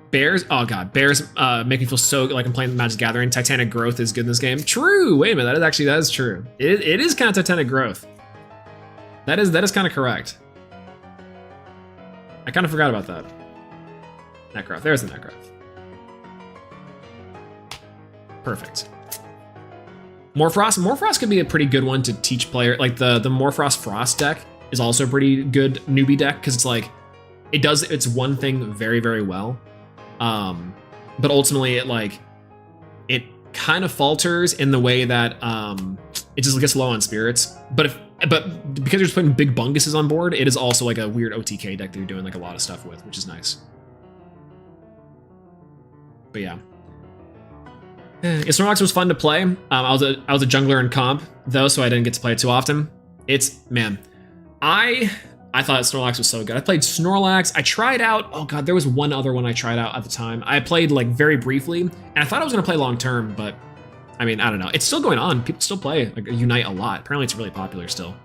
Bears, oh god, Bears make me feel so like I'm playing Magic Gathering. Titanic Growth is good in this game. True. Wait a minute, that is true. It is kind of Titanic Growth. That is kind of correct. I kind of forgot about that. Necroth. There's the Necroth. Perfect. Morfrost could be a pretty good one to teach player. Like the Morfrost Frost deck is also a pretty good newbie deck because it's like it does its one thing very, very well. But ultimately it kind of falters in the way that it just gets low on spirits. But because you're just putting big bunguses on board, it is also like a weird OTK deck that you're doing like a lot of stuff with, which is nice. But yeah. Snorlax was fun to play. I was a jungler in comp though, so I didn't get to play it too often. I thought Snorlax was so good. I played Snorlax. I tried out, oh god, there was one other one I tried out at the time. I played like very briefly, and I thought I was gonna play long term, but I mean, I don't know. It's still going on. People still play like Unite a lot. Apparently it's really popular still.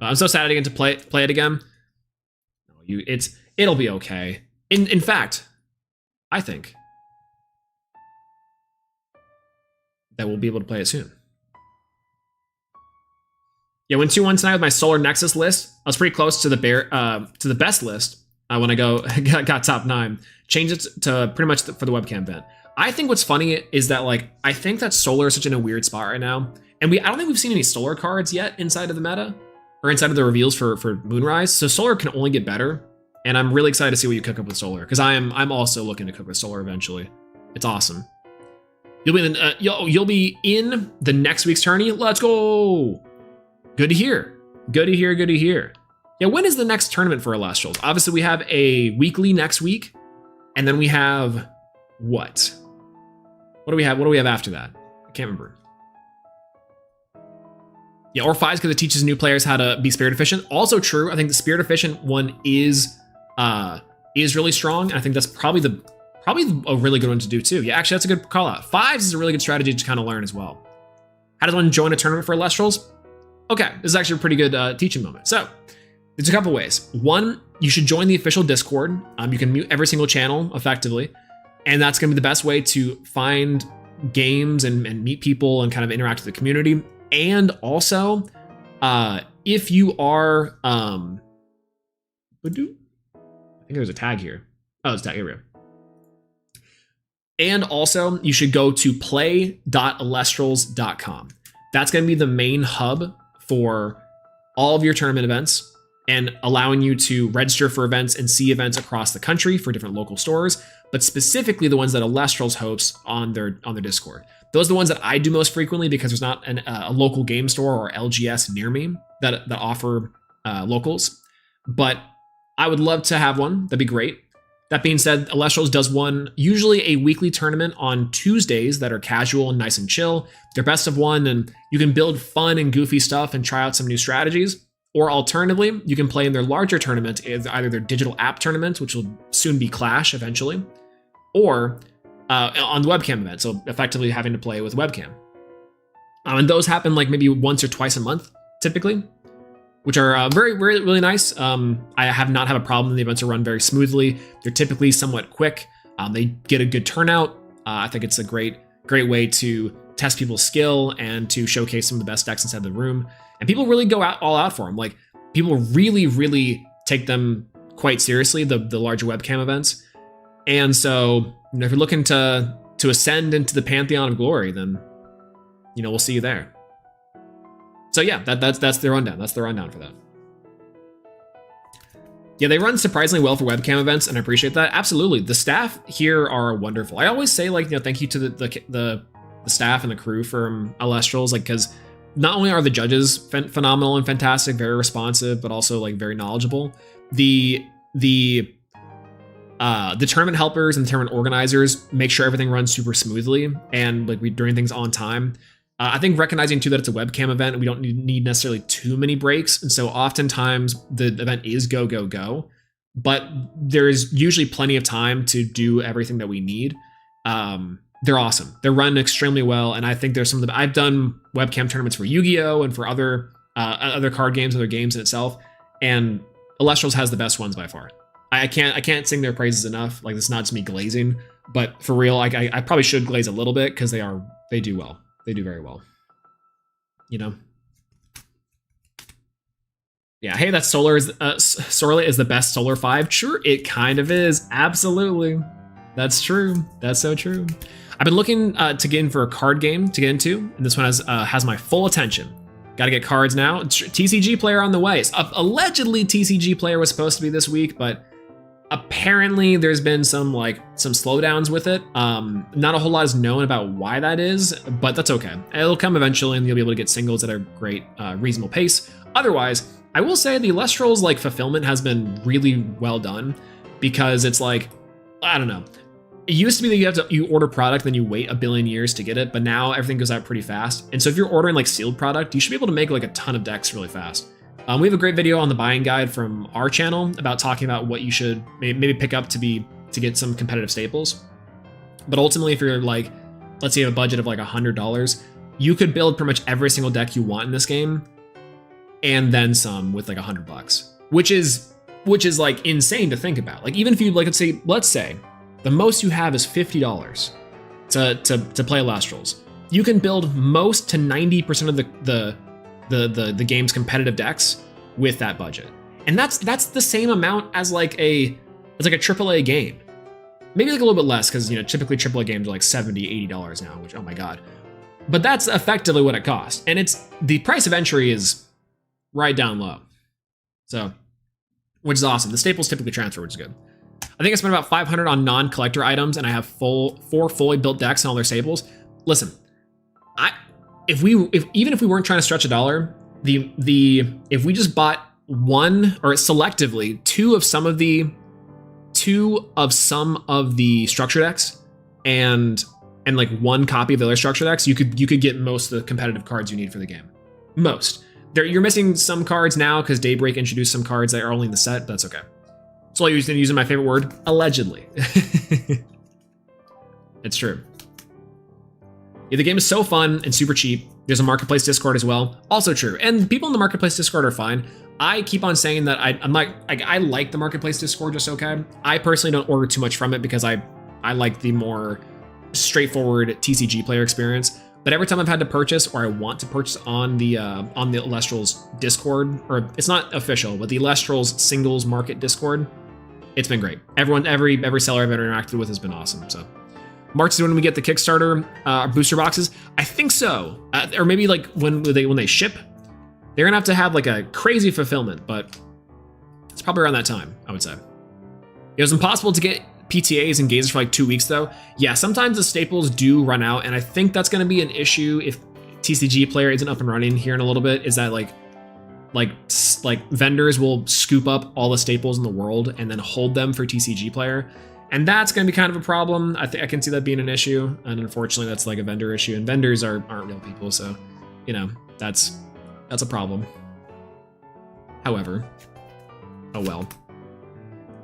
I'm so sad I didn't get to play it again. It'll be okay. In fact, I think that we'll be able to play it soon. Yeah, went 2-1 tonight with my Solar Nexus list. I was pretty close to the best list when I got top 9. Changed it to pretty much for the webcam event. I think what's funny is that like I think that Solar is such in a weird spot right now, and I don't think we've seen any Solar cards yet inside of the meta or inside of the reveals for Moonrise. So Solar can only get better, and I'm really excited to see what you cook up with Solar because I'm also looking to cook with Solar eventually. It's awesome. You'll be in the next week's tourney. Let's go. Good to hear. Good to hear. Yeah, when is the next tournament for Elestrals? Obviously, we have a weekly next week, and then we have what? What do we have? What do we have after that? I can't remember. Yeah, or 5 because it teaches new players how to be spirit efficient. Also true. I think the spirit efficient one is really strong. And I think that's probably a really good one to do too. Yeah, actually, that's a good call out. 5s is a really good strategy to kind of learn as well. How does one join a tournament for Elestrals? Okay, this is actually a pretty good teaching moment. So, there's a couple ways. One, you should join the official Discord. You can mute every single channel effectively, and that's going to be the best way to find games and meet people and kind of interact with the community. And also, if you are, I think there's a tag here. Oh, it's a tag. Here we go. And also, you should go to play.elestrals.com. That's going to be the main hub for all of your tournament events and allowing you to register for events and see events across the country for different local stores, but specifically the ones that Elestrals hosts on their Discord. Those are the ones that I do most frequently because there's not a local game store or LGS near me that offer locals. But I would love to have one. That'd be great. That being said, Elestrals does one, usually a weekly tournament on Tuesdays that are casual and nice and chill. They're best of one, and you can build fun and goofy stuff and try out some new strategies. Or alternatively, you can play in their larger tournament, either their digital app tournament, which will soon be Clash eventually, or on the webcam event, so effectively having to play with webcam. And those happen like maybe once or twice a month, typically, which are really nice. I have not had a problem. The events are run very smoothly. They're typically somewhat quick. They get a good turnout. I think it's a great way to test people's skill and to showcase some of the best decks inside the room. And people really go all out for them. Like, people really take them quite seriously, the larger webcam events. And so, if you're looking to ascend into the pantheon of glory, then we'll see you there. So yeah, that's the rundown. That's the rundown for that. Yeah, they run surprisingly well for webcam events, and I appreciate that. Absolutely, the staff here are wonderful. I always say thank you to the staff and the crew from Elestrals, because not only are the judges phenomenal and fantastic, very responsive, but also very knowledgeable. The tournament helpers and the tournament organizers make sure everything runs super smoothly and we're doing things on time. I think recognizing too that it's a webcam event, we don't need necessarily too many breaks, and so oftentimes the event is go, but there's usually plenty of time to do everything that we need. They're awesome. They're run extremely well, and I think there's some of the I've done webcam tournaments for Yu-Gi-Oh! And for other card games, other games in itself, and Elestrals has the best ones by far. I can't sing their praises enough. It's not just me glazing, but for real, I probably should glaze a little bit because they do well. They do very well. Yeah, hey, that Sorla is the best Solar 5. Sure, it kind of is. Absolutely. That's true. That's so true. I've been looking to get in for a card game to get into, and this one has my full attention. Got to get cards now. TCG player on the way. Allegedly, TCG player was supposed to be this week, but apparently there's been some slowdowns with it. Not a whole lot is known about why that is, but that's okay. It'll come eventually, and you'll be able to get singles at a great, reasonable pace. Otherwise, I will say the Elestrals fulfillment has been really well done, because it's I don't know. It used to be that you order product, then you wait a billion years to get it, but now everything goes out pretty fast. And so if you're ordering sealed product, you should be able to make a ton of decks really fast. We have a great video on the buying guide from our channel about talking about what you should maybe pick up to get some competitive staples. But ultimately, if you're let's say you have a budget of $100, you could build pretty much every single deck you want in this game, and then some with $100, which is insane to think about. Even if you let's say the most you have is $50 to play Elestrals, you can build most to 90% of the game's competitive decks with that budget. And that's the same amount as a AAA game. Maybe a little bit less, because typically AAA games are $70, $80 now, which, oh my god. But that's effectively what it costs. And the price of entry is right down low. So, which is awesome. The staples typically transfer, which is good. I think I spent about $500 on non-collector items, and I have 4 fully built decks and all their staples. Listen, even if we weren't trying to stretch a dollar, if we just bought one, or selectively two of some of the structure decks and one copy of the other structure decks, you could get most of the competitive cards you need for the game. Most. You're missing some cards now because Daybreak introduced some cards that are only in the set, but that's okay. So I'll using my favorite word, allegedly. It's true. Yeah, the game is so fun and super cheap. There's a marketplace Discord as well. Also true. And people in the marketplace Discord are fine. I keep on saying that I like the marketplace Discord just okay. I personally don't order too much from it because I like the more straightforward TCG player experience. But every time I've had to purchase or I want to purchase on the Elestrals Discord, or it's not official, but the Elestrals singles market Discord, it's been great. Every seller I've ever interacted with has been awesome. So March is when we get the Kickstarter booster boxes. I think so, or maybe like when they ship, they're gonna have to have like a crazy fulfillment, but it's probably around that time, I would say. It was impossible to get PTAs and gazers for like 2 weeks though. Yeah, sometimes the staples do run out, and I think that's going to be an issue if TCG Player isn't up and running here in a little bit. Is that like vendors will scoop up all the staples in the world and then hold them for TCG Player, and that's going to be kind of a problem. I can see that being an issue, and unfortunately, that's like a vendor issue, and vendors aren't real people, so you know that's a problem. However, oh well,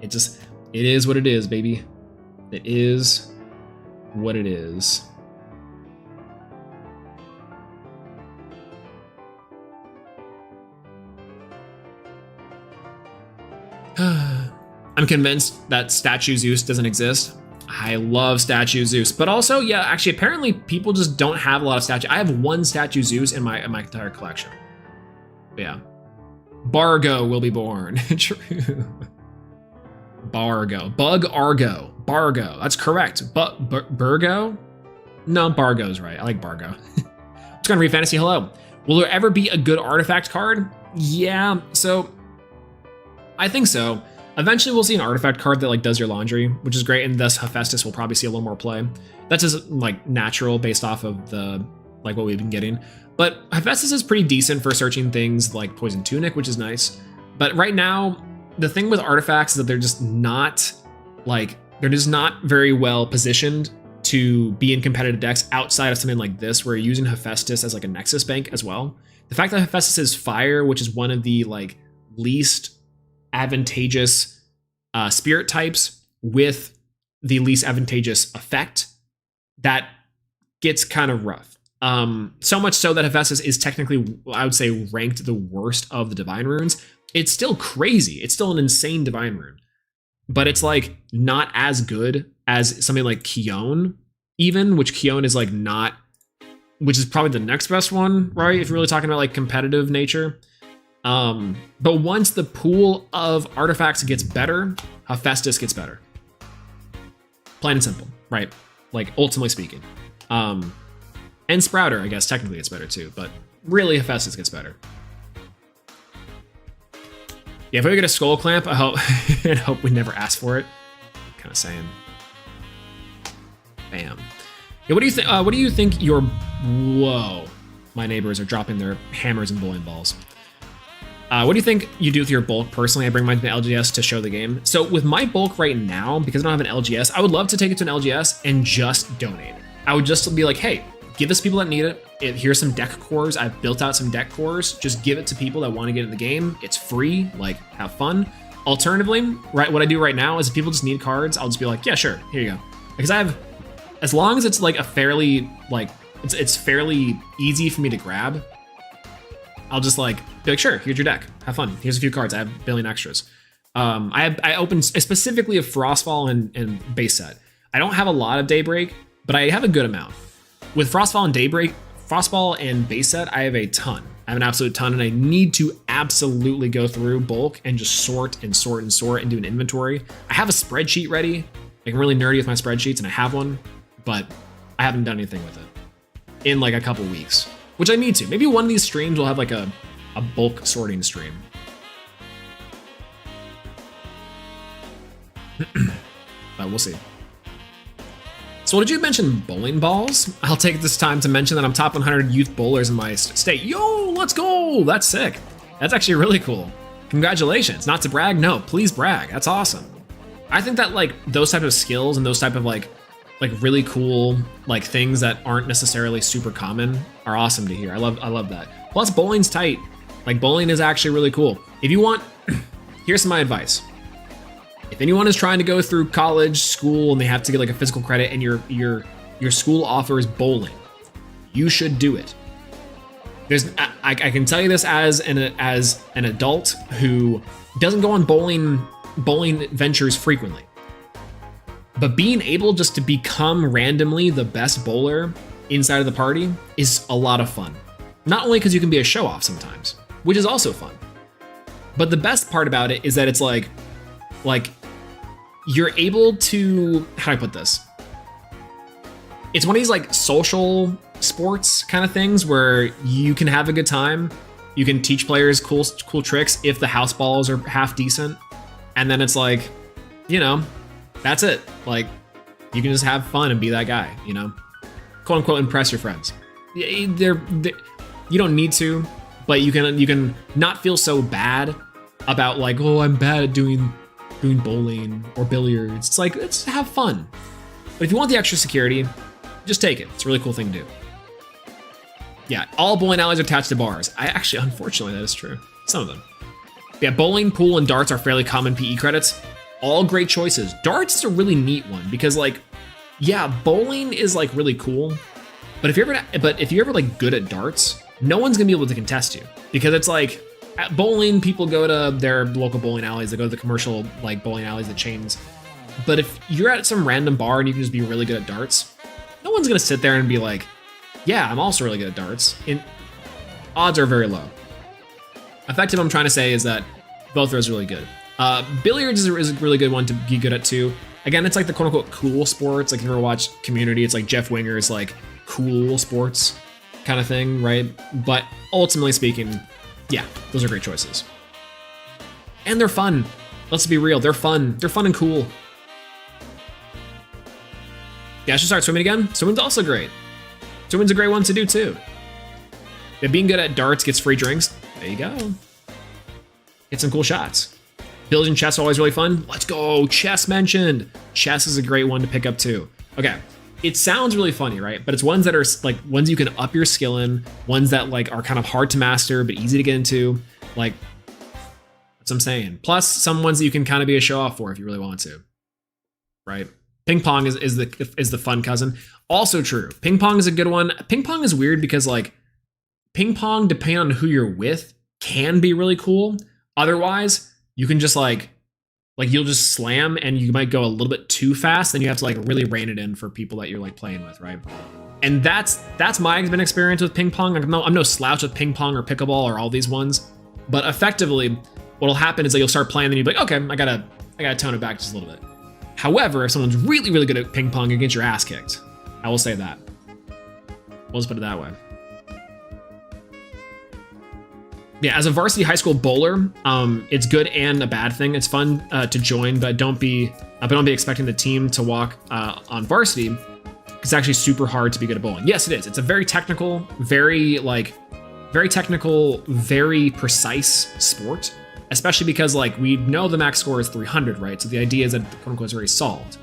it is what it is, baby. It is what it is. I'm convinced that Statue Zeus doesn't exist. I love Statue Zeus, but also, yeah, actually, apparently people just don't have a lot of statue. I have one Statue Zeus in my entire collection. But yeah, Bargo will be born. True. Bargo. Bug Argo. Bargo. That's correct. But Burgo? No, Bargo's right. I like Bargo. It's gonna read Fantasy. Hello. Will there ever be a good artifact card? Yeah, so I think so. Eventually we'll see an artifact card that like does your laundry, which is great, and thus Hephaestus will probably see a little more play. That's just like natural based off of the like what we've been getting. But Hephaestus is pretty decent for searching things like Poison Tunic, which is nice. But right now, the thing with artifacts is that they're just not very well positioned to be in competitive decks outside of something like this, where you're using Hephaestus as like a Nexus bank as well. The fact that Hephaestus is fire, which is one of the like least advantageous spirit types with the least advantageous effect, that gets kind of rough. So much so that Hephaestus is technically, I would say, ranked the worst of the Divine Runes. It's still crazy. It's still an insane Divine Rune. But it's like not as good as something like Kion, even, which Kion is like not, which is probably the next best one, right? If you're really talking about like competitive nature. But once the pool of artifacts gets better, Hephaestus gets better. Plain and simple, right? Like ultimately speaking. And Sprouter, I guess, technically gets better too, but really Hephaestus gets better. Yeah, if we get a Skull Clamp, I hope we never ask for it. Kind of saying. Bam. Yeah, what do you think? What do you think your? Whoa, my neighbors are dropping their hammers and bowling balls. What do you think you do with your bulk? Personally, I bring mine to an LGS to show the game. So with my bulk right now, because I don't have an LGS, I would love to take it to an LGS and just donate it. I would just be like, hey, give this to people that need it. Here's some deck cores. I've built out some deck cores. Just give it to people that want to get in the game. It's free. Like, have fun. Alternatively, right, what I do right now is if people just need cards, I'll just be like, yeah, sure, here you go. Because I have, as long as it's like a fairly, like, it's fairly easy for me to grab, I'll just like be like, sure, here's your deck. Have fun. Here's a few cards. I have a billion extras. I opened specifically a Frostfall and base set. I don't have a lot of Daybreak, but I have a good amount. With Frostfall and Daybreak, Frostfall and base set, I have a ton. I have an absolute ton, and I need to absolutely go through bulk and just sort and sort and sort and do an inventory. I have a spreadsheet ready. Like, I'm really nerdy with my spreadsheets, and I have one, but I haven't done anything with it in like a couple weeks, which I need to. Maybe one of these streams will have like a bulk sorting stream. But we'll see. So what did you mention? Bowling balls? I'll take this time to mention that I'm top 100 youth bowlers in my state. Yo, let's go. That's sick. That's actually really cool. Congratulations. Not to brag. No, please brag. That's awesome. I think that like those type of skills and those type of like really cool like things that aren't necessarily super common are awesome to hear. I love that. Plus bowling's tight. Like bowling is actually really cool. If you want, here's my advice. If anyone is trying to go through college, school, and they have to get like a physical credit, and your school offers bowling, you should do it. I can tell you this as an adult who doesn't go on bowling ventures frequently. But being able just to become randomly the best bowler inside of the party is a lot of fun. Not only because you can be a show off sometimes, which is also fun, but the best part about it is that it's like you're able to, how do I put this? It's one of these like social sports kind of things where you can have a good time. You can teach players cool tricks if the house balls are half decent. And then it's like, you know, that's it. Like, you can just have fun and be that guy, you know? Quote unquote, impress your friends. You don't need to, but you can not feel so bad about like, oh, I'm bad at doing bowling or billiards. It's like, let's have fun. But if you want the extra security, just take it. It's a really cool thing to do. Yeah, all bowling alleys are attached to bars. Unfortunately, that is true. Some of them. Yeah, bowling, pool, and darts are fairly common PE credits. All great choices. Darts is a really neat one because, like, yeah, bowling is like really cool, but if you're ever like good at darts, no one's gonna be able to contest you because it's like at bowling, people go to their local bowling alleys, they go to the commercial like bowling alleys, the chains. But if you're at some random bar and you can just be really good at darts, no one's gonna sit there and be like, yeah, I'm also really good at darts. Odds are very low. Effective, I'm trying to say, is that both of those are really good. Billiards is a really good one to be good at too. Again, it's like the quote unquote cool sports. Like if you ever watch Community, it's like Jeff Winger's like cool sports kind of thing, right? But ultimately speaking, yeah, those are great choices. And they're fun. Let's be real, they're fun. They're fun and cool. Yeah, I should start swimming again. Swimming's also great. Swimming's a great one to do too. Yeah, being good at darts gets free drinks. There you go. Get some cool shots. Billiards and chess are always really fun. Let's go, chess mentioned. Chess is a great one to pick up too. Okay, it sounds really funny, right? But it's ones that are like ones you can up your skill in, ones that like are kind of hard to master but easy to get into. Like, that's what I'm saying. Plus some ones that you can kind of be a show off for if you really want to, right? Ping pong is the fun cousin. Also true. Ping pong is a good one. Ping pong is weird because like ping pong, depending on who you're with, can be really cool. Otherwise, you can just like you'll just slam and you might go a little bit too fast. Then you have to like really rein it in for people that you're like playing with, right? And that's my experience with ping pong. I'm no slouch with ping pong or pickleball or all these ones, but effectively, what'll happen is that you'll start playing, and you'll be like, okay, I gotta tone it back just a little bit. However, if someone's really, really good at ping pong, you get your ass kicked. I will say that. We'll just put it that way. Yeah, as a varsity high school bowler, it's good and a bad thing. It's fun to join, but don't be expecting the team to walk on varsity. It's actually super hard to be good at bowling. Yes, it is. It's a very technical, very precise sport, especially because like we know the max score is 300, right? So the idea is that the quote unquote is already solved.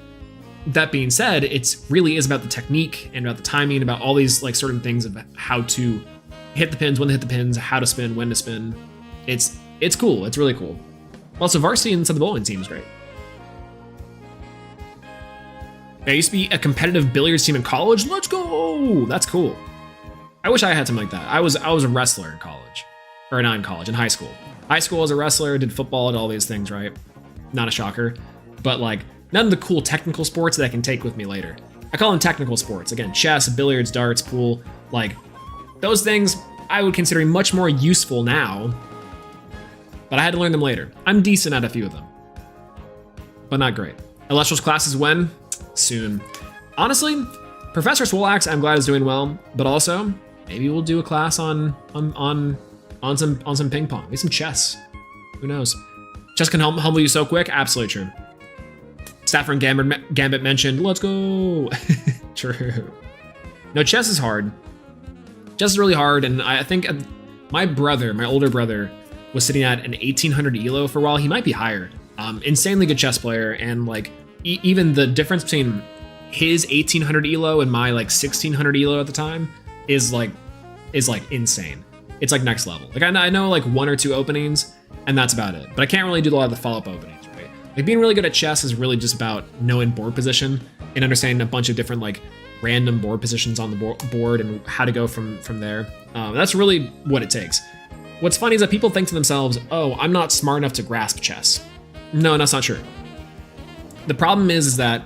That being said, it really is about the technique and about the timing, about all these like certain things of how to hit the pins, when to hit the pins, how to spin, when to spin. It's cool. It's really cool. Also, varsity inside the bowling team is great. I used to be a competitive billiards team in college. Let's go! That's cool. I wish I had something like that. I was a wrestler in college, or not in college, in high school. High school as a wrestler, did football, did all these things, right? Not a shocker, but like none of the cool technical sports that I can take with me later. I call them technical sports. Again, chess, billiards, darts, pool, like. Those things I would consider much more useful now, but I had to learn them later. I'm decent at a few of them, but not great. Elestrals classes when? Soon. Honestly, Professor Swolax, I'm glad is doing well, but also maybe we'll do a class on some ping pong, maybe some chess. Who knows? Chess can humble you so quick. Absolutely true. Saffron Gambit mentioned, let's go. True. No, chess is hard. Chess is really hard, and I think my older brother, was sitting at an 1800 elo for a while. He might be higher. Insanely good chess player, and like even the difference between his 1800 elo and my like 1600 elo at the time is like insane. It's like next level. Like I know like one or two openings, and that's about it. But I can't really do a lot of the follow-up openings, right? Like being really good at chess is really just about knowing board position and understanding a bunch of different like random board positions on the board and how to go from there. That's really what it takes. What's funny is that people think to themselves, oh, I'm not smart enough to grasp chess. No, that's not true. The problem is that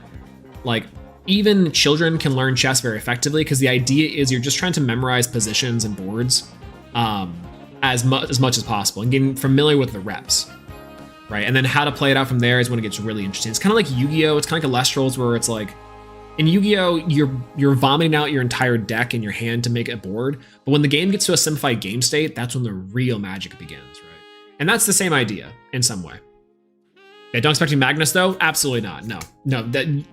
like even children can learn chess very effectively because the idea is you're just trying to memorize positions and boards as much as possible and getting familiar with the reps, right? And then how to play it out from there is when it gets really interesting. It's kind of like Yu-Gi-Oh! It's kind of like Elestrals, where it's like in Yu-Gi-Oh! You're vomiting out your entire deck in your hand to make a board, but when the game gets to a simplified game state, that's when the real magic begins, right? And that's the same idea in some way. Yeah, don't expect Magnus though. Absolutely not. No. That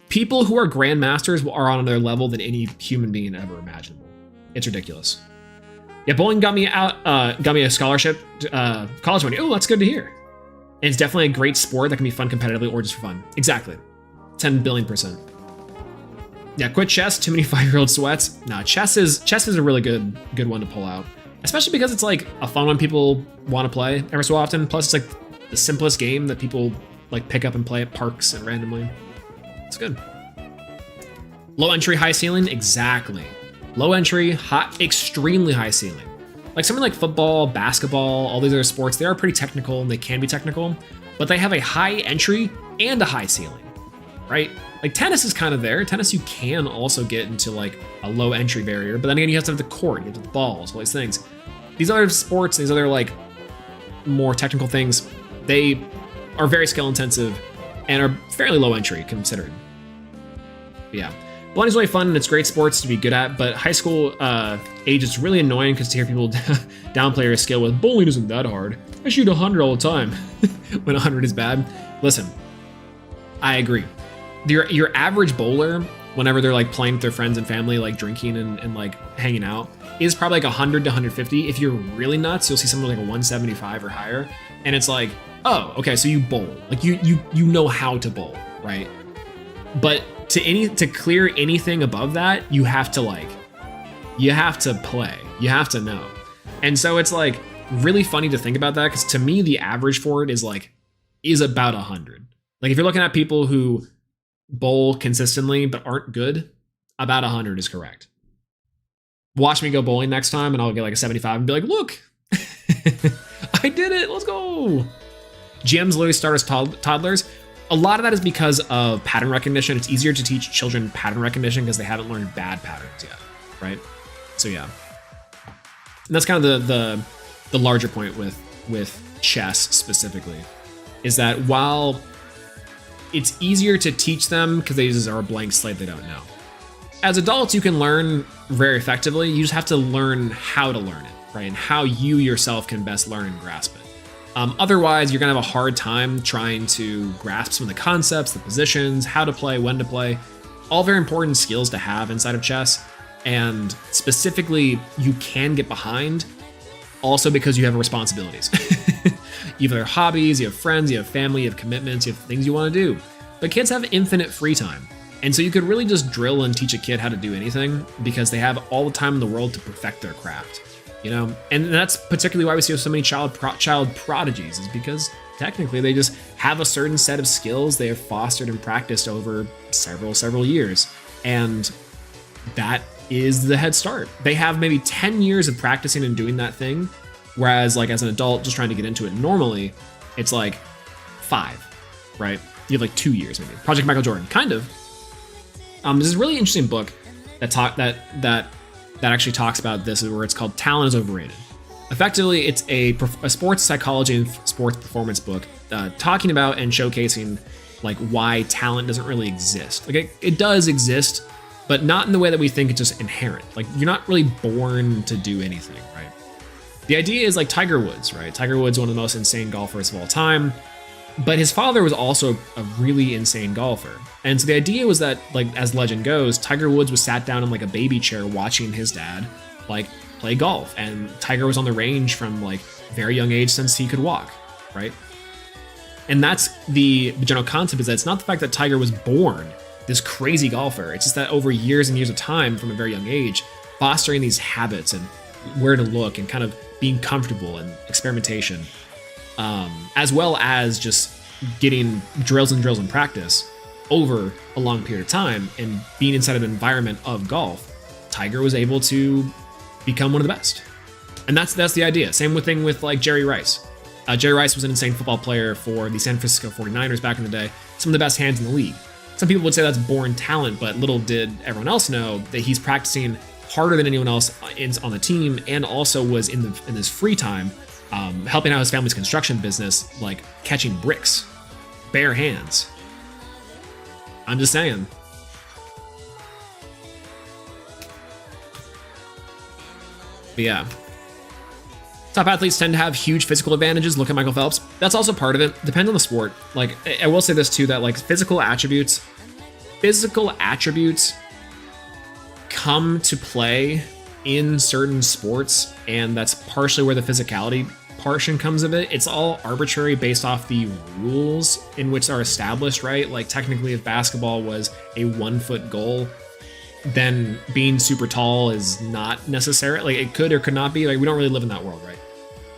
people who are grandmasters are on their level than any human being ever imaginable. It's ridiculous. Yeah, bowling got me a scholarship, college money. Oh, that's good to hear. And it's definitely a great sport that can be fun competitively or just for fun. Exactly. 10 billion%. Yeah, quit chess. Too many 5-year-old sweats. No, chess is a really good one to pull out, especially because it's like a fun one people want to play every so often. Plus, it's like the simplest game that people like pick up and play at parks and randomly. It's good. Low entry, high ceiling. Exactly. Low entry, extremely high ceiling. Like something like football, basketball, all these other sports, they are pretty technical and they can be technical, but they have a high entry and a high ceiling, right? Like tennis is kind of there. Tennis, you can also get into like a low entry barrier, but then again, you have to have the court, you have to have the balls, all these things. These other sports, these other like more technical things, they are very skill intensive and are fairly low entry considered. But yeah. Bowling is really fun and it's great sports to be good at, but high school age is really annoying because to hear people downplay your skill with bowling isn't that hard. I shoot 100 all the time when 100 is bad. Listen, I agree. Your average bowler, whenever they're like playing with their friends and family, like drinking and like hanging out, is probably like 100 to 150. If you're really nuts, you'll see someone like a 175 or higher, and it's like, oh, okay, so you bowl, like you know how to bowl, right? But to clear anything above that, you have to play, you have to know. And so it's like really funny to think about that, because to me the average for it is about 100. Like if you're looking at people who bowl consistently but aren't good, about 100 is correct. Watch me go bowling next time and I'll get like a 75 and be like, look, I did it, let's go. GMs literally start as toddlers. A lot of that is because of pattern recognition. It's easier to teach children pattern recognition because they haven't learned bad patterns yet, right? So yeah, and that's kind of the larger point with chess specifically, is that while it's easier to teach them because they just are a blank slate they don't know, as adults you can learn very effectively. You just have to learn how to learn it, right? And how you yourself can best learn and grasp it. Otherwise, you're gonna have a hard time trying to grasp some of the concepts, the positions, how to play, when to play, all very important skills to have inside of chess. And specifically, you can get behind also because you have responsibilities. You have other hobbies, you have friends, you have family, you have commitments, you have things you wanna do. But kids have infinite free time. And so you could really just drill and teach a kid how to do anything because they have all the time in the world to perfect their craft. You know, and that's particularly why we see so many child prodigies, is because technically they just have a certain set of skills they have fostered and practiced over several years, and that is the head start. They have maybe 10 years of practicing and doing that thing, whereas like as an adult just trying to get into it normally, it's like 5, right? You have like 2 years maybe. Project Michael Jordan, kind of. This is a really interesting book that actually talks about this, where it's called Talent is Overrated. Effectively, it's a sports psychology and sports performance book talking about and showcasing like why talent doesn't really exist. Like it does exist, but not in the way that we think it's just inherent. Like you're not really born to do anything, right? The idea is like Tiger Woods, right? Tiger Woods, one of the most insane golfers of all time, but his father was also a really insane golfer. And so the idea was that, like, as legend goes, Tiger Woods was sat down in like a baby chair watching his dad like play golf, and Tiger was on the range from like very young age since he could walk, right? And that's the general concept, is that it's not the fact that Tiger was born this crazy golfer. It's just that over years and years of time from a very young age, fostering these habits and where to look and kind of being comfortable and experimentation, as well as just getting drills and practice over a long period of time and being inside of an environment of golf, Tiger was able to become one of the best. And that's the idea. Same thing with like Jerry Rice. Jerry Rice was an insane football player for the San Francisco 49ers back in the day, some of the best hands in the league. Some people would say that's born talent, but little did everyone else know that he's practicing harder than anyone else on the team, and also was in his free time helping out his family's construction business, like catching bricks, bare hands. I'm just saying. But yeah. Top athletes tend to have huge physical advantages. Look at Michael Phelps. That's also part of it. Depends on the sport. Like, I will say this too, that like physical attributes come to play in certain sports, and that's partially where the physicality portion comes of it. It's all arbitrary based off the rules in which are established, right? Like technically if basketball was a 1 foot goal, then being super tall is not necessarily, like it could or could not be, like we don't really live in that world, right?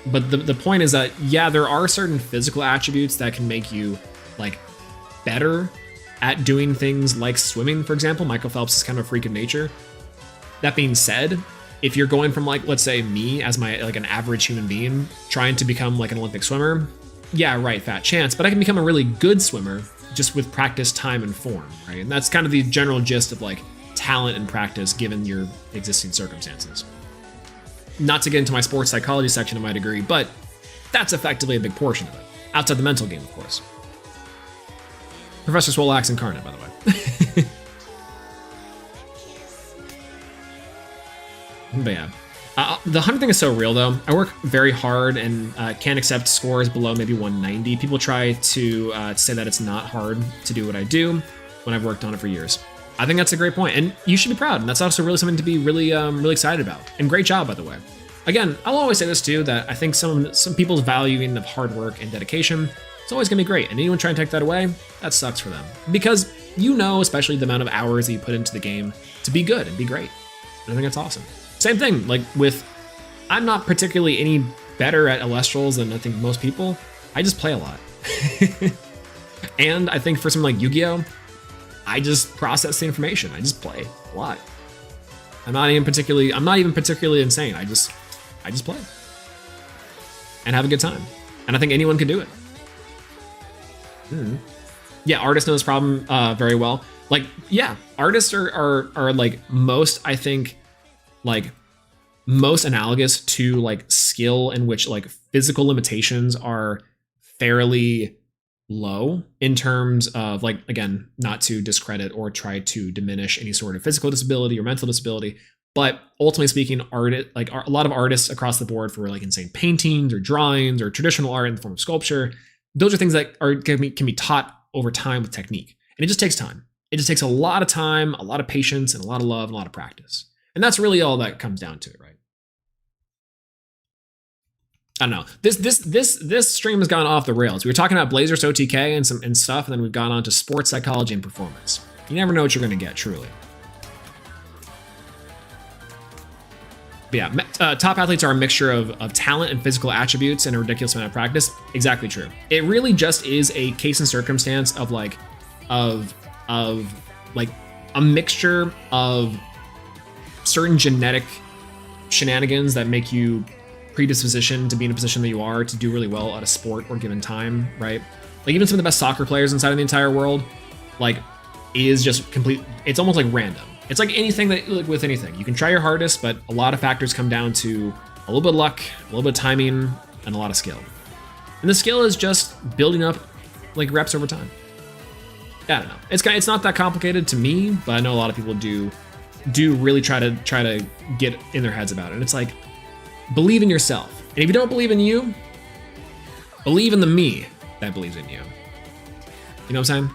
But the point is that, yeah, there are certain physical attributes that can make you like better at doing things like swimming, for example. Michael Phelps is kind of a freak of nature. That being said, if you're going from like, let's say me as my like an average human being trying to become like an Olympic swimmer, yeah, right, fat chance, but I can become a really good swimmer just with practice, time, and form, right? And that's kind of the general gist of like talent and practice given your existing circumstances. Not to get into my sports psychology section of my degree, but that's effectively a big portion of it. Outside the mental game, of course. Professor Swolax incarnate, by the way. But yeah. The 100 thing is so real, though. I work very hard and can't accept scores below maybe 190. People try to say that it's not hard to do what I do when I've worked on it for years. I think that's a great point, and you should be proud, and that's also really something to be really excited about. And great job, by the way. Again, I'll always say this too, that I think some people's valuing of hard work and dedication is always gonna be great, and anyone trying to take that away, that sucks for them. Because you know, especially the amount of hours that you put into the game to be good and be great. And I think that's awesome. Same thing, like with, I'm not particularly any better at Elestrals than I think most people. I just play a lot. And I think for something like Yu-Gi-Oh!, I just process the information. I just play a lot. I'm not even particularly insane. I just play and have a good time. And I think anyone can do it. Yeah, artists know this problem very well. Like, yeah, artists are like most, I think, like most analogous to like skill, in which like physical limitations are fairly low in terms of like, again, not to discredit or try to diminish any sort of physical disability or mental disability, but ultimately speaking, a lot of artists across the board for like insane paintings or drawings or traditional art in the form of sculpture, those are things that can be taught over time with technique, and it just takes time. It just takes a lot of time, a lot of patience, and a lot of love and a lot of practice, and that's really all that comes down to it, right? I don't know. This stream has gone off the rails. We were talking about Blazerus OTK and stuff, and then we've gone on to sports psychology and performance. You never know what you're going to get, truly. But yeah, top athletes are a mixture of talent and physical attributes and a ridiculous amount of practice. Exactly true. It really just is a case and circumstance of like a mixture of certain genetic shenanigans that make you predisposition to be in a position that you are to do really well at a sport or given time, right? Like even some of the best soccer players inside of the entire world, like, is just complete. It's almost like random. It's like anything that, like with anything, you can try your hardest, but a lot of factors come down to a little bit of luck, a little bit of timing, and a lot of skill. And the skill is just building up like reps over time. I don't know. It's not that complicated to me, but I know a lot of people do really try to get in their heads about it. And it's like, believe in yourself. And if you don't believe in you, believe in the me that believes in you. You know what I'm saying?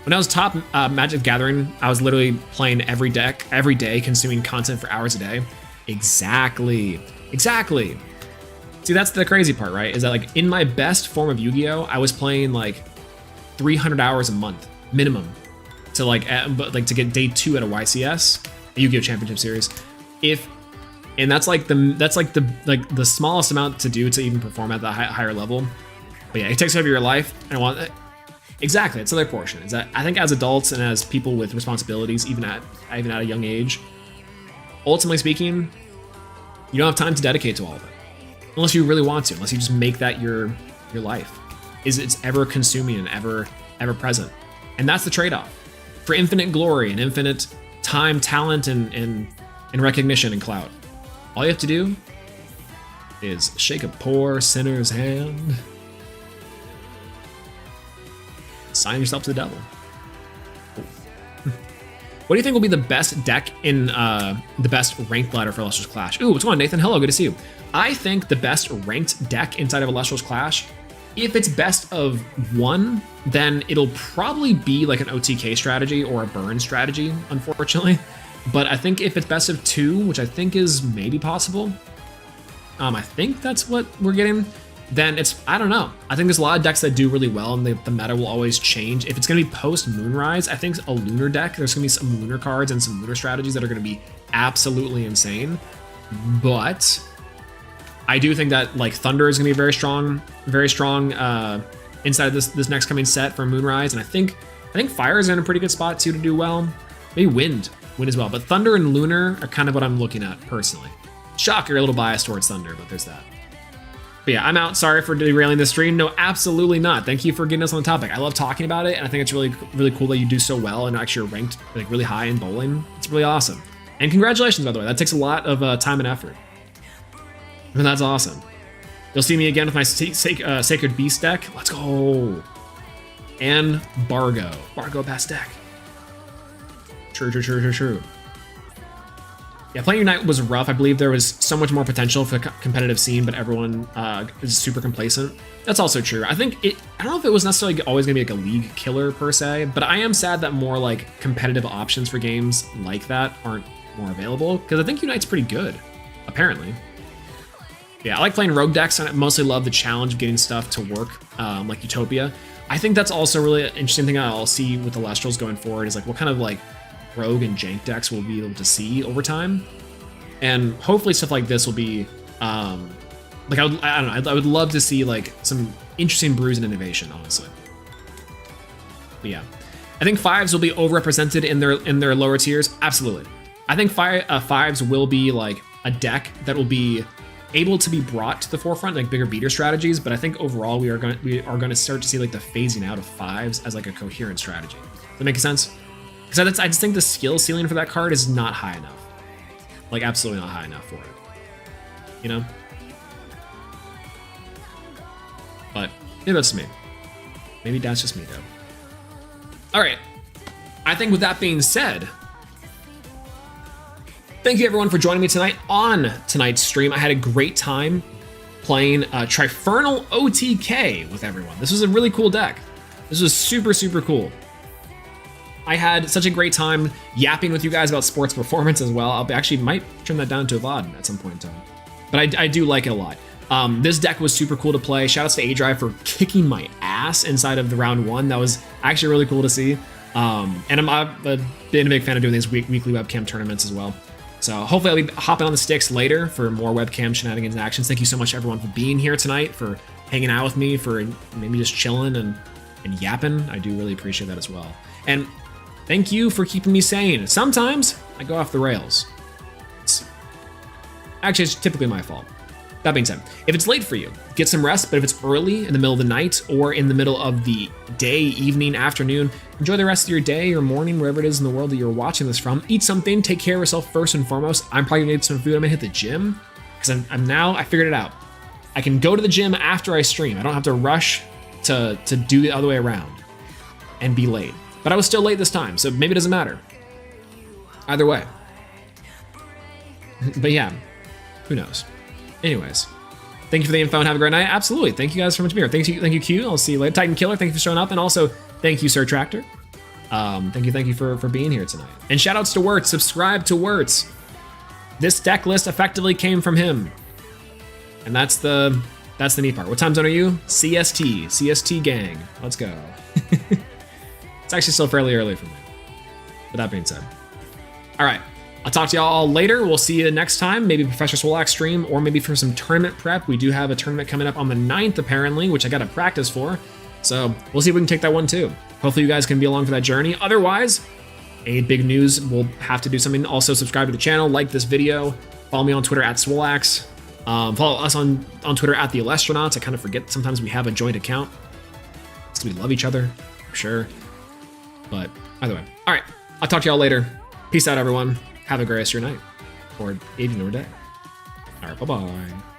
When I was top Magic Gathering, I was literally playing every deck, every day, consuming content for hours a day. Exactly. See, that's the crazy part, right? Is that like in my best form of Yu-Gi-Oh, I was playing like 300 hours a month minimum to to get day 2 at a YCS, a Yu-Gi-Oh Championship Series. And that's the smallest amount to do to even perform at the higher level. But yeah, it takes over your life. And I want exactly. It's another portion. Is that I think as adults and as people with responsibilities, even at a young age, ultimately speaking, you don't have time to dedicate to all of it, unless you really want to. Unless you just make that your life. It's ever consuming and ever present. And that's the trade-off. For infinite glory and infinite time, talent, and recognition and clout. All you have to do is shake a poor sinner's hand. Sign yourself to the devil. What do you think will be the best deck in the best ranked ladder for Elestrals Clash? Ooh, what's going on, Nathan? Hello, good to see you. I think the best ranked deck inside of Elestrals Clash, if it's best of 1, then it'll probably be like an OTK strategy or a burn strategy, unfortunately. But I think if it's best of 2, which I think is maybe possible, I think that's what we're getting, then it's, I don't know. I think there's a lot of decks that do really well and the meta will always change. If it's gonna be post Moonrise, I think a lunar deck, there's gonna be some lunar cards and some lunar strategies that are gonna be absolutely insane. But I do think that like Thunder is gonna be very strong inside of this next coming set for Moonrise. And I think Fire is in a pretty good spot too to do well. Maybe Wind as well. But Thunder and Lunar are kind of what I'm looking at personally. Shocker, a little biased towards Thunder, but there's that. But yeah, I'm out. Sorry for derailing the stream. No, absolutely not. Thank you for getting us on the topic. I love talking about it, and I think it's really, really cool that you do so well and actually are ranked like really high in bowling. It's really awesome. And congratulations, by the way. That takes a lot of time and effort. And that's awesome. You'll see me again with my Sacred Beast deck. Let's go. And Bargo. Bargo best deck. True. Yeah, playing Unite was rough. I believe there was so much more potential for the competitive scene, but everyone is super complacent. That's also true. I don't know if it was necessarily always gonna be like a league killer per se, but I am sad that more like competitive options for games like that aren't more available, because I think Unite's pretty good, apparently. Yeah, I like playing rogue decks, and I mostly love the challenge of getting stuff to work, like Utopia. I think that's also really an interesting thing I'll see with the Elestrals going forward, is like what kind of like rogue and jank decks we'll be able to see over time, and hopefully stuff like this will be like I don't know, I would love to see like some interesting brews and innovation, honestly. But yeah, I think 5s will be overrepresented in their lower tiers. Absolutely, I think 5s will be like a deck that will be able to be brought to the forefront, like bigger beater strategies. But I think overall we are going to start to see like the phasing out of 5s as like a coherent strategy. Does that make sense? Because I just think the skill ceiling for that card is not high enough. Like, absolutely not high enough for it. You know? But maybe that's me. Maybe that's just me, though. All right. I think with that being said, thank you everyone for joining me tonight on tonight's stream. I had a great time playing Trifernal OTK with everyone. This was a really cool deck. This was super, super cool. I had such a great time yapping with you guys about sports performance as well. I actually might turn that down to a VOD at some point in time. But I do like it a lot. This deck was super cool to play. Shoutouts to A-Drive for kicking my ass inside of the round 1. That was actually really cool to see. And I've been a big fan of doing these weekly webcam tournaments as well. So hopefully I'll be hopping on the sticks later for more webcam shenanigans and actions. Thank you so much everyone for being here tonight, for hanging out with me, for maybe just chilling and yapping. I do really appreciate that as well. And thank you for keeping me sane. Sometimes I go off the rails. It's typically my fault. That being said, if it's late for you, get some rest, but if it's early in the middle of the night or in the middle of the day, evening, afternoon, enjoy the rest of your day or morning, wherever it is in the world that you're watching this from. Eat something, take care of yourself first and foremost. I'm probably gonna need some food. I'm gonna hit the gym because I figured it out. I can go to the gym after I stream. I don't have to rush to do the other way around and be late. But I was still late this time, so maybe it doesn't matter. Either way. But yeah, who knows? Anyways, thank you for the info and have a great night. Absolutely. Thank you guys so much for being here. Thank you, Q. I'll see you later. Titan Killer, thank you for showing up. And also, thank you, Sir Tractor. Thank you for being here tonight. And shout outs to Wirtz. Subscribe to Wirtz. This deck list effectively came from him. And that's the neat part. What time zone are you? CST gang. Let's go. It's actually still fairly early for me. But that being said. All right. I'll talk to y'all later. We'll see you next time. Maybe Professor Swolak stream or maybe for some tournament prep. We do have a tournament coming up on the 9th, apparently, which I got to practice for. So we'll see if we can take that one too. Hopefully you guys can be along for that journey. Otherwise, a big news, we'll have to do something. Also, subscribe to the channel, like this video, follow me on Twitter at Swolax. Follow us on Twitter at the Elestronauts. I kind of forget sometimes we have a joint account. Because we love each other, I'm sure. But either way. All right. I'll talk to y'all later. Peace out, everyone. Have a great rest of your night or evening or day. All right. Bye-bye.